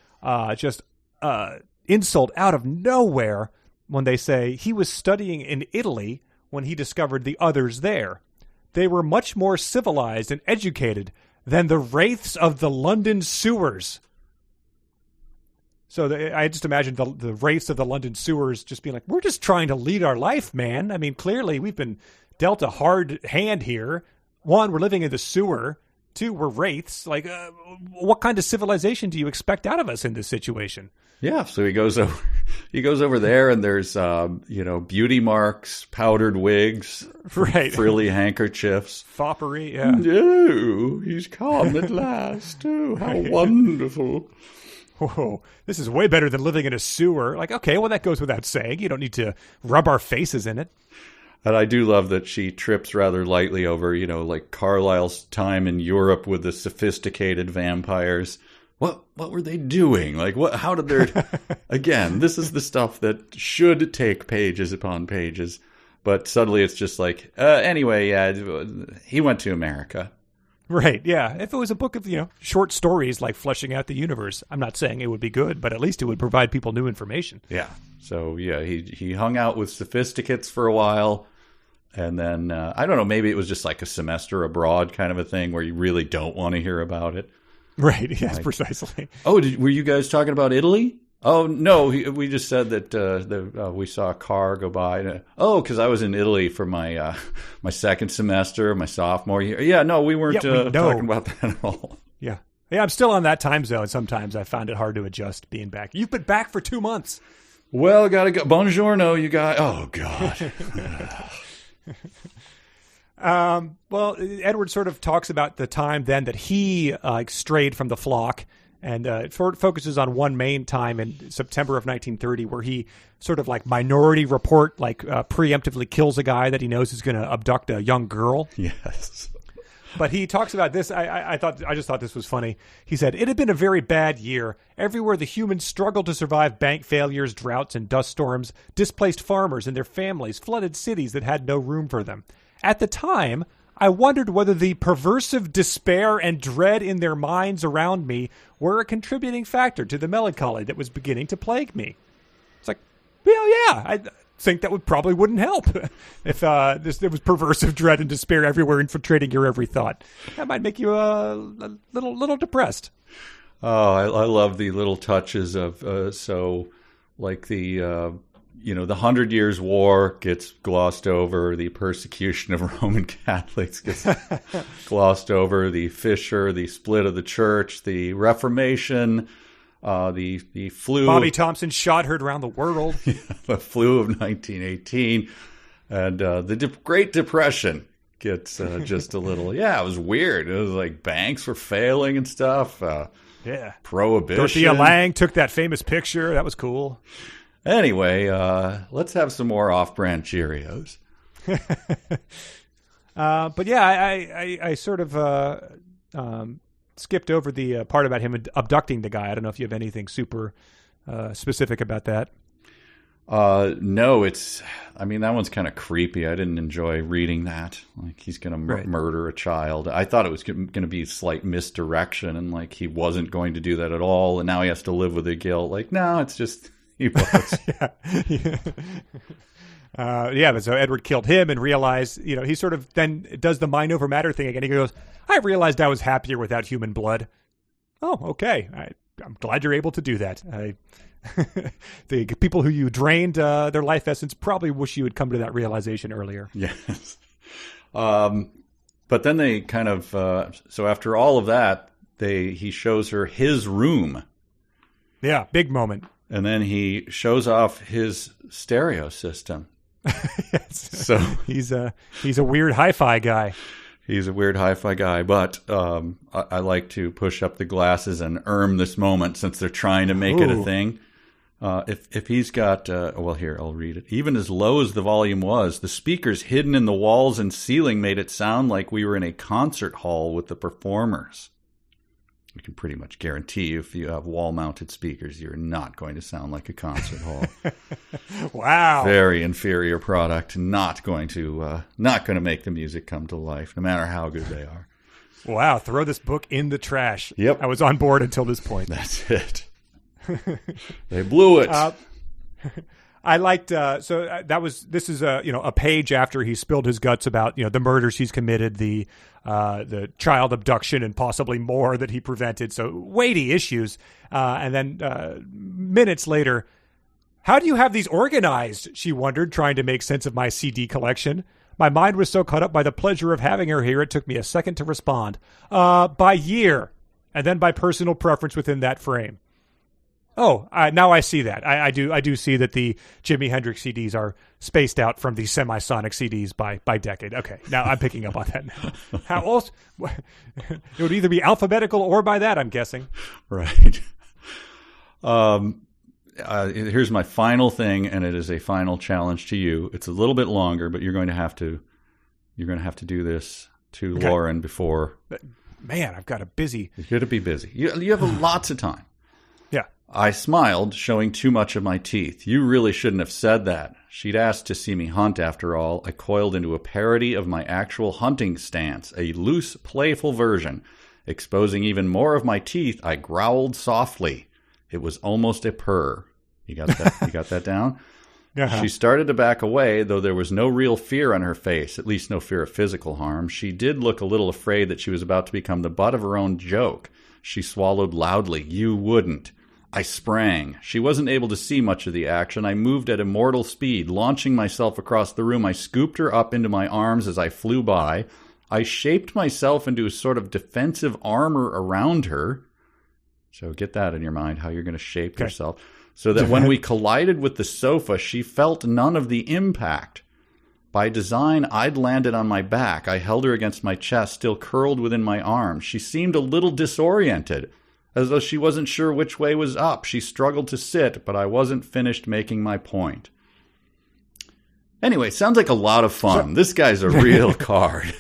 insult out of nowhere when they say he was studying in Italy when he discovered the others there. They were much more civilized and educated than the wraiths of the London sewers. So I just imagine the wraiths of the London sewers just being like, we're just trying to lead our life, man. I mean, clearly we've been dealt a hard hand here. One, we're living in the sewer. Two, we're wraiths. Like, what kind of civilization do you expect out of us in this situation? Yeah, so he goes over there, and there's beauty marks, powdered wigs, right, frilly handkerchiefs, foppery. Yeah. No, he's come at last. Oh, how wonderful! Whoa, this is way better than living in a sewer. Like, okay, well, that goes without saying. You don't need to rub our faces in it. And I do love that she trips rather lightly over, like Carlisle's time in Europe with the sophisticated vampires. What were they doing? Like, how did their... Again, this is the stuff that should take pages upon pages. But suddenly it's just like, anyway, yeah, he went to America. Right, yeah. If it was a book of, short stories like fleshing out the universe, I'm not saying it would be good, but at least it would provide people new information. Yeah. So, yeah, he hung out with sophisticates for a while. And then, I don't know, maybe it was just like a semester abroad kind of a thing where you really don't want to hear about it. Right, yes, precisely. Oh, were you guys talking about Italy? Oh, no, we just said that we saw a car go by. Because I was in Italy for my my second semester, my sophomore year. Yeah, no, we weren't talking about that at all. Yeah. Yeah, I'm still on that time zone. Sometimes I found it hard to adjust being back. You've been back for 2 months. Well, gotta go. Buongiorno, you guys. Oh, God. Well, Edward sort of talks about the time then that he strayed from the flock, and it focuses on one main time in September of 1930 where he sort of like Minority Report, like preemptively kills a guy that he knows is going to abduct a young girl. Yes. But he talks about this. I just thought this was funny. He said, "It had been a very bad year. Everywhere the humans struggled to survive bank failures, droughts, and dust storms, displaced farmers and their families, flooded cities that had no room for them. At the time, I wondered whether the perversive despair and dread in their minds around me were a contributing factor to the melancholy that was beginning to plague me." It's like, well, yeah, I think that probably wouldn't help if there was perversive dread and despair everywhere infiltrating your every thought. That might make you a little depressed. Oh, I love the little touches of like the 100 Years' War gets glossed over, the persecution of Roman Catholics gets glossed over, the fissure, the split of the church, the Reformation, the flu. Bobby Thompson shot heard around the world. Yeah, the flu of 1918, and the Great Depression gets just a little. Yeah, it was weird. It was like banks were failing and stuff. Yeah, prohibition. Dorothea Lange took that famous picture. That was cool. Anyway, let's have some more off-brand Cheerios. But yeah, I sort of skipped over the part about him abducting the guy. I don't know if you have anything super specific about that. No, that one's kind of creepy. I didn't enjoy reading that. Like, he's going to murder a child. I thought it was going to be slight misdirection, and like he wasn't going to do that at all, and now he has to live with the guilt. Like, no, it's just... He was. But so Edward killed him and realized, he sort of then does the mind over matter thing again. He goes, "I realized I was happier without human blood." Oh, okay. I'm glad you're able to do that. The people who you drained their life essence probably wish you had come to that realization earlier. Yes. But then they kind of, so after all of that, he shows her his room. Yeah, big moment. And then he shows off his stereo system. Yes. So he's a weird hi-fi guy. He's a weird hi-fi guy, but I like to push up the glasses and this moment since they're trying to make it a thing. If he's got, here, I'll read it. "Even as low as the volume was, the speakers hidden in the walls and ceiling made it sound like we were in a concert hall with the performers." We can pretty much guarantee you if you have wall-mounted speakers, you're not going to sound like a concert hall. Wow. Very inferior product. Not going to make the music come to life, no matter how good they are. Wow. Throw this book in the trash. Yep. I was on board until this point. That's it. They blew it. I liked this is a page after he spilled his guts about the murders he's committed, the child abduction and possibly more that he prevented, so weighty issues, and then minutes later, "How do you have these organized?" she wondered, trying to make sense of my CD collection. My mind was so caught up by the pleasure of having her here it took me a second to respond. By year, and then by personal preference within that frame. Oh, now I see that. I do see that the Jimi Hendrix CDs are spaced out from the semisonic CDs by decade. Okay, now I'm picking up on that now. How else? It would either be alphabetical or by that, I'm guessing. Right. here's my final thing, and it is a final challenge to you. It's a little bit longer, but you're going to have to do this to Lauren before. Man, I've got a busy. You're going to be busy. You have lots of time. Yeah. I smiled, showing too much of my teeth. You really shouldn't have said that. She'd asked to see me hunt, after all. I coiled into a parody of my actual hunting stance, a loose, playful version. Exposing even more of my teeth, I growled softly. It was almost a purr. You got that? You got that down? Uh-huh. She started to back away, though there was no real fear on her face, at least no fear of physical harm. She did look a little afraid that she was about to become the butt of her own joke. She swallowed loudly. You wouldn't. I sprang. She wasn't able to see much of the action. I moved at immortal speed, launching myself across the room. I scooped her up into my arms as I flew by. I shaped myself into a sort of defensive armor around her. So get that in your mind, how you're going to shape yourself. So that when we collided with the sofa, she felt none of the impact. By design, I'd landed on my back. I held her against my chest, still curled within my arms. She seemed a little disoriented, as though she wasn't sure which way was up. She struggled to sit, but I wasn't finished making my point. Anyway, sounds like a lot of fun. This guy's a real card.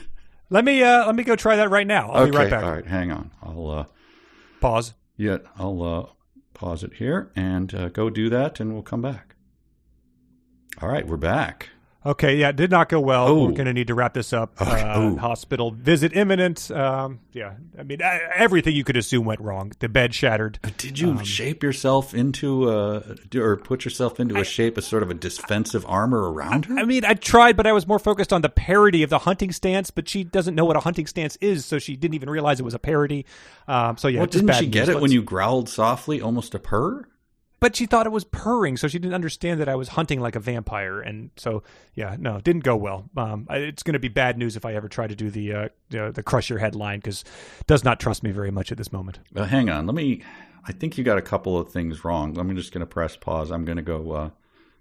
Let me go try that right now. I'll be right back. All right, hang on. I'll pause. Yeah, I'll pause it here and go do that, and we'll come back. All right, we're back. Okay, yeah, it did not go well. We're going to need to wrap this up. Hospital visit imminent. Yeah, I mean, everything you could assume went wrong. The bed shattered. Did you shape yourself into or put yourself into a shape as sort of a defensive armor around her? I mean, I tried, but I was more focused on the parody of the hunting stance, but she doesn't know what a hunting stance is, so she didn't even realize it was a parody. So yeah, well, didn't she get it when you growled softly, almost a purr? But she thought it was purring, so she didn't understand that I was hunting like a vampire. And so, yeah, no, it didn't go well. It's going to be bad news if I ever try to do the crush your head line, because it does not trust me very much at this moment. Hang on. I think you got a couple of things wrong. I'm just going to press pause. I'm going to go,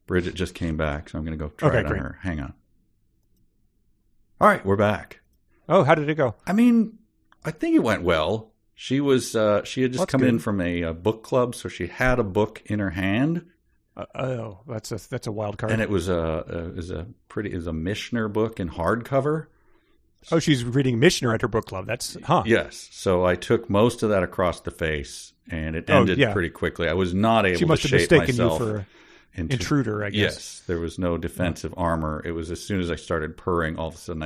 Bridget just came back, so I'm going to go try it on her. Hang on. All right, we're back. Oh, how did it go? I mean, I think it went well. She had just come in from a book club, so she had a book in her hand. That's a wild card. And it was a Mishner book in hardcover. Oh, she's reading Mishner at her book club. Yes. So I took most of that across the face, and it ended pretty quickly. I was not able to shape myself. She must have mistaken you for an intruder, I guess. Yes, there was no defensive armor. It was as soon as I started purring, all of a sudden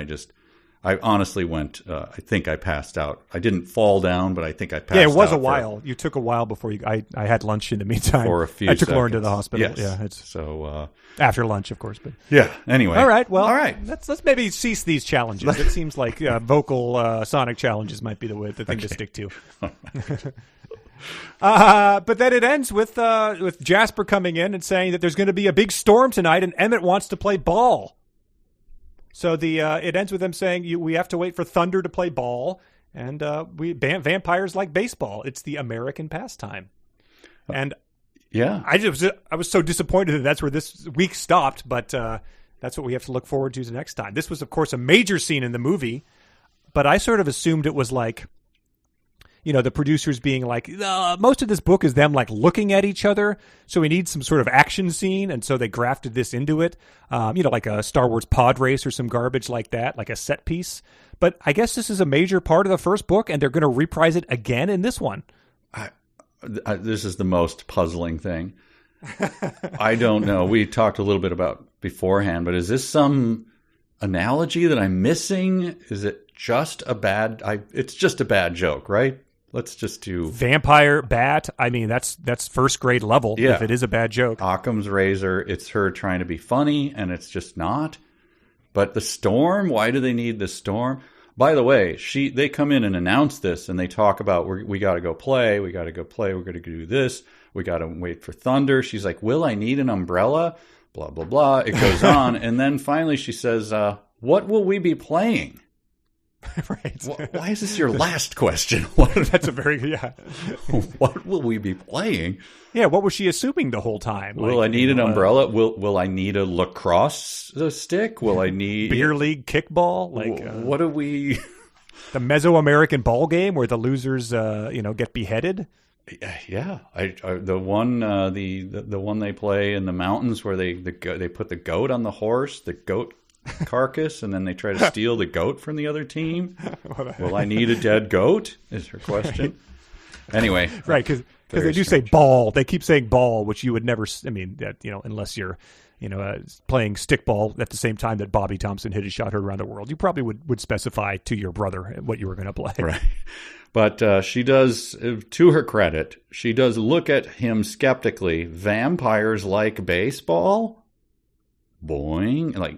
I honestly went, I think I passed out. I didn't fall down, but I think I passed out. Yeah, it was a while. You took a while before I had lunch in the meantime. For a few I took seconds. Lauren to the hospital. Yes. Yeah, after lunch, of course. But yeah, anyway. All right, let's maybe cease these challenges. It seems like vocal sonic challenges might be the thing to stick to. But then it ends with Jasper coming in and saying that there's going to be a big storm tonight and Emmett wants to play ball. So it ends with them saying we have to wait for thunder to play ball, and vampires like baseball. It's the American pastime, and yeah, I was so disappointed that that's where this week stopped. But that's what we have to look forward to next time. This was, of course, a major scene in the movie, but I sort of assumed it was like, the producers being like, most of this book is them like looking at each other. So we need some sort of action scene. And so they grafted this into it, like a Star Wars pod race or some garbage like that, like a set piece. But I guess this is a major part of the first book and they're going to reprise it again in this one. This is the most puzzling thing. I don't know. We talked a little bit about beforehand, but is this some analogy that I'm missing? Is it just it's just a bad joke, right? Let's just do vampire bat. I mean, that's first grade level. Yeah. If it is a bad joke, Occam's razor. It's her trying to be funny, and it's just not. But the storm. Why do they need the storm? By the way, they come in and announce this, and they talk about we got to go play. We got to go play. We're going to do this. We got to wait for thunder. She's like, "Will I need an umbrella?" Blah blah blah. It goes on, and then finally she says, "What will we be playing?" Right. Why is this your last question? That's a very, yeah. What will we be playing? Yeah, what was she assuming the whole time? Will I need an umbrella? Will I need a lacrosse stick? Will I need beer league kickball? What do we? The Mesoamerican ball game where the losers, get beheaded. Yeah, the one the one they play in the mountains where they put the goat on the horse, the goat carcass, and then they try to steal the goat from the other team. Will I need a dead goat? Is her question. Anyway, right? Because they do say ball. They keep saying ball, which you would never. I mean, unless you're playing stickball at the same time that Bobby Thompson hit a shot heard around the world, you probably would specify to your brother what you were going to play. Right. But she does, to her credit, she does look at him skeptically. Vampires like baseball? Boing. Like,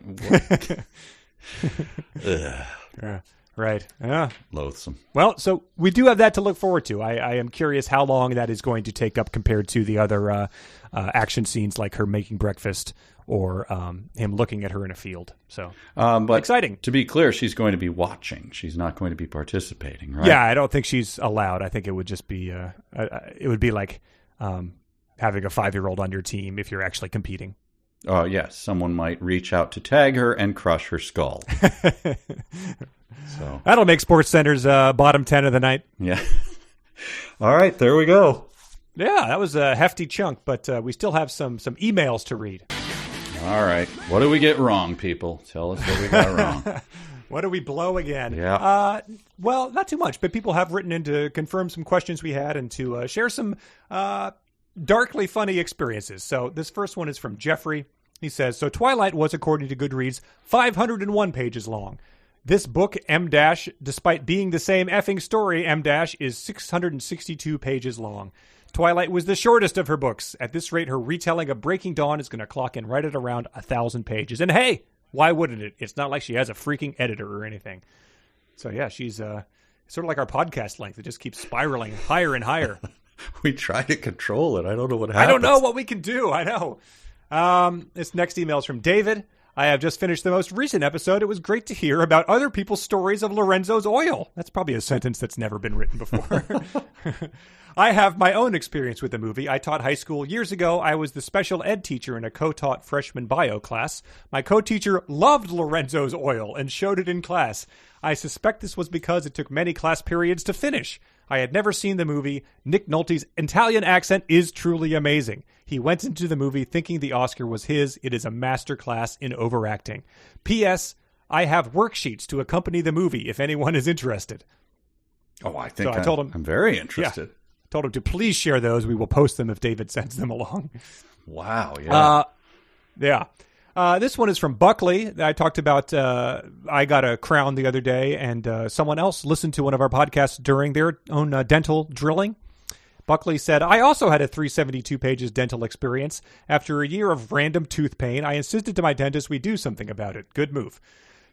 yeah, right. Yeah. Loathsome. Well, so we do have that to look forward to. I am curious how long that is going to take up compared to the other action scenes, like her making breakfast or him looking at her in a field. So, but exciting. To be clear, she's going to be watching. She's not going to be participating, right? Yeah, I don't think she's allowed. I think it would just be it would be like having a 5-year-old on your team if you're actually competing. Oh, yes. Someone might reach out to tag her and crush her skull. So that'll make SportsCenter's bottom 10 of the night. Yeah. All right, there we go. Yeah, that was a hefty chunk, but we still have some emails to read. All right. What do we get wrong, people? Tell us what we got wrong. What do we blow again? Yeah. Well, not too much, but people have written in to confirm some questions we had and to share some darkly funny experiences. So this first one is from Jeffrey. He says, so Twilight was, according to Goodreads, 501 pages long. This book, M-, despite being the same effing story, M-, is 662 pages long. Twilight was the shortest of her books. At this rate, her retelling of Breaking Dawn is going to clock in right at around 1,000 pages. And hey, why wouldn't it? It's not like she has a freaking editor or anything. So yeah, she's sort of like our podcast length. It just keeps spiraling higher and higher. We try to control it. I don't know what happens. I don't know what we can do. I know. This next email is from David. I have just finished the most recent episode. It was great to hear about other people's stories of Lorenzo's oil. That's probably a sentence that's never been written before. I have my own experience with the movie. I taught high school years ago. I was the special ed teacher in a co-taught freshman bio class. My co-teacher loved Lorenzo's oil and showed it in class. I suspect this was because it took many class periods to finish. I had never seen the movie. Nick Nolte's Italian accent is truly amazing. He went into the movie thinking the Oscar was his. It is a masterclass in overacting. P.S. I have worksheets to accompany the movie if anyone is interested. Oh, I think so I told him, I'm very interested. Yeah, told him to please share those. We will post them if David sends them along. Wow, yeah. Yeah. This one is from Buckley. I talked about I got a crown the other day, and someone else listened to one of our podcasts during their own dental drilling. Buckley said, I also had a 372 pages dental experience. After a year of random tooth pain, I insisted to my dentist we do something about it. Good move.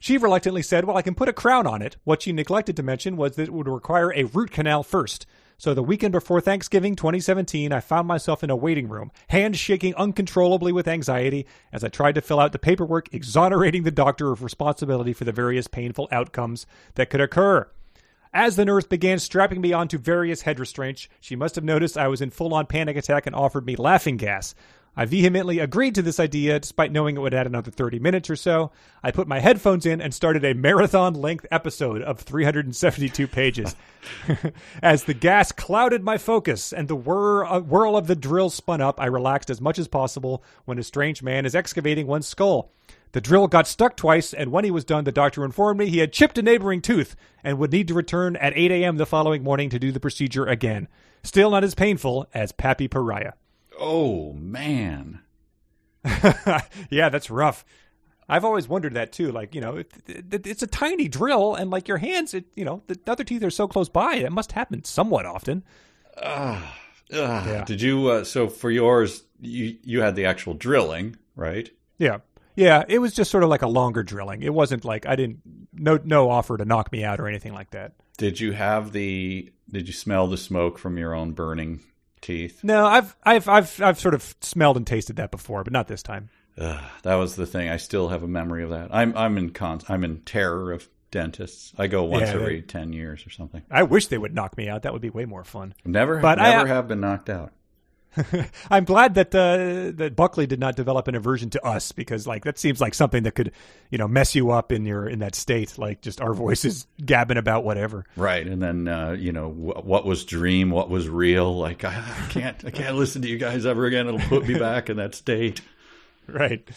She reluctantly said, well, I can put a crown on it. What she neglected to mention was that it would require a root canal first. So the weekend before Thanksgiving 2017, I found myself in a waiting room, hands shaking uncontrollably with anxiety as I tried to fill out the paperwork exonerating the doctor of responsibility for the various painful outcomes that could occur. As the nurse began strapping me onto various head restraints, she must have noticed I was in full-on panic attack and offered me laughing gas. I vehemently agreed to this idea, despite knowing it would add another 30 minutes or so. I put my headphones in and started a marathon-length episode of 372 pages. As the gas clouded my focus and the whirl of the drill spun up, I relaxed as much as possible when a strange man is excavating one's skull. The drill got stuck twice, and when he was done, the doctor informed me he had chipped a neighboring tooth and would need to return at 8 a.m. the following morning to do the procedure again. Still not as painful as Pappy Pariah. Oh, man. Yeah, that's rough. I've always wondered that, too. Like, it's a tiny drill, and like your hands, the other teeth are so close by. It must happen somewhat often. Yeah. Did you, so for yours, you had the actual drilling, right? Yeah. Yeah, it was just sort of like a longer drilling. It wasn't like no offer to knock me out or anything like that. Did you smell the smoke from your own burning teeth? No, I've sort of smelled and tasted that before, but not this time. That was the thing. I still have a memory of that. I'm in terror of dentists. I go once every 10 years or something. I wish they would knock me out. That would be way more fun. Never have been knocked out. I'm glad that that Buckley did not develop an aversion to us, because like that seems like something that could, mess you up in that state, like just our voices gabbing about whatever. Right, and then what was dream, what was real? Like I can't listen to you guys ever again. It'll put me back in that state. Right.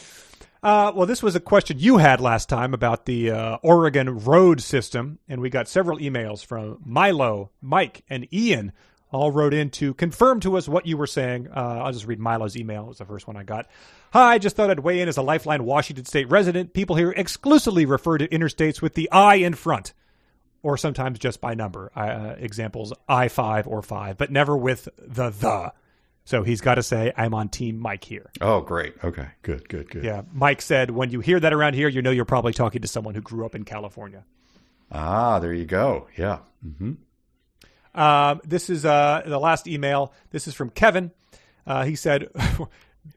Well, this was a question you had last time about the Oregon road system, and we got several emails from Milo, Mike, and Ian. All wrote in to confirm to us what you were saying. I'll just read Milo's email. It was the first one I got. Hi, just thought I'd weigh in as a Lifeline Washington State resident. People here exclusively refer to interstates with the I in front, or sometimes just by number. Examples, I-5 or 5, but never with the. So he's got to say, I'm on Team Mike here. Oh, great. Okay, good. Yeah, Mike said, when you hear that around here, you're probably talking to someone who grew up in California. Ah, there you go. Yeah. Mm-hmm. This is the last email. This is from Kevin. He said,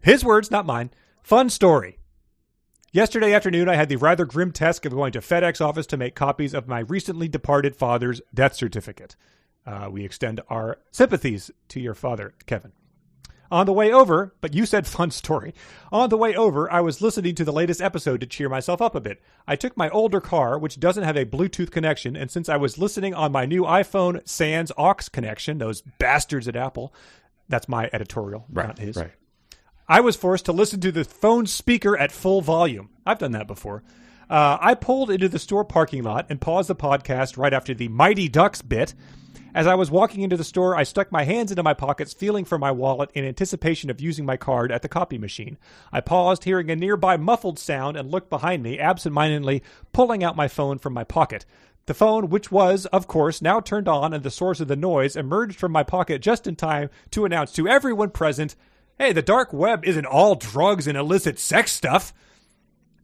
his words, not mine. Fun story. Yesterday afternoon, I had the rather grim task of going to FedEx office to make copies of my recently departed father's death certificate. We extend our sympathies to your father, Kevin. On the way over, but you said fun story. On the way over, I was listening to the latest episode to cheer myself up a bit. I took my older car, which doesn't have a Bluetooth connection, and since I was listening on my new iPhone sans aux connection, those bastards at Apple, that's my editorial, not his. Right. I was forced to listen to the phone speaker at full volume. I've done that before. I pulled into the store parking lot and paused the podcast right after the Mighty Ducks bit. As I was walking into the store, I stuck my hands into my pockets, feeling for my wallet in anticipation of using my card at the copy machine. I paused, hearing a nearby muffled sound, and looked behind me, absentmindedly pulling out my phone from my pocket. The phone, which was, of course, now turned on and the source of the noise, emerged from my pocket just in time to announce to everyone present, "Hey, the dark web isn't all drugs and illicit sex stuff."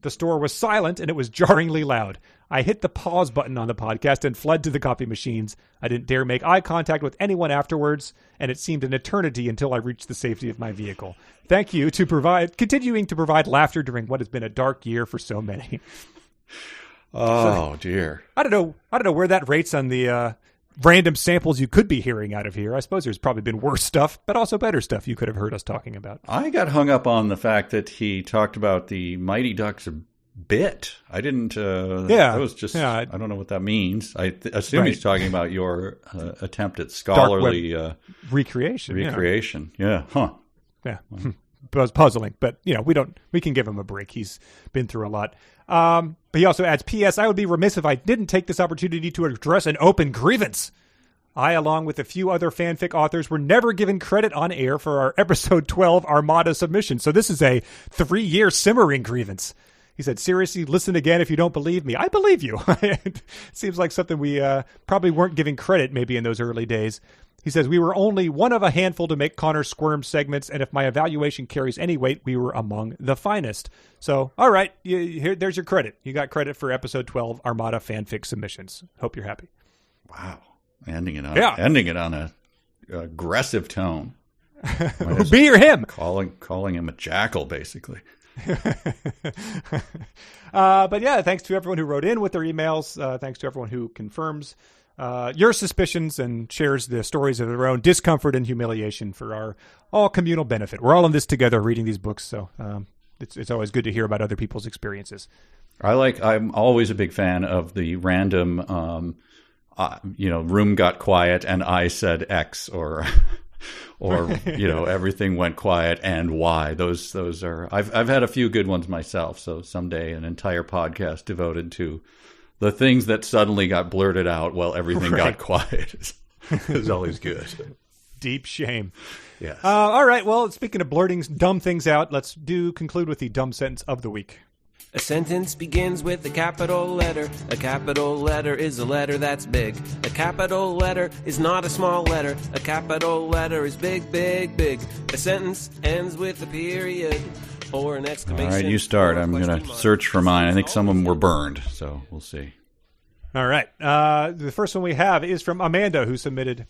The store was silent, and it was jarringly loud. I hit the pause button on the podcast and fled to the copy machines. I didn't dare make eye contact with anyone afterwards, and it seemed an eternity until I reached the safety of my vehicle. Thank you continuing to provide laughter during what has been a dark year for so many. Oh, dear. I don't know where that rates on the random samples you could be hearing out of here. I suppose there's probably been worse stuff, but also better stuff you could have heard us talking about. I got hung up on the fact that he talked about the Mighty Ducks bit. I didn't. That was just. Yeah, I don't know what that means. I assume he's talking about your attempt at scholarly recreation. Recreation. Yeah. Huh. Yeah. It was puzzling, but we can give him a break. He's been through a lot. But he also adds, P.S. I would be remiss if I didn't take this opportunity to address an open grievance. I, along with a few other fanfic authors, were never given credit on air for our episode 12 Armada submission. So this is a 3-year simmering grievance. He said, seriously, listen again if you don't believe me. I believe you. It seems like something we probably weren't giving credit maybe in those early days. He says, we were only one of a handful to make Conor squirm segments, and if my evaluation carries any weight, we were among the finest. So, all right, there's your credit. You got credit for episode 12 Armada fanfic submissions. Hope you're happy. Wow. Ending it on a aggressive tone. Me or him. Calling him a jackal, basically. But yeah, thanks to everyone who wrote in with their emails. Thanks to everyone who confirms your suspicions and shares the stories of their own discomfort and humiliation for our all communal benefit. We're all in this together reading these books, so it's always good to hear about other people's experiences. I'm always a big fan of the random room got quiet and I said X or everything went quiet and why. Those are I've had a few good ones myself, so someday an entire podcast devoted to the things that suddenly got blurted out while everything got quiet is always good. Deep shame. Yes. All right, well, speaking of blurting dumb things out, let's conclude with the dumb sentence of the week. A sentence begins with a capital letter. A capital letter is a letter that's big. A capital letter is not a small letter. A capital letter is big, big, big. A sentence ends with a period or an exclamation. All right, you start. I'm going to search for mine. I think some of them were burned, so we'll see. All right. The first one we have is from Amanda, who submitted,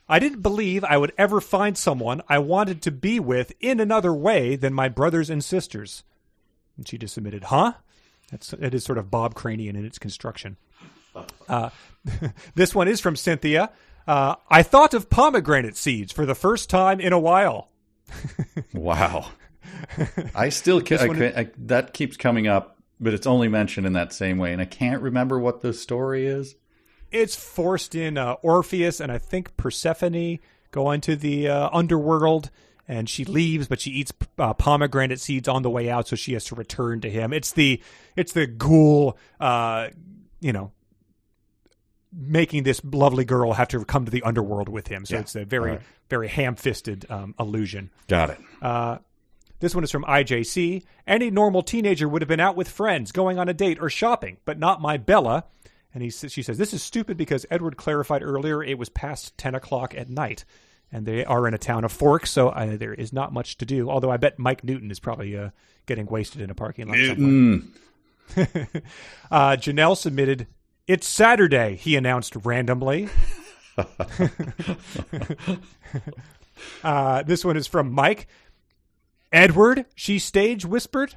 I didn't believe I would ever find someone I wanted to be with in another way than my brothers and sisters. And she just submitted, huh? It is sort of Bob Cranian in its construction. This one is from Cynthia. I thought of pomegranate seeds for the first time in a while. Wow. I still can't. That keeps coming up, but it's only mentioned in that same way, and I can't remember what the story is. It's forced in. Orpheus and I think Persephone go into the underworld, and she leaves, but she eats pomegranate seeds on the way out, so she has to return to him. It's the ghoul, making this lovely girl have to come to the underworld with him. So it's a very, very ham-fisted allusion. Got it. This one is from IJC. Any normal teenager would have been out with friends, going on a date or shopping, but not my Bella. And she says, this is stupid because Edward clarified earlier it was past 10 o'clock at night. And they are in a town of Forks, so there is not much to do. Although I bet Mike Newton is probably getting wasted in a parking lot somewhere. Janelle submitted, it's Saturday, he announced randomly. This one is from Mike. Edward, she stage whispered.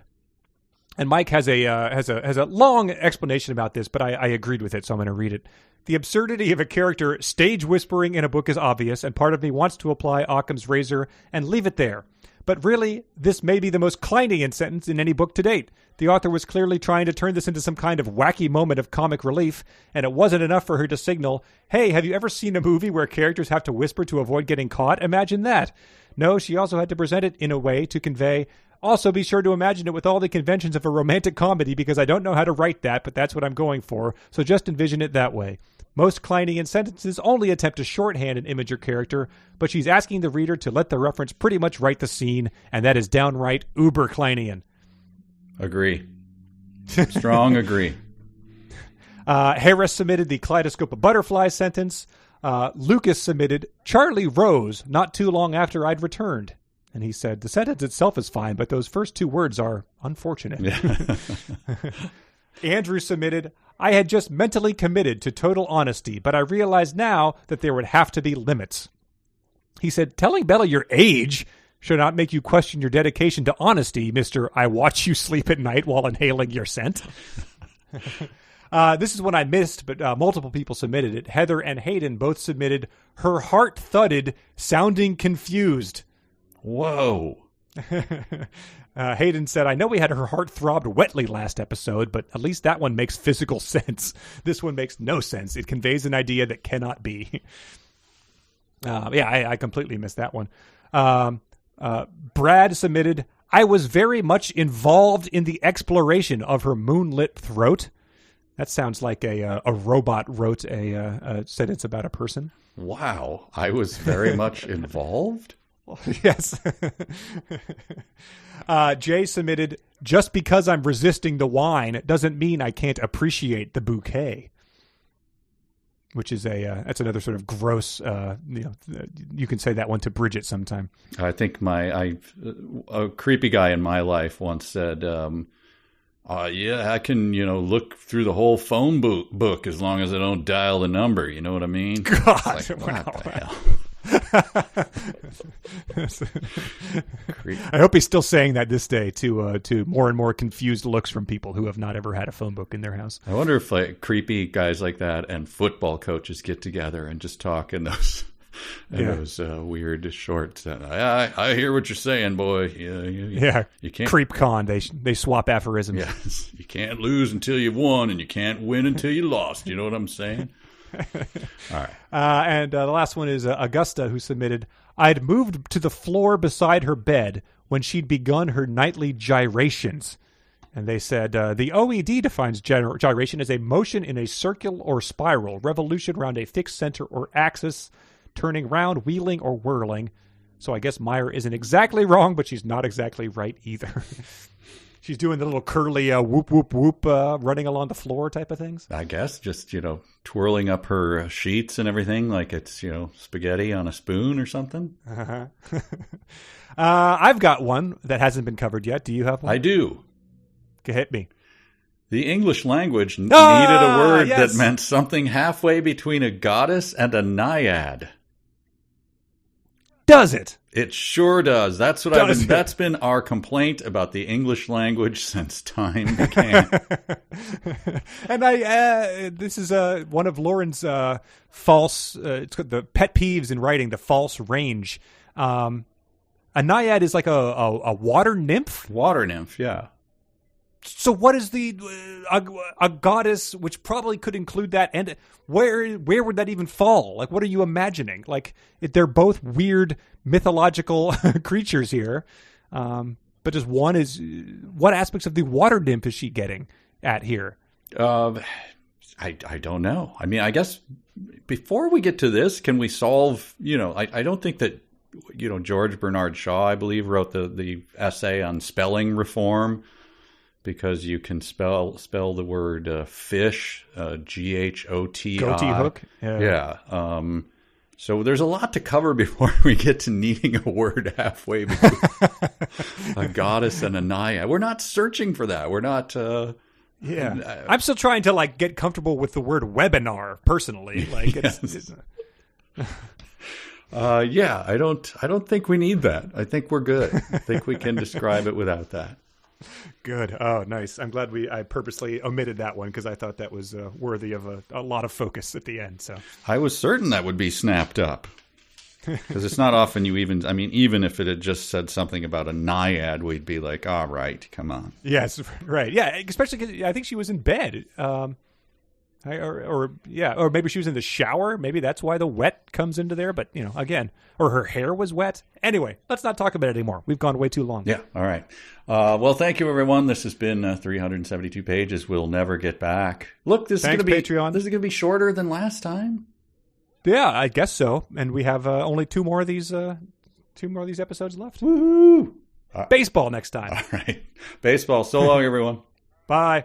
And Mike has a long explanation about this, but I agreed with it, so I'm going to read it. The absurdity of a character stage whispering in a book is obvious, and part of me wants to apply Occam's razor and leave it there. But really, this may be the most Kleinian sentence in any book to date. The author was clearly trying to turn this into some kind of wacky moment of comic relief, and it wasn't enough for her to signal, hey, have you ever seen a movie where characters have to whisper to avoid getting caught? Imagine that. No, she also had to present it in a way to convey, also, be sure to imagine it with all the conventions of a romantic comedy because I don't know how to write that, but that's what I'm going for, so just envision it that way. Most Kleinian sentences only attempt to shorthand an image or character, but she's asking the reader to let the reference pretty much write the scene, and that is downright uber Kleinian. Agree. Strong agree. Harris submitted the kaleidoscope of butterflies sentence. Lucas submitted, Charlie rose not too long after I'd returned. And he said, the sentence itself is fine, but those first two words are unfortunate. Yeah. Andrew submitted, I had just mentally committed to total honesty, but I realize now that there would have to be limits. He said, telling Bella your age should not make you question your dedication to honesty, Mr. I watch you sleep at night while inhaling your scent. This is one I missed, but multiple people submitted it. Heather and Hayden both submitted, her heart thudded, sounding confused. Whoa. Hayden said, I know we had her heart throbbed wetly last episode, but at least that one makes physical sense. This one makes no sense. It conveys an idea that cannot be. I completely missed that one. Brad submitted, I was very much involved in the exploration of her moonlit throat. That sounds like a robot wrote a sentence about a person. Wow. I was very much involved? Yes. Jay submitted, just because I'm resisting the wine doesn't mean I can't appreciate the bouquet. Which is that's another sort of gross, you can say that one to Bridget sometime. I think a creepy guy in my life once said, I can, look through the whole phone book as long as I don't dial the number. You know what I mean? God, like, what the hell? I hope he's still saying that this day to more and more confused looks from people who have not ever had a phone book in their house. I wonder if creepy guys like that and football coaches get together and just talk in those weird shorts. I hear what you're saying, boy. You can't creep con. They swap aphorisms. Yes, you can't lose until you've won, and you can't win until you lost. You know what I'm saying? All right. And the last one is Augusta, who submitted, I'd moved to the floor beside her bed when she'd begun her nightly gyrations. And they said, the OED defines gyration as a motion in a circle or spiral, revolution around a fixed center or axis, turning round, wheeling, or whirling. So I guess Meyer isn't exactly wrong, but she's not exactly right either. She's doing the little curly whoop, whoop, whoop, running along the floor type of things. I guess just, twirling up her sheets and everything like it's, spaghetti on a spoon or something. Uh-huh. I've got one that hasn't been covered yet. Do you have one? I do. Hit me. The English language needed a word yes. that meant something halfway between a goddess and a naiad. Does it? It sure does. That's what that's been our complaint about the English language since time began. And this is one of Lauren's false, it's the pet peeves in writing, the false range. A naiad is like a water nymph? Water nymph, yeah. So what is a goddess, which probably could include that, and where would that even fall? Like, what are you imagining? Like, they're both weird mythological creatures here, but just one is, what aspects of the water nymph is she getting at here? I don't know. I mean, I guess before we get to this, can we solve, I don't think that, George Bernard Shaw, I believe, wrote the essay on spelling reform, because you can spell the word fish, GHOTI. Goatee hook? Yeah. So there's a lot to cover before we get to needing a word halfway between a goddess and a naiad. We're not searching for that. We're not... Yeah, I'm still trying to get comfortable with the word webinar personally. Like, yeah, I don't think we need that. I think we're good. I think we can describe it without that. Good. Oh, nice. I'm glad I purposely omitted that one because I thought that was worthy of a lot of focus at the end. So I was certain that would be snapped up. Because it's not often even if it had just said something about a naiad, we'd be like, all right, come on. Yes, right. Yeah, especially because I think she was in bed. Or maybe she was in the shower. Maybe that's why the wet comes into there. But, again, or her hair was wet. Anyway, let's not talk about it anymore. We've gone way too long. Yeah, all right. Well, thank you, everyone. This has been 372 pages. We'll never get back. Look, this is going to be Patreon. This is going to be shorter than last time. Yeah, I guess so. And we have only two more of these episodes left. Woohoo! Baseball next time. All right. Baseball. So long, everyone. Bye.